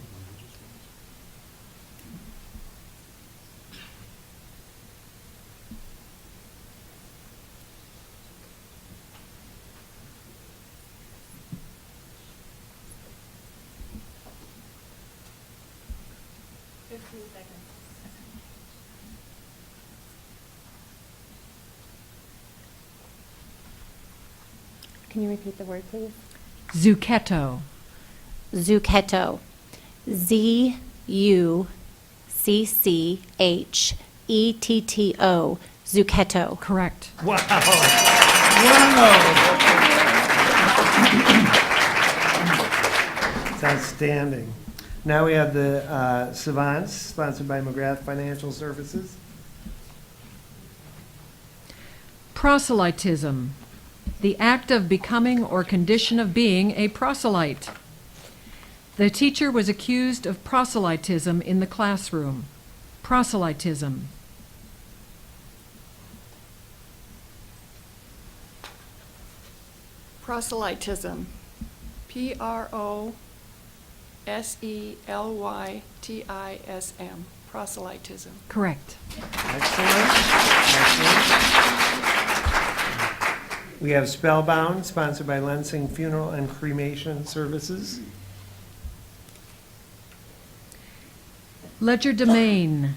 Can you repeat the word, please? Zucchetto. Zucchetto. Zucchetto. Zucchetto. Correct. Wow. It's outstanding. Now we have the Savants, sponsored by McGrath Financial Services. Proselytism. The act of becoming or condition of being a proselyte. The teacher was accused of proselytism in the classroom. Proselytism. Proselytism. Proselytism. Proselytism. Correct. Excellent. We have Spellbound, sponsored by Lensing Funeral and Cremation Services. Legerdemain.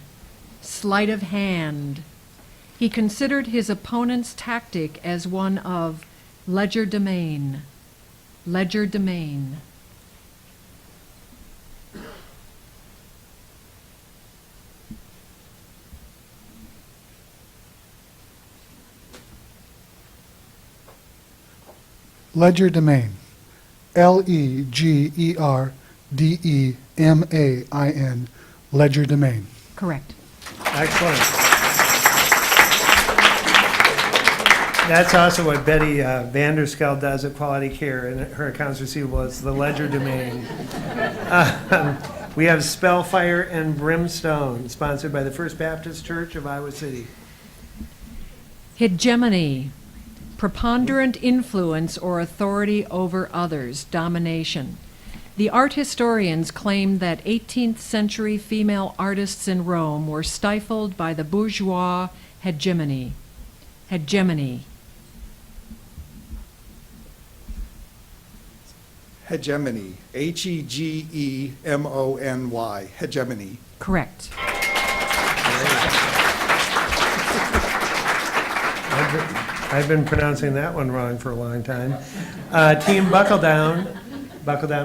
Sleight of hand. He considered his opponent's tactic as one of legerdemain. Legerdemain. Legerdemain. Legerdemain. Legerdemain. Correct. Excellent. That's also what Betty Vanderskel does at Quality Care, and her accounts receivable is the legerdemain. We have Spellfire and Brimstone, sponsored by the First Baptist Church of Iowa City. Hegemony. Preponderant influence or authority over others, domination. The art historians claim that 18th century female artists in Rome were stifled by the bourgeois hegemony. Hegemony. Hegemony. Hegemony. Hegemony. Correct. I've been pronouncing that one wrong for a long time. Team Buckle Down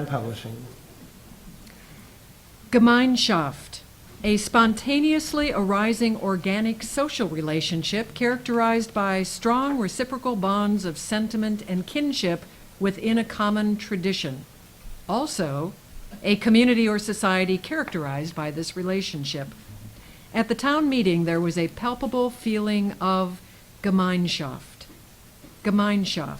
Publishing. Gemeinschaft, a spontaneously arising organic social relationship characterized by strong reciprocal bonds of sentiment and kinship within a common tradition. Also, a community or society characterized by this relationship. At the town meeting, there was a palpable feeling of Gemeinschaft. Gemeinschaft.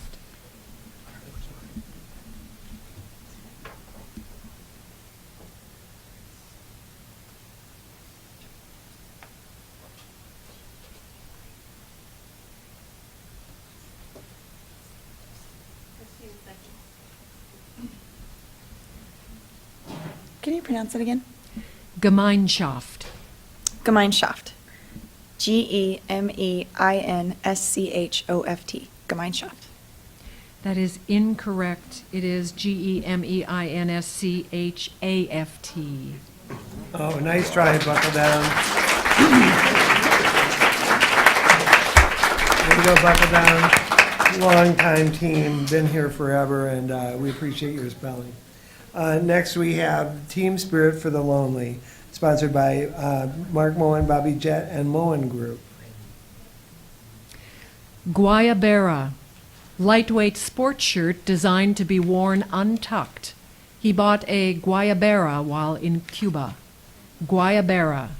Can you pronounce it again? Gemeinschaft. Gemeinschaft. Gemeinschaft. Gemeinschaft. That is incorrect. It is Gemeinschaft. Oh, nice try, buckle down. Way to go, buckle down. Long-time team, been here forever, and we appreciate your spelling. Next, we have Team Spirit for the Lonely, sponsored by Mark Moen, Bobby Jett, and Moen Group. Guayabera. Lightweight sports shirt designed to be worn untucked. He bought a Guayabera while in Cuba. Guayabera.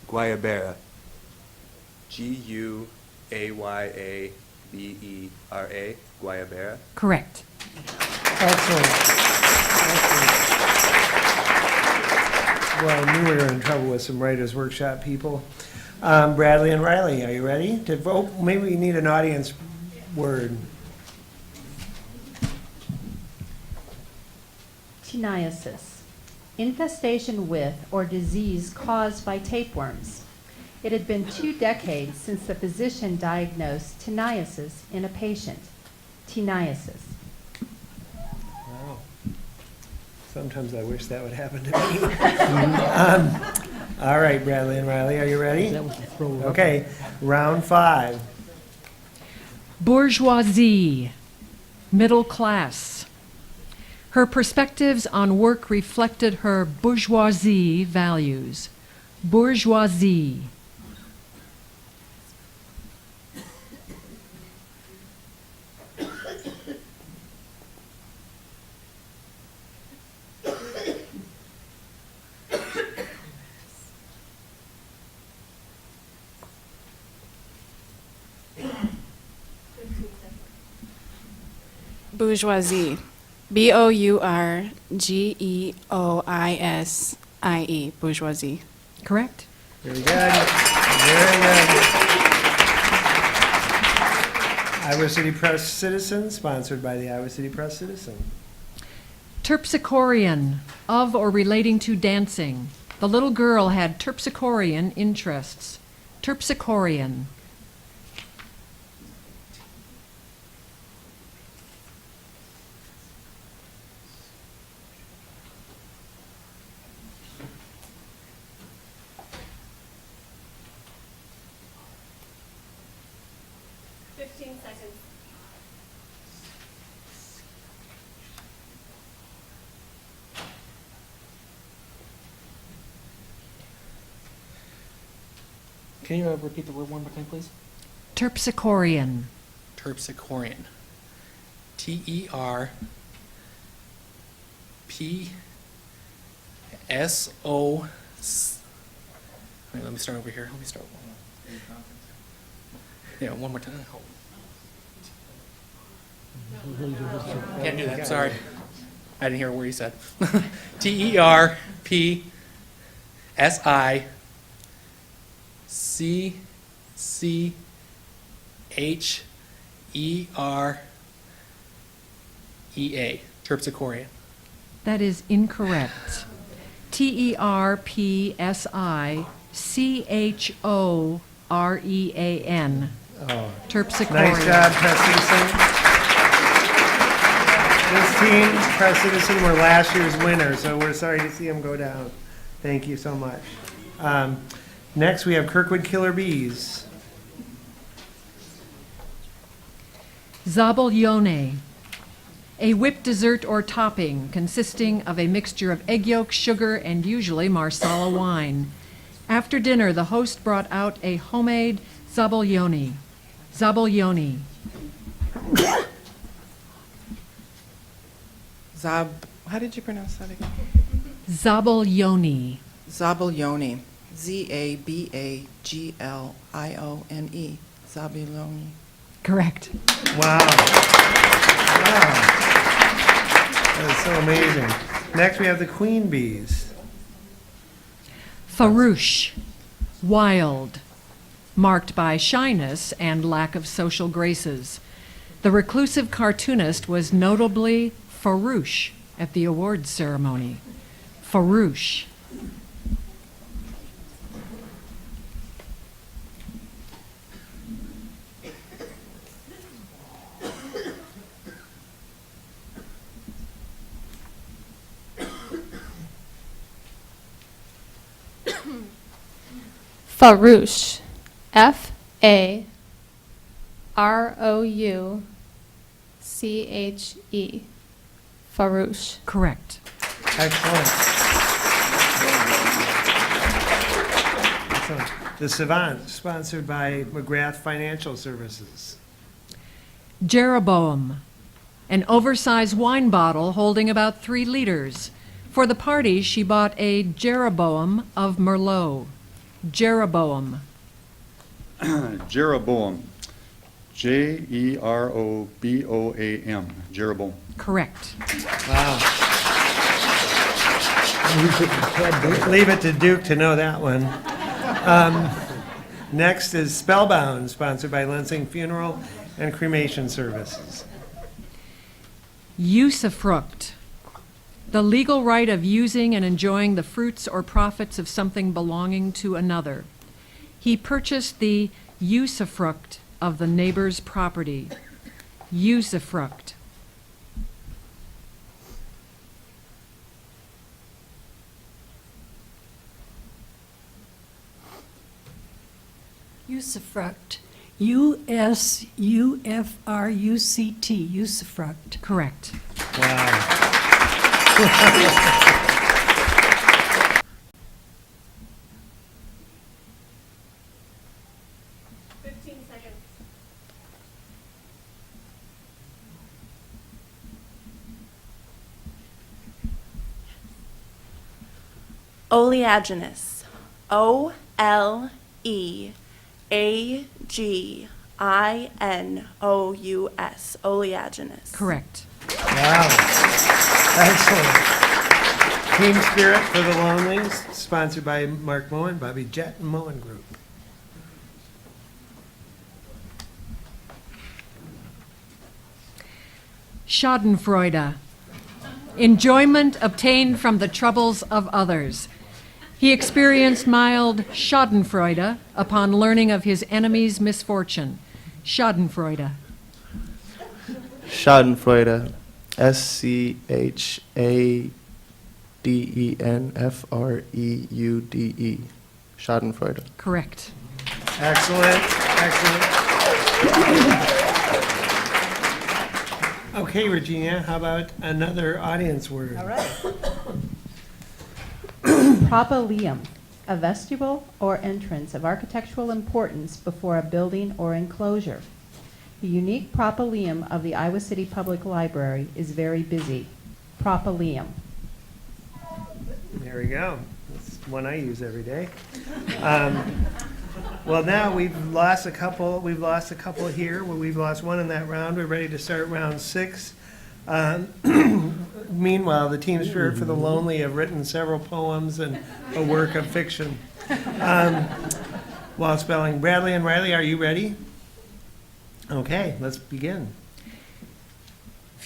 Guayabera. Guayabera. Guayabera. Correct. Excellent. Well, I knew we were in trouble with some Writers Workshop people. Bradley and Riley, are you ready to vote? Maybe we need an audience word. Teniasis, infestation with or disease caused by tapeworms. It had been 2 decades since the physician diagnosed teniasis in a patient. Teniasis. Wow. Sometimes I wish that would happen to me. All right, Bradley and Riley, are you ready? That was a throw. Okay, round 5. Bourgeoisie. Middle class. Her perspectives on work reflected her bourgeoisie values. Bourgeoisie. Bourgeoisie. Bourgeoisie. Bourgeoisie. Correct. Very good. Very good. Iowa City Press Citizen, sponsored by the Iowa City Press Citizen. Terpsichorean, of or relating to dancing. The little girl had terpsichorean interests. Terpsichorean. Can you repeat the word one more time, please? Terpsichorean. Terpsichorean. Terpso. Wait, let me start over here. Let me start. Yeah, one more time. Can't do that. Sorry. I didn't hear a word you said. Terpsichorea. Terpsichorean. That is incorrect. Terpsichorean. Oh. Terpsichorean. Nice job, Press Citizen. This team, Press Citizen, were last year's winners, so we're sorry to see them go down. Thank you so much. Next, we have Kirkwood Killer Bees. Zabaglione. A whipped dessert or topping consisting of a mixture of egg yolk, sugar, and usually Marsala wine. After dinner, the host brought out a homemade zabaglione. Zabaglione. How did you pronounce that again? Zabaglione. Zabaglione. Zabaglione. Zabaglione. Correct. Wow. Wow. That is so amazing. Next, we have the Queen Bees. Farouche. Wild. marked by shyness and lack of social graces. The reclusive cartoonist was notably farouche at the awards ceremony. Farouche. Farouche. F-A-R-O-U-C-H-E. Farouche. Correct. Excellent. Excellent. The Savant, sponsored by McGrath Financial Services. Jeroboam, an oversized wine bottle holding about 3 liters. For the party, she bought a Jeroboam of Merlot. Jeroboam. Jeroboam. Jeroboam. Jeroboam. Correct. Wow. Leave it to Duke to know that one. Next is Spellbound, sponsored by Lansing Funeral and Cremation Services. Usufruct, the legal right of using and enjoying the fruits or profits of something belonging to another. He purchased the usufruct of the neighbor's property. Usufruct. Usufruct. U-S-U-F-R-U-C-T. Usufruct. Correct. Wow. 15 seconds. Oleaginous. O-L-E-A-G-I-N-O-U-S. Oleaginous. Correct. Wow. Excellent. Team Spirit for the Lonelies, sponsored by Mark Moen, Bobby Jett, and Moen Group. Schadenfreude, enjoyment obtained from the troubles of others. He experienced mild Schadenfreude upon learning of his enemy's misfortune. Schadenfreude. Schadenfreude. S-C-H-A-D-E-N-F-R-E-U-D-E. Schadenfreude. Correct. Excellent, excellent. Okay, Regina, how about another audience word? All right. Propylaeum, a vestibule or entrance of architectural importance before a building or enclosure. The unique propylaeum of the Iowa City Public Library is very busy. Propylaeum. There we go. That's one I use every day. Well, now we've lost a couple. We've lost a couple here. Well, we've lost one in that round. We're ready to start round 6. Meanwhile, the Team Spirit for the Lonely have written several poems and a work of fiction. While spelling, Bradley and Riley, are you ready? Okay, let's begin.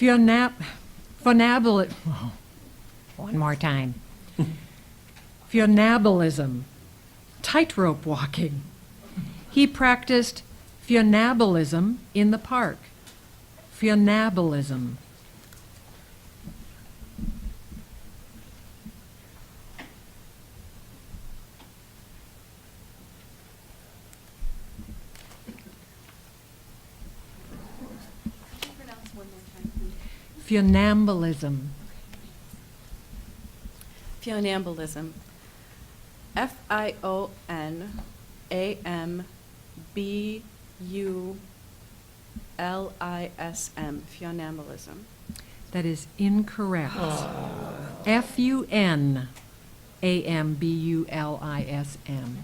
One more time. Funambulism, tightrope walking. He practiced funambulism in the park. Funambulism. Funambulism. Funambulism. F-I-O-N-A-M-B-U-L-I-S-M. Funambulism. That is incorrect. F-U-N-A-M-B-U-L-I-S-M.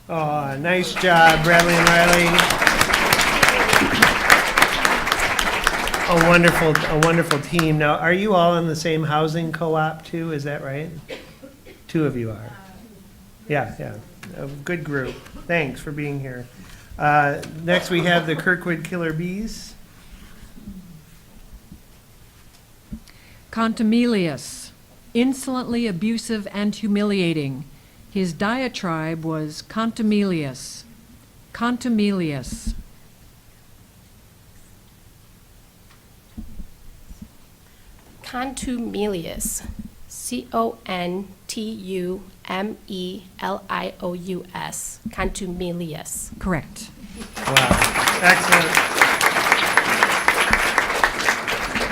Oh, nice job, Bradley and Riley. A wonderful team. Now, are you all in the same housing co-op too? Is that right? 2 of you are. Yeah, a good group. Thanks for being here. Next, we have the Kirkwood Killer Bees. Contumelious, insolently abusive and humiliating. His diatribe was contumelious. Contumelious. Contumelious. Contumelious. Contumelious. Correct. Wow, excellent.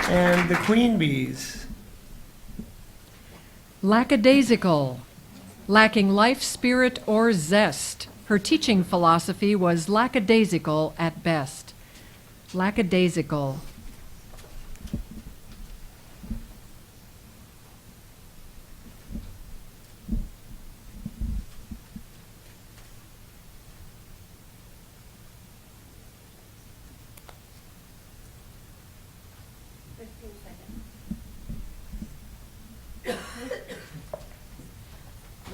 And the Queen Bees. Lackadaisical, lacking life spirit or zest. Her teaching philosophy was lackadaisical at best. Lackadaisical.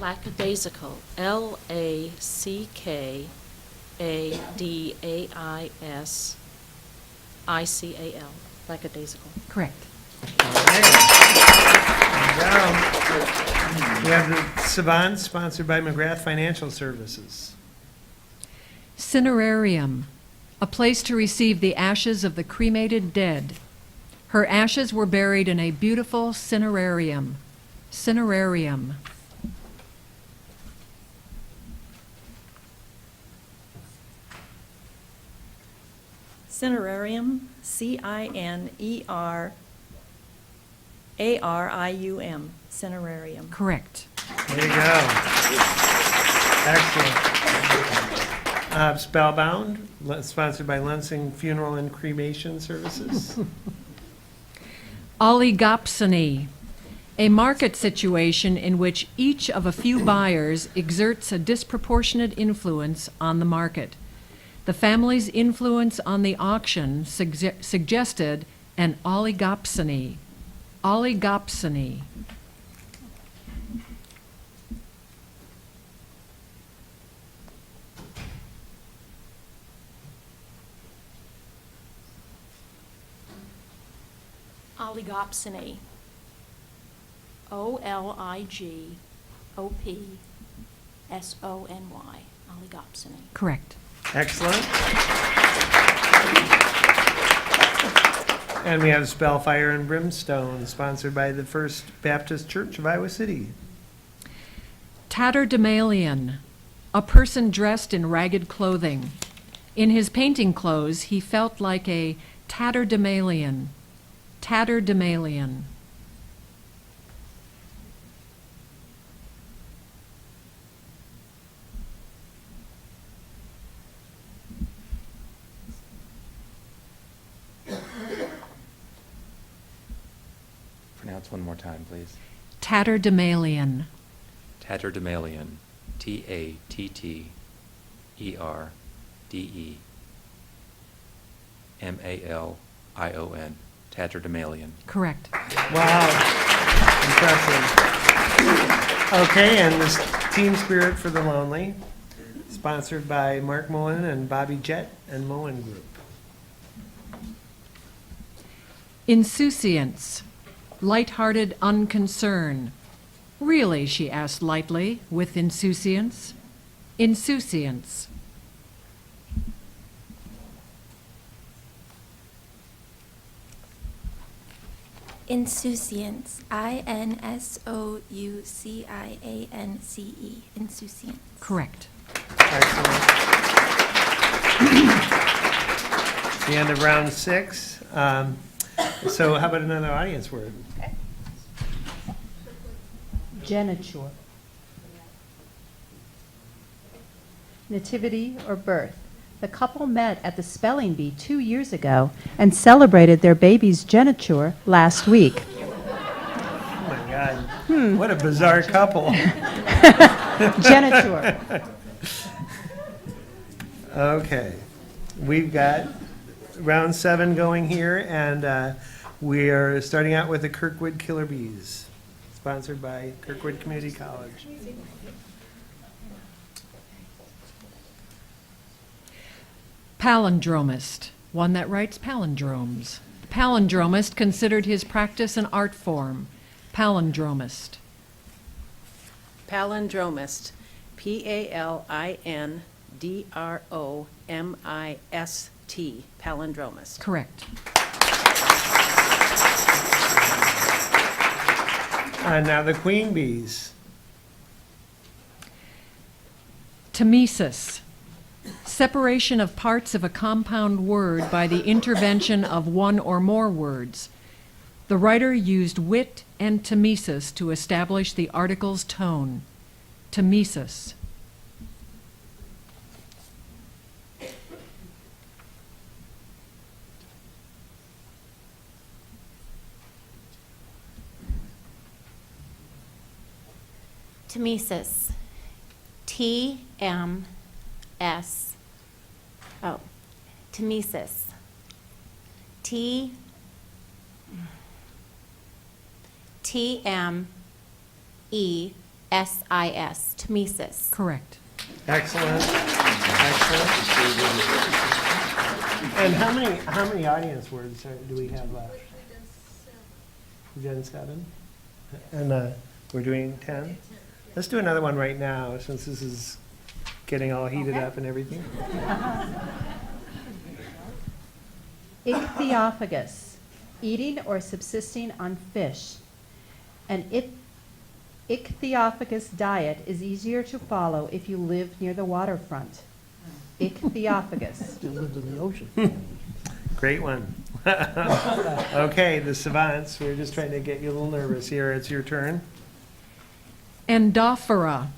Lackadaisical. Lackadaisical. Lackadaisical. Correct. We have the Savant, sponsored by McGrath Financial Services. Cinerarium, a place to receive the ashes of the cremated dead. Her ashes were buried in a beautiful cinerarium. Cinerarium. Cinerarium, Cinerarium, Cinerarium. Correct. There you go. Excellent. Spellbound, sponsored by Lansing Funeral and Cremation Services. Oligopsony, a market situation in which each of a few buyers exerts a disproportionate influence on the market. The family's influence on the auction suggested an oligopsony. Oligopsony. Oligopsony. Oligopsony. Oligopsony. Correct. Excellent. And we have Spellfire and Brimstone, sponsored by the First Baptist Church of Iowa City. Tatterdemalion, a person dressed in ragged clothing. In his painting clothes, he felt like a tatterdemalion. Tatterdemalion. Pronounce one more time, please. Tatterdemalion. Tatterdemalion. Tatterdemallion. Tatterdemalion. Correct. Wow. Impressive. Okay, and this Team Spirit for the Lonely, sponsored by Mark Mullen and Bobby Jett and Mullen Group. Insouciance, light-hearted unconcern. Really, she asked lightly, with insouciance. Insouciance. Insouciance. INSOUCIANCE. Insouciance. Correct. Excellent. It's the end of round 6. So how about another audience word? Geniture. Nativity or birth. The couple met at the spelling bee 2 years ago and celebrated their baby's geniture last week. Oh my God. What a bizarre couple. Geniture. Okay. We've got round 7 going here, and we are starting out with the Kirkwood Killer Bees, sponsored by Kirkwood Community College. Palindromist, one that writes palindromes. Palindromist considered his practice an art form. Palindromist. Palindromist, P-A-L-I-N-D-R-O-M-I-S-T, palindromist. Correct. Now the queen bees. Temesis, separation of parts of a compound word by the intervention of one or more words. The writer used wit and temesis to establish the article's tone. Temesis. Temesis. T-M-S. Oh, Temesis. T-M-E-S-I-S. Temesis. Correct. Excellent. Excellent. And how many audience words do we have left? We've done 7. And we're doing 10? Let's do another one right now, since this is getting all heated up and everything. Ichthyophagus, eating or subsisting on fish. An ichthyophagus diet is easier to follow if you live near the waterfront. Ichthyophagus. You lived in the ocean. Great one. Okay, the savants, we're just trying to get you a little nervous here. It's your turn. Endophora,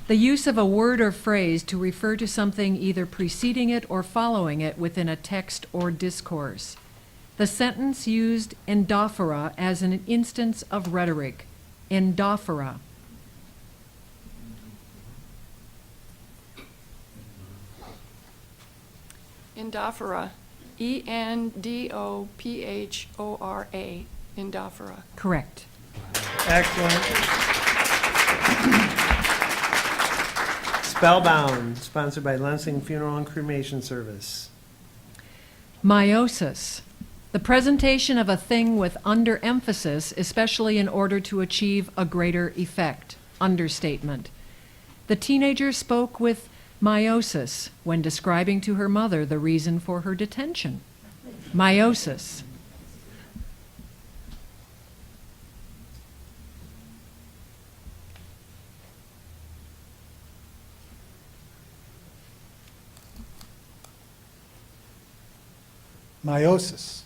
the use of a word or phrase to refer to something either preceding it or following it within a text or discourse. The sentence used endophora as an instance of rhetoric. Endophora. Endophora, E-N-D-O-P-H-O-R-A, Endophora. Correct. Excellent. Spellbound, sponsored by Lansing Funeral and Cremation Service. Meiosis, the presentation of a thing with underemphasis, especially in order to achieve a greater effect. Understatement. The teenager spoke with meiosis when describing to her mother the reason for her detention. Meiosis. Meiosis,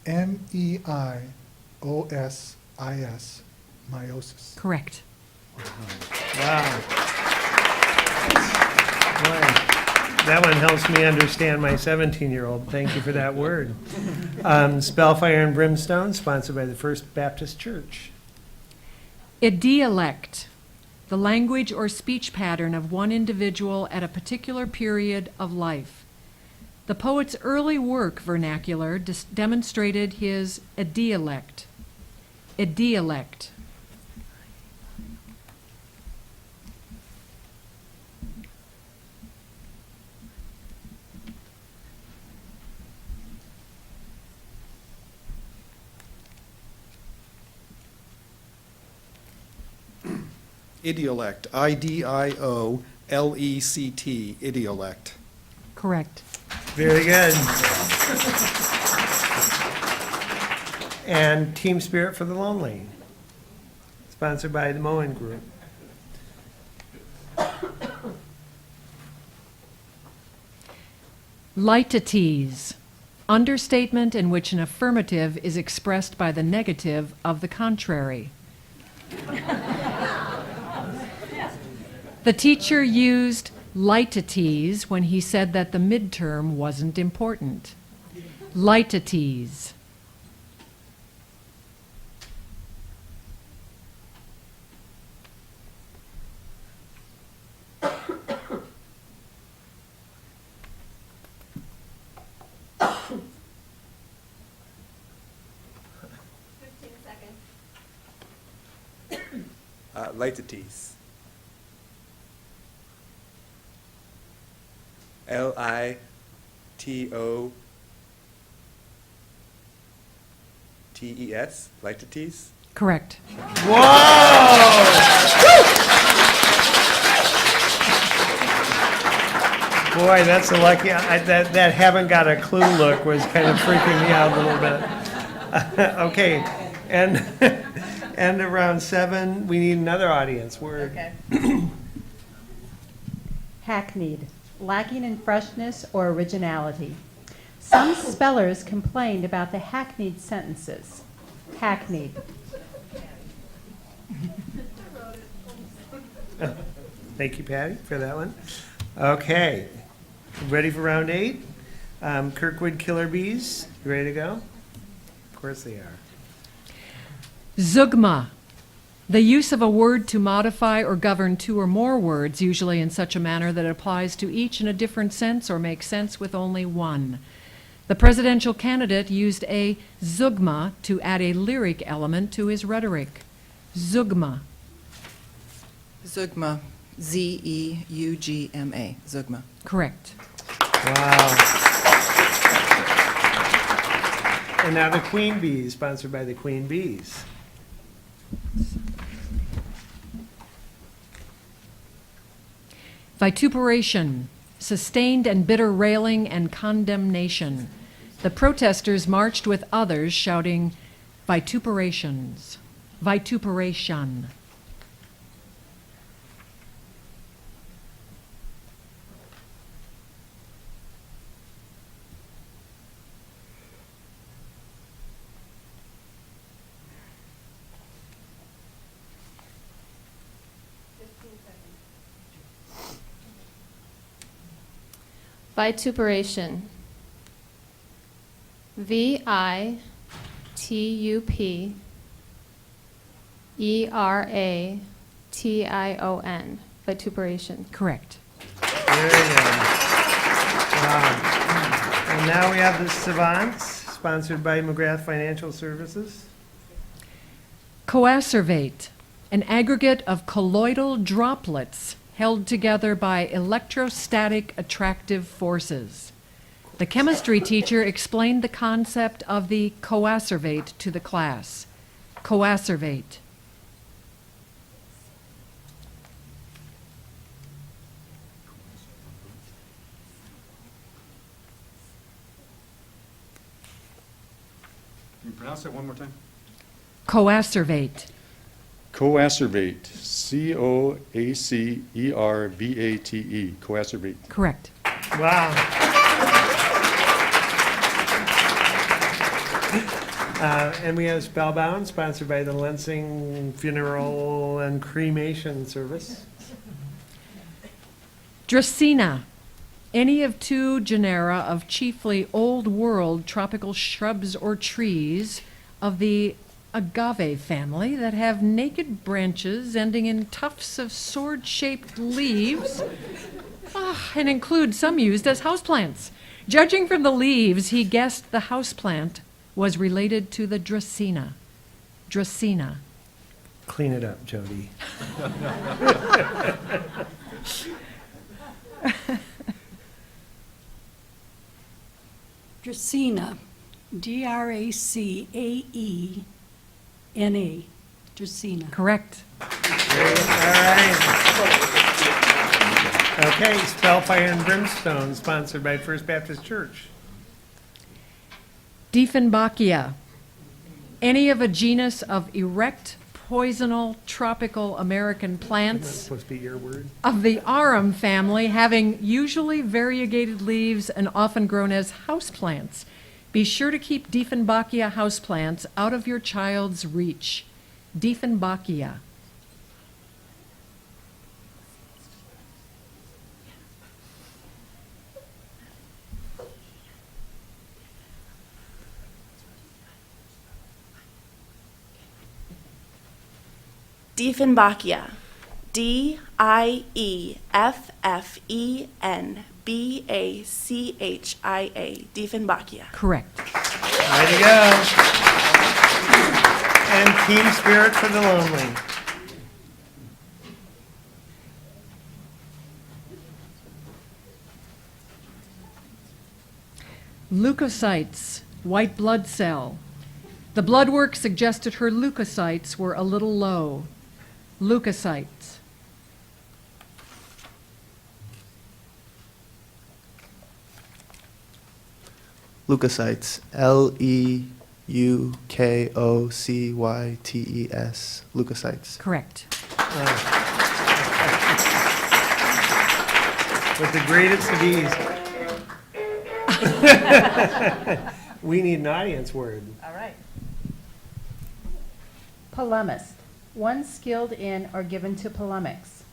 M-E-I-O-S-I-S, meiosis. Correct. Wow. Boy, that one helps me understand my 17-year-old. Thank you for that word. Spellfire and Brimstone, sponsored by the First Baptist Church. Idiolect, the language or speech pattern of one individual at a particular period of life. The poet's early work vernacular demonstrated his idiolect. Idiolect. Idiolect, I-D-I-O-L-E-C-T, idiolect. Correct. Very good. And Team Spirit for the Lonely, sponsored by the Moen Group. Litetes, understatement in which an affirmative is expressed by the negative of the contrary. The teacher used litetes when he said that the midterm wasn't important. Litetes. Litetes. L-I-T-E-S. T-O-T-E-S, like to tease? Correct. Boy, that's a lucky, that haven't got a clue look was kind of freaking me out a little bit. Okay, and, and around 7, we need another audience word. Hackneyed, lacking in freshness or originality. Some spellers complained about the hackneyed sentences. Hackneyed. Thank you, Patty, for that one. Okay, ready for round 8? Kirkwood Killer Bees, you ready to go? Of course they are. Zeugma, the use of a word to modify or govern 2 or more words, usually in such a manner that it applies to each in a different sense or makes sense with only one. The presidential candidate used a zeugma to add a lyric element to his rhetoric. Zeugma. Zeugma, Z-E-U-G-M-A, Zeugma. Correct. Wow. And now the Queen Bees, sponsored by the Queen Bees. Vituperation, sustained and bitter railing and condemnation. The protesters marched with others shouting vituperations. Vituperation. Vituperation. V-I-T-U-P-E-R-A-T-I-O-N. Vituperation. Correct. Very good. Wow. And now we have the Savants, sponsored by McGrath Financial Services. Coacervate, an aggregate of colloidal droplets held together by electrostatic attractive forces. The chemistry teacher explained the concept of the coacervate to the class. Coacervate. Can you pronounce that one more time? Coacervate. Coacervate, C-O-A-C-E-R-V-A-T-E, coacervate. Correct. Wow. And we have Spellbound, sponsored by the Lansing Funeral and Cremation Service. Dracaena, any of 2 genera of chiefly Old World tropical shrubs or trees of the agave family that have naked branches ending in tufts of sword-shaped leaves, and include some used as houseplants. Judging from the leaves, he guessed the houseplant was related to the Dracaena. Dracaena. Clean it up, Jody. Dracaena, D-R-A-C-A-E-N-A, Dracaena. Correct. All right. Okay, Spellfire and Brimstone, sponsored by First Baptist Church. Dieffenbachia, any of a genus of erect, poisonal, tropical American That's plants supposed to be your word. of the arum family, having usually variegated leaves and often grown as houseplants. Be sure to keep Dieffenbachia houseplants out of your child's reach. Dieffenbachia. Dieffenbachia. D-I-E-F-F-E-N-B-A-C-H-I-A. Dieffenbachia. Correct. Way to go. And Team Spirit for the Lonely. Leukocytes, white blood cell. The blood work suggested her leukocytes were a little low. Leukocytes. Leukocytes. Leukocytes. Leukocytes. Correct. With the greatest of ease. We need an audience word. All right. Polemist, one skilled in or given to polemics.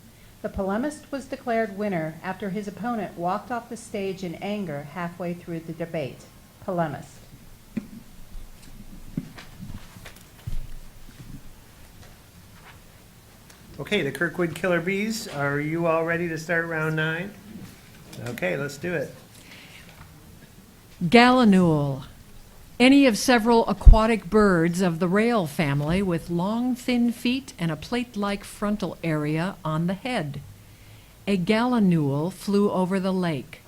The polemist was declared winner after his opponent walked off the stage in anger halfway through the debate. Polemist. Okay, the Kirkwood Killer Bees, are you all ready to start round 9? Okay, let's do it. Gallinule. Any of several aquatic birds of the rail family with long, thin feet and a plate-like frontal area on the head. A gallinule flew over the lake.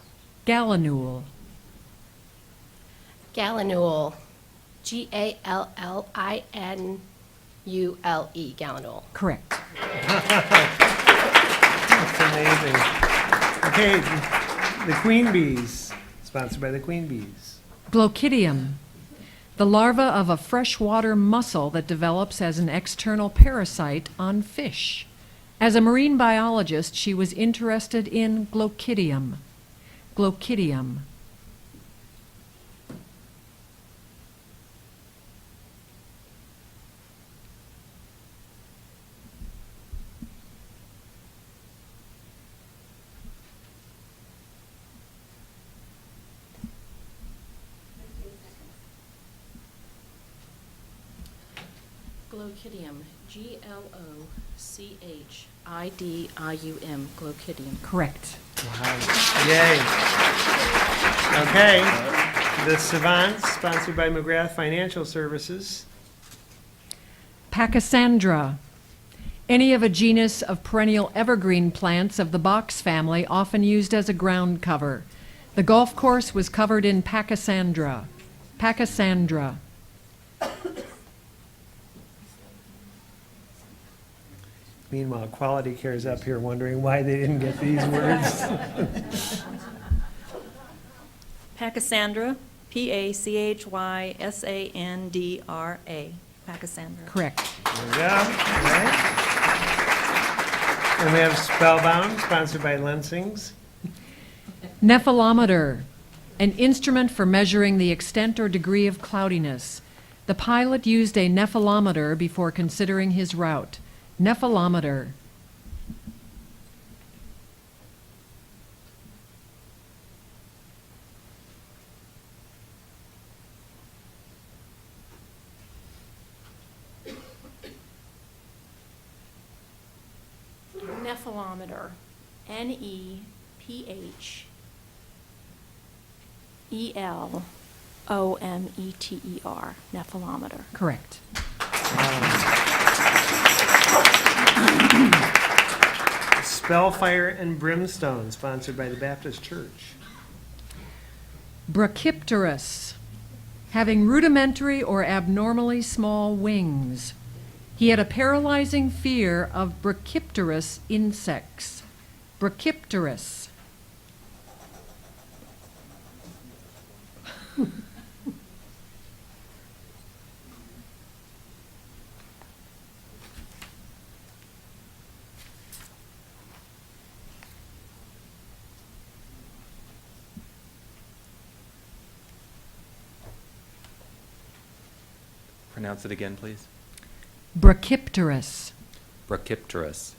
Gallinule. Gallinule. Gallinule. Gallinule. Correct. That's amazing. Okay, the Queen Bees, sponsored by the Queen Bees. Glochidium. The larva of a freshwater mussel that develops as an external parasite on fish. As a marine biologist, she was interested in Glochidium. Glochidium. Glochidium, Glochidium, Glochidium. Correct. Wow. Yay. Okay, the Savants, sponsored by McGrath Financial Services. Pachysandra. Any of a genus of perennial evergreen plants of the box family, often used as a ground cover. The golf course was covered in Pachysandra. Pachysandra. Meanwhile, Quality Care is up here wondering why they didn't get these words. Pachysandra, Pachysandra. Pachysandra. Correct. There we go. All right. And we have Spellbound, sponsored by Lensings. Nephelometer, an instrument for measuring the extent or degree of cloudiness. The pilot used a nephelometer before considering his route. Nephelometer. Nephelometer, Nephelometer, nephelometer. Correct. Spellfire and Brimstone, sponsored by the Baptist Church. Brachypterus, having rudimentary or abnormally small wings. He had a paralyzing fear of brachypterous insects. Brachypterus. Pronounce it again, please. Brachypterus. Brachypterus.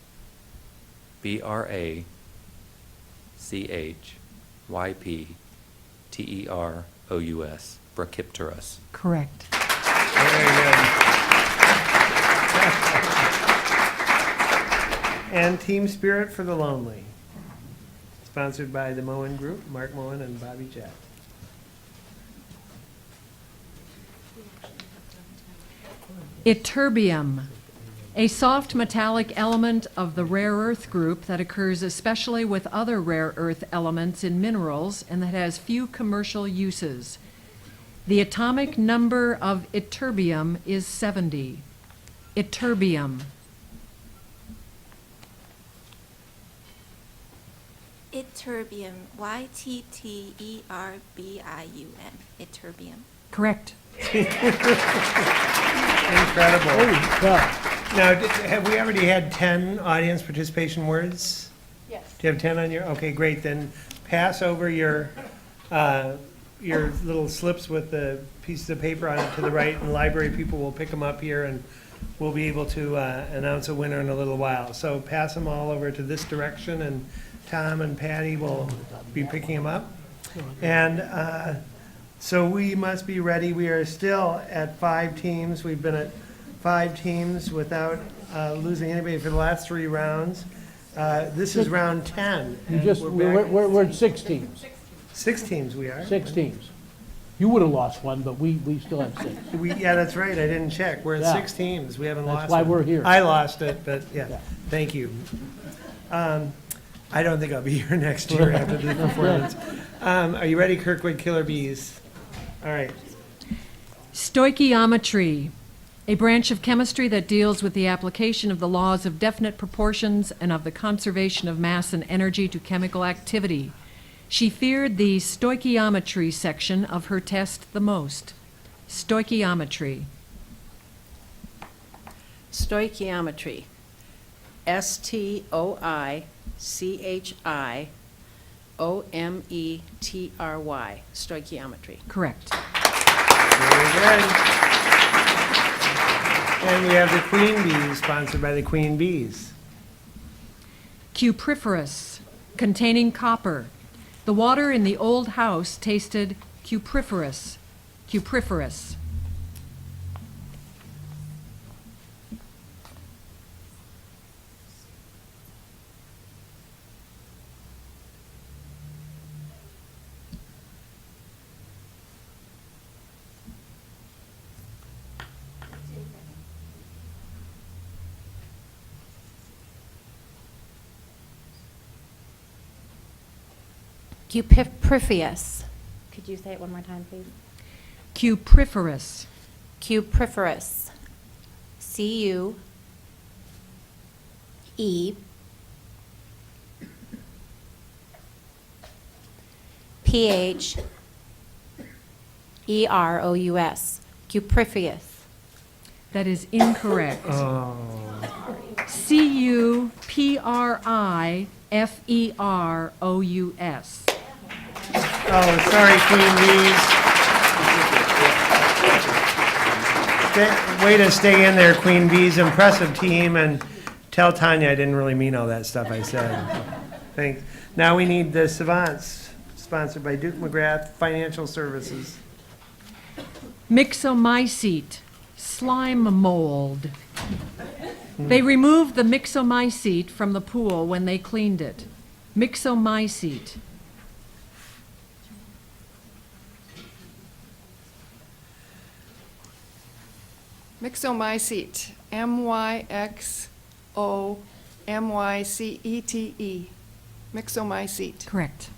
Brachypterous. Brachypterus. Correct. Very good. And Team Spirit for the Lonely, sponsored by the Moen Group, Mark Moen and Bobby Jett. Ytterbium, a soft metallic element of the rare earth group that occurs especially with other rare earth elements in minerals and that has few commercial uses. The atomic number of ytterbium is 70. Ytterbium. Ytterbium. Ytterbium. Ytterbium. Correct. Incredible. Holy cow. Now, have we already had 10 audience participation words? Yes. Do you have 10 on your, okay, great, then pass over your little slips with the pieces of paper on it to the right, and library people will pick them up here, and we'll be able to announce a winner in a little while. So pass them all over to this direction, and Tom and Patty will be picking them up. And so we must be ready. We are still at 5 teams. We've been at 5 teams without losing anybody for the last 3 rounds. This is round 10. You and just, we're back- we're at 6 teams. 6 teams we are. 6 teams. You would have lost one, but we still have 6. Yeah, that's right. I didn't check. We're at Yeah. 6 teams. We haven't That's lost why it. we're here. I lost it, but yeah, Yeah. thank you. I don't think I'll be here next year after this performance. Are you ready, Kirkwood Killer Bees? All right. Stoichiometry, a branch of chemistry that deals with the application of the laws of definite proportions and of the conservation of mass and energy to chemical activity. She feared the stoichiometry section of her test the most. Stoichiometry. Stoichiometry. STOICHIOMETRY. Stoichiometry. Correct. Very good. And we have the Queen Bees, sponsored by the Queen Bees. Cupriferous, containing copper. The water in the old house tasted cupriferous. Cupriferous. Cupriferous. Could you say it one more time, please? Cupriferous. Cupriferous. CUE PHEROUS. Cupriferous. That is incorrect. Oh. CUPRIFEROUS. Oh, sorry, Queen Bees. Way to stay in there, Queen Bees. Impressive team, and tell Tanya I didn't really mean all that stuff I said. Thanks. Now we need the Savants, sponsored by Duke McGrath Financial Services. Myxomycete, slime mold. They removed the myxomycete from the pool when they cleaned it. Myxomycete. Myxomycete. MYXOMYCETE. Myxomycete. Correct.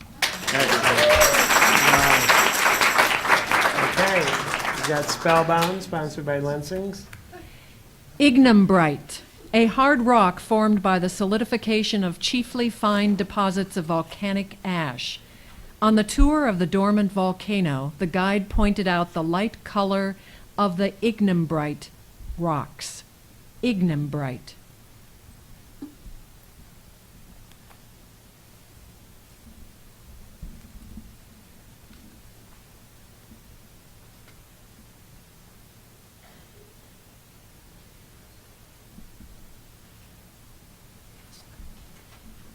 Okay, we got Spellbound, sponsored by Lensings. Ignimbrite, a hard rock formed by the solidification of chiefly fine deposits of volcanic ash. On the tour of the dormant volcano, the guide pointed out the light color of the ignimbrite rocks. Ignimbrite.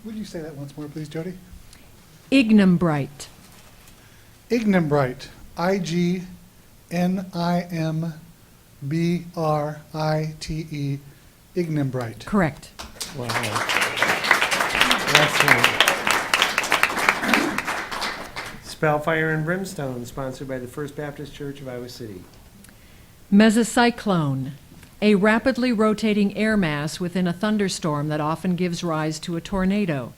Would you say that once more, please, Jody? Ignimbrite. Ignimbrite. IGNIMBRITE. Ignimbrite. Correct. Wow. Excellent. Spellfire and Brimstone, sponsored by the First Baptist Church of Iowa City. Mesocyclone, a rapidly rotating air mass within a thunderstorm that often gives rise to a tornado.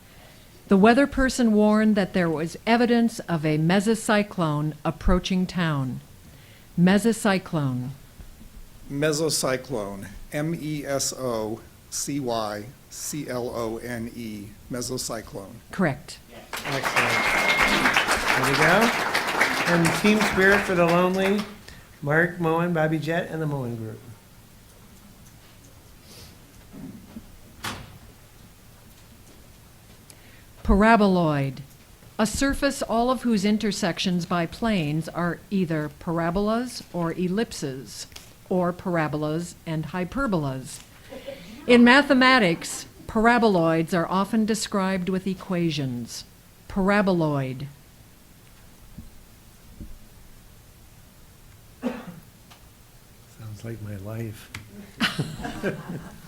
The weather person warned that there was evidence of a mesocyclone approaching town. Mesocyclone. Mesocyclone, Mesocyclone, mesocyclone. Correct. Excellent. There we go. And Team Spirit for the Lonely, Mark Moen, Bobby Jett, and the Moen Group. Paraboloid. A surface all of whose intersections by planes are either parabolas or ellipses, or parabolas and hyperbolas. In mathematics, paraboloids are often described with equations. Paraboloid. Sounds like my life.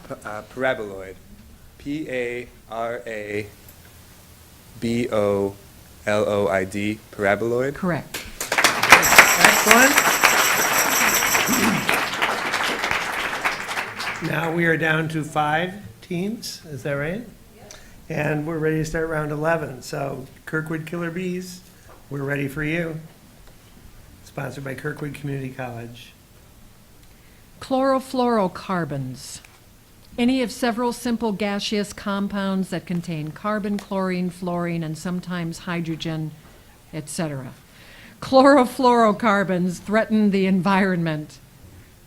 Paraboloid. P-A-R-A-B-O-L-O-I-D. Paraboloid. Correct. Excellent. Now we are down to 5 teams, is that right? And we're ready to start round 11. So Kirkwood Killer Bees, we're ready for you. Sponsored by Kirkwood Community College. Chlorofluorocarbons. Any of several simple gaseous compounds that contain carbon, chlorine, fluorine, and sometimes hydrogen, etc. Chlorofluorocarbons threaten the environment.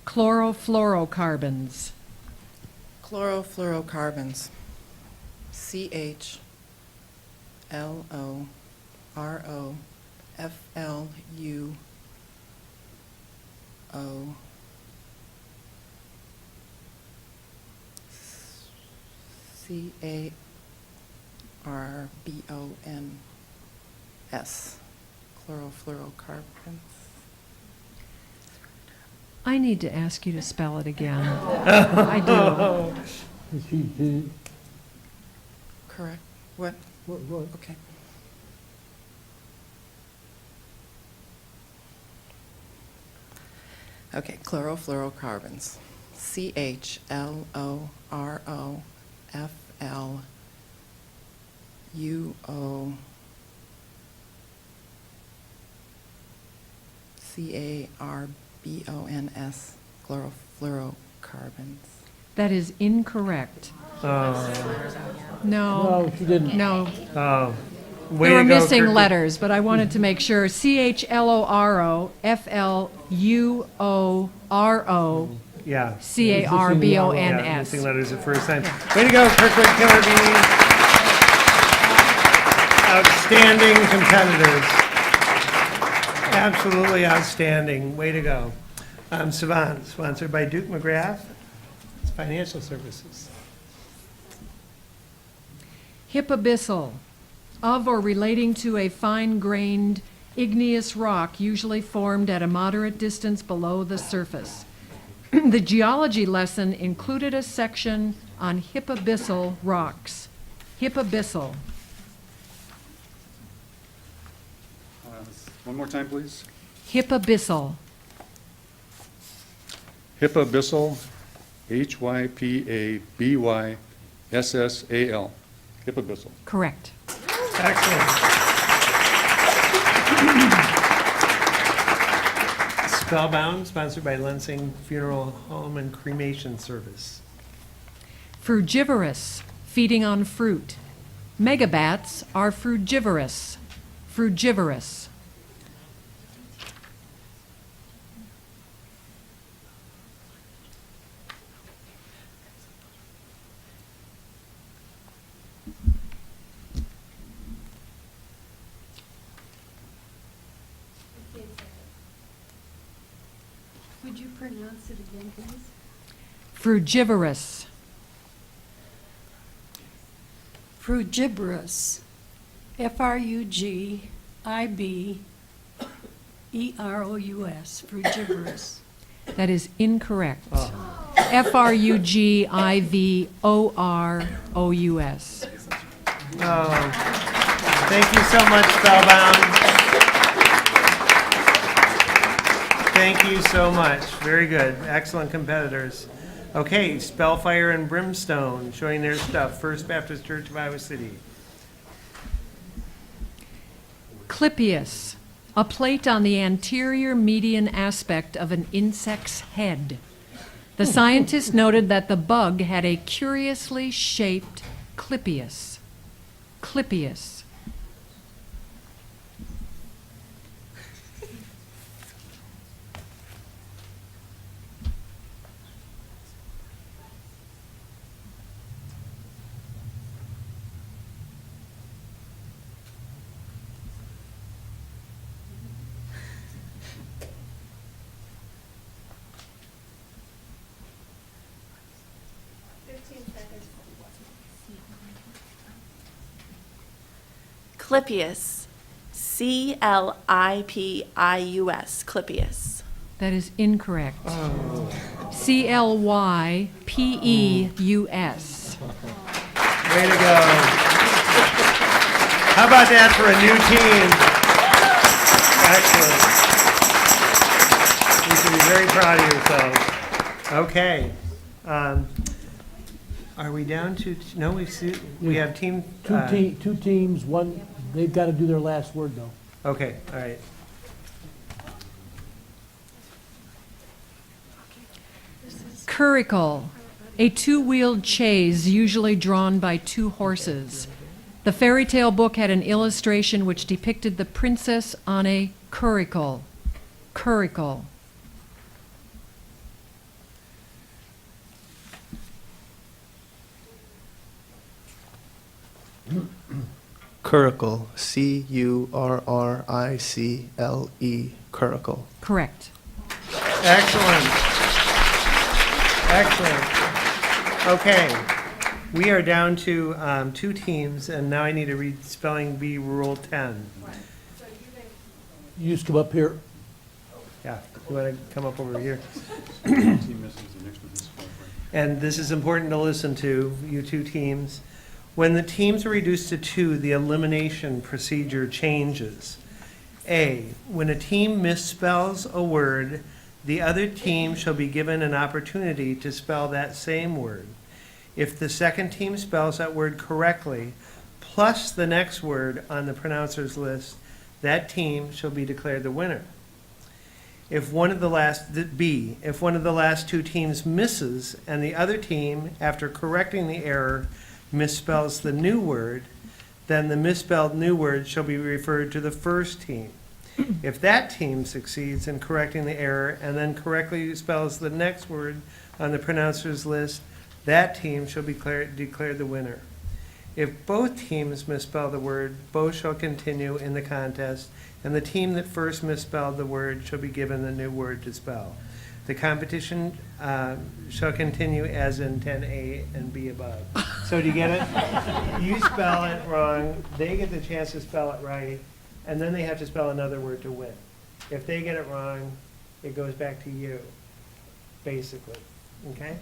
Chlorofluorocarbons. Chlorofluorocarbons. CHLOROFLUO. CARBONS. Chlorofluorocarbons. I need to ask you to spell it again. I do. Correct. What? Okay. Okay, chlorofluorocarbons. CHLOROFLUO. CARBONS. Chlorofluorocarbons. That is incorrect. Oh. No. No, she didn't. No. Oh. Way There were to go, missing Kirkwood. letters, but I wanted to make sure. CHLOROFLUORO. Yeah. CARBONS. Yeah, missing letters the first time. Way to go, Kirkwood Killer Bees. Outstanding competitors. Absolutely outstanding. Way to go. Savant, sponsored by Duke McGrath Financial Services. Hypabyssal. Of or relating to a fine-grained igneous rock usually formed at a moderate distance below the surface. The geology lesson included a section on hypabyssal rocks. Hypabyssal. One more time, please. Hypabyssal. Hypabyssal, Hypabyssal. Hypabyssal. Correct. Excellent. Spellbound, sponsored by Lansing Funeral Home and Cremation Service. Frugivorous, feeding on fruit. Megabats are frugivorous. Frugivorous. Would you pronounce it again, please? Frugivorous. Frugivorous. Frugivorous. Frugivorous. That is incorrect. Frugivorous. Oh, thank you so much, Spellbound. Thank you so much. Very good. Excellent competitors. Okay, Spellfire and Brimstone, showing their stuff. First Baptist Church of Iowa City. Clypeus. A plate on the anterior median aspect of an insect's head. The scientist noted that the bug had a curiously shaped clypeus. Clypeus. Clypeus. C-L-I-P-I-U-S. Clypeus. That is incorrect. C-L-Y-P-E-U-S. Way to go. How about that for a new team? Excellent. You should be very proud of yourselves. Okay. Are we down to, no, we have team. Two teams, one, they've got to do their last word, though. Okay, all right. Curricle, a two-wheeled chaise usually drawn by two horses. The fairy tale book had an illustration which depicted the princess on a curricle. Curricle. Curricle. C-U-R-R-I-C-L-E. Curricle. Correct. Excellent. Excellent. Okay. We are down to two teams, and now I need to read Spelling Bee Rule 10. You just come up here. Yeah, you want to come up over here? And this is important to listen to, you two teams. When the teams are reduced to two, the elimination procedure changes. A, when a team misspells a word, the other team shall be given an opportunity to spell that same word. If the second team spells that word correctly, plus the next word on the pronouncer's list, that team shall be declared the winner. If one of the last two teams misses and the other team, after correcting the error, misspells the new word, then the misspelled new word shall be referred to the first team. If that team succeeds in correcting the error and then correctly spells the next word on the pronouncer's list, that team shall be declared the winner. If both teams misspell the word, both shall continue in the contest, and the team that first misspelled the word shall be given the new word to spell. The competition shall continue as in 10A and B above. So do you get it? You spell it wrong, they get the chance to spell it right, and then they have to spell another word to win. If they get it wrong, it goes back to you, basically, okay?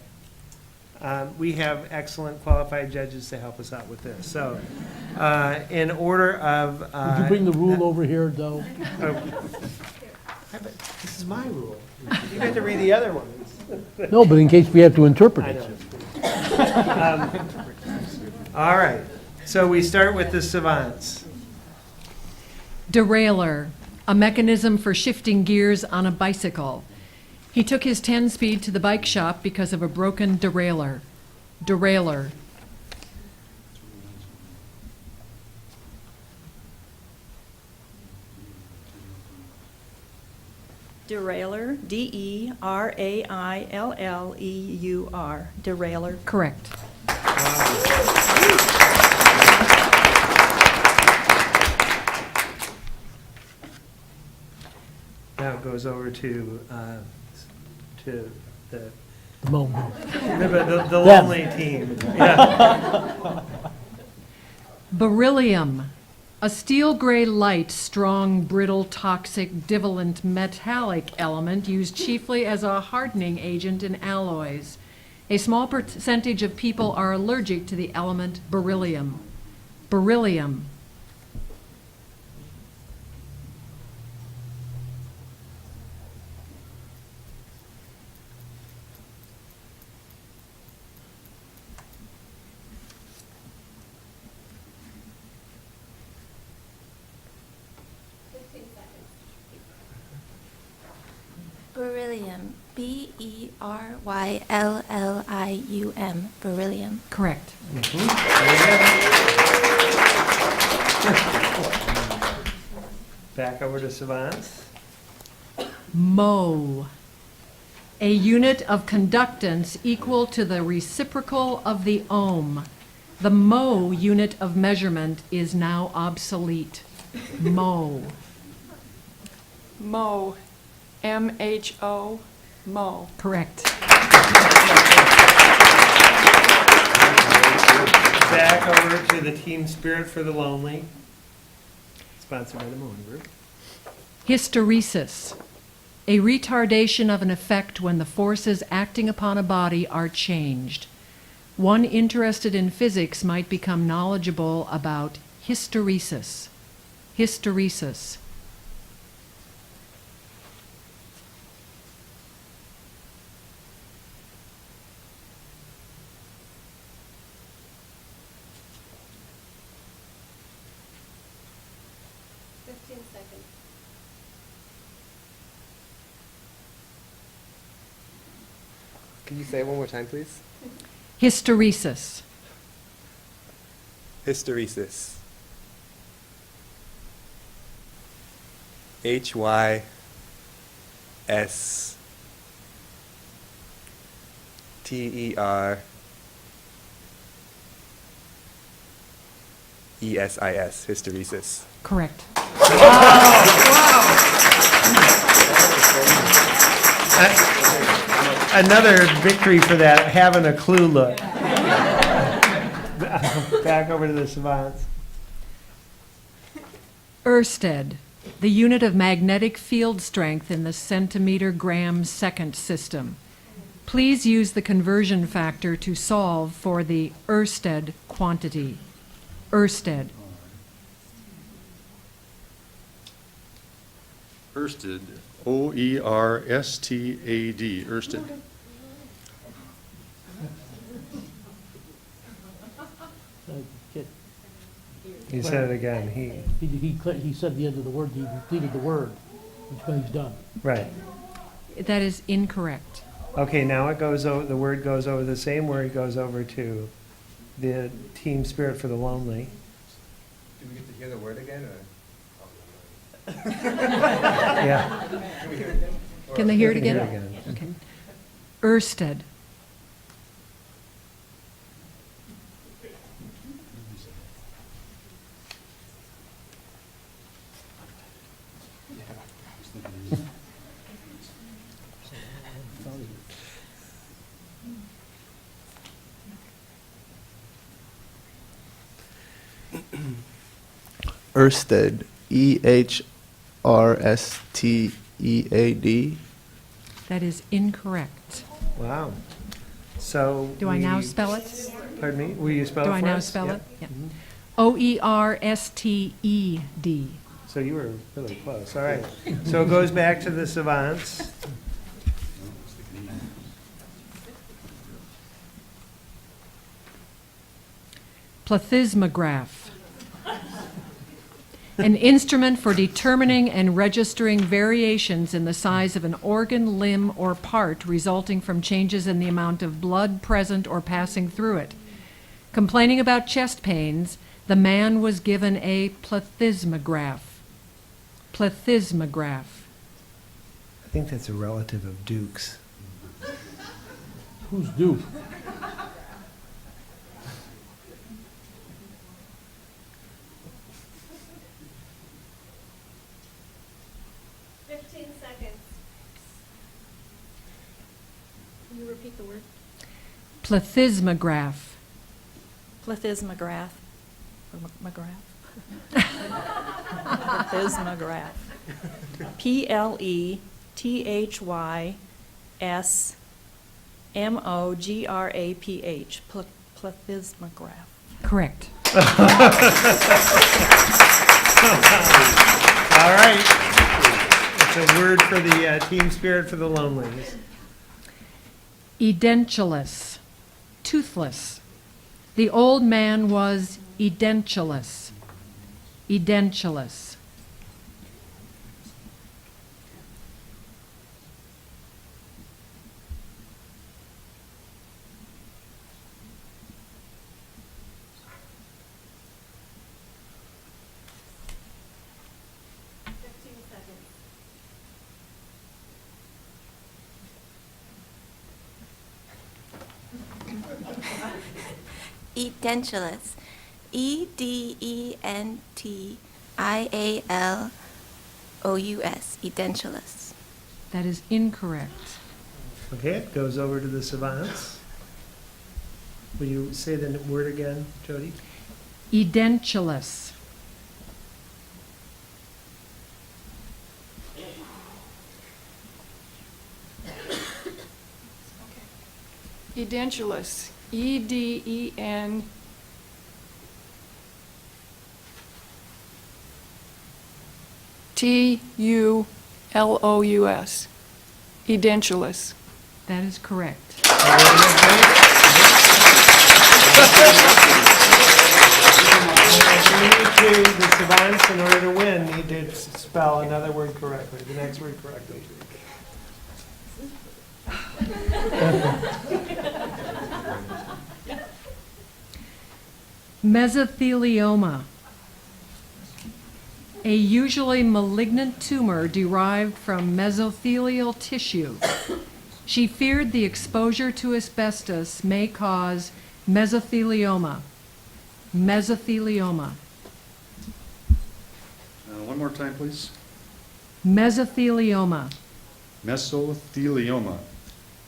We have excellent qualified judges to help us out with this. So, in order of... Would you bring the rule over here, though? This is my rule. You got to read the other ones. No, but in case we have to interpret I it. know. All right. So we start with the savants. Derailleur, a mechanism for shifting gears on a bicycle. He took his 10-speed to the bike shop because of a broken derailleur. Derailleur. Derailleur, D-E-R-A-I-L-L-E-U-R. Derailleur. Correct. Now it goes over to the The moment. the lonely team. Yeah. Beryllium, a steel gray light, strong, brittle, toxic, divalent, metallic element used chiefly as a hardening agent in alloys. A small percentage of people are allergic to the element beryllium. Beryllium. Beryllium. Beryllium. Beryllium. Correct. Back over to Savants. Mho. A unit of conductance equal to the reciprocal of the ohm. The mho unit of measurement is now obsolete. Mho. Mo. M-H-O. Mo. Correct. Back over to the Team Spirit for the Lonely, sponsored by the Moen Group. Hysteresis. A retardation of an effect when the forces acting upon a body are changed. One interested in physics might become knowledgeable about hysteresis. Hysteresis. Can you say it one more time, please? Hysteresis. Hysteresis. Hysteresis. Hysteresis. Correct. Another victory for that, having a clue look. Back over to the Savants. Ørsted, the unit of magnetic field strength in the centimeter-gram-second system. Please use the conversion factor to solve for the Ørsted quantity. Ørsted. Ørsted, O-E-R-S-T-A-D, Ørsted. He said it again. He said the end of the word, he repeated the word, which means he's done. Right. That is incorrect. Okay, now it goes over, the word goes over, the same word goes over to the Team Spirit for the Lonely. Do we get to hear the word again, or? Yeah. Can they hear it They can again? hear it again. Okay. Ørsted. Ørsted, E-H-R-S-T-E-A-D. That is incorrect. Wow. So. Do I now we- spell it? Pardon me? Will you spell it Do for I us? now spell Yep. it? Yeah. O-E-R-S-T-E-D. So you were really close. All right. So it goes back to the Savants. Plethysmograph. An instrument for determining and registering variations in the size of an organ, limb, or part resulting from changes in the amount of blood present or passing through it. Complaining about chest pains, the man was given a plethysmograph. Plethysmograph. I think that's a relative of Duke's. Who's Duke? Can you repeat the word? Plethysmograph. Plethysmograph. Or McGrath? Plethysmograph. Plethysmograph. Plethysmograph. Correct. All right. It's a word for the Team Spirit for the Lonelies. Edentulous. Toothless. The old man was edentulous. Edentulous. Edentulous. Edentialous. Edentulous. That is incorrect. Okay, it goes over to the savants. Will you say the word again, Jody? Edentulous. Edentulous. E-D-E-N. T-U-L-O-U-S. Edentulous. That is correct. The savants, in order to win, need to spell another word correctly, the next word correctly. Mesothelioma. A usually malignant tumor derived from mesothelial tissue. She feared the exposure to asbestos may cause mesothelioma. Mesothelioma. One more time, please. Mesothelioma. Mesothelioma.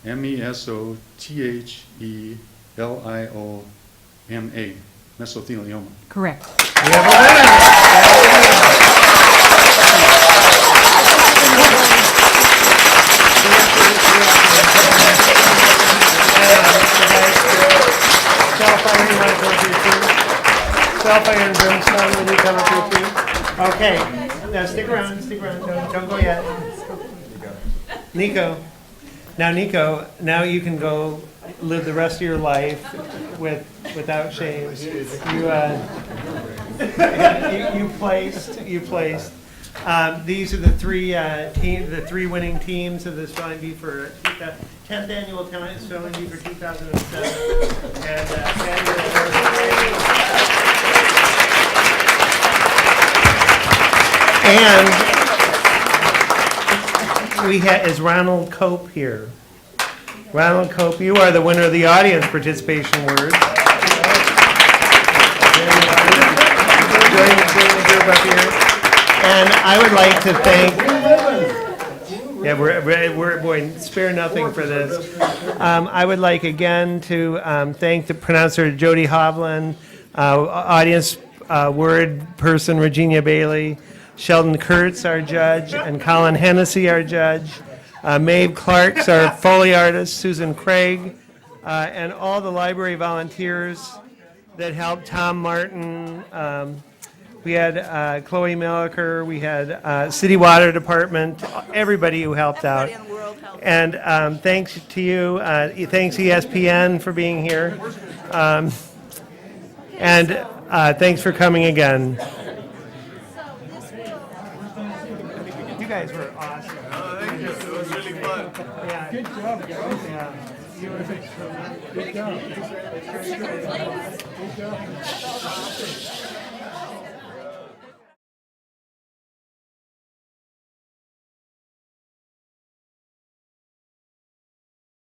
Mesothelioma. Mesothelioma. Correct. We have a winner. Self-iron, you want to come up here too? Self-iron brimstone, will you come up here too? Okay, now stick around, don't go yet. Nico. Now, Nico, now you can go live the rest of your life without shame. You placed. These are the three winning teams of the Spelling Bee for 10th annual Spelling Bee for 2007. And is Ronald Cope here? Ronald Cope, you are the winner of the audience participation word. Join the group up here. And I would like to thank, boy, spare nothing for this. I would like again to thank the pronouncer Jody Hovland, audience word person Regina Bailey, Sheldon Kurtz, our judge, and Colin Hennessy, our judge, Maeve Clarks, our Foley artist, Susan Craig, and all the library volunteers that helped, Tom Martin. We had Chloe Milliker, we had City Water Department, everybody who helped out. And thanks to you, thanks ESPN for being here. And thanks for coming again. You guys were awesome. Oh, thank you. It was really fun. Yeah. Good job, guys. Yeah. You were Good job. Good job.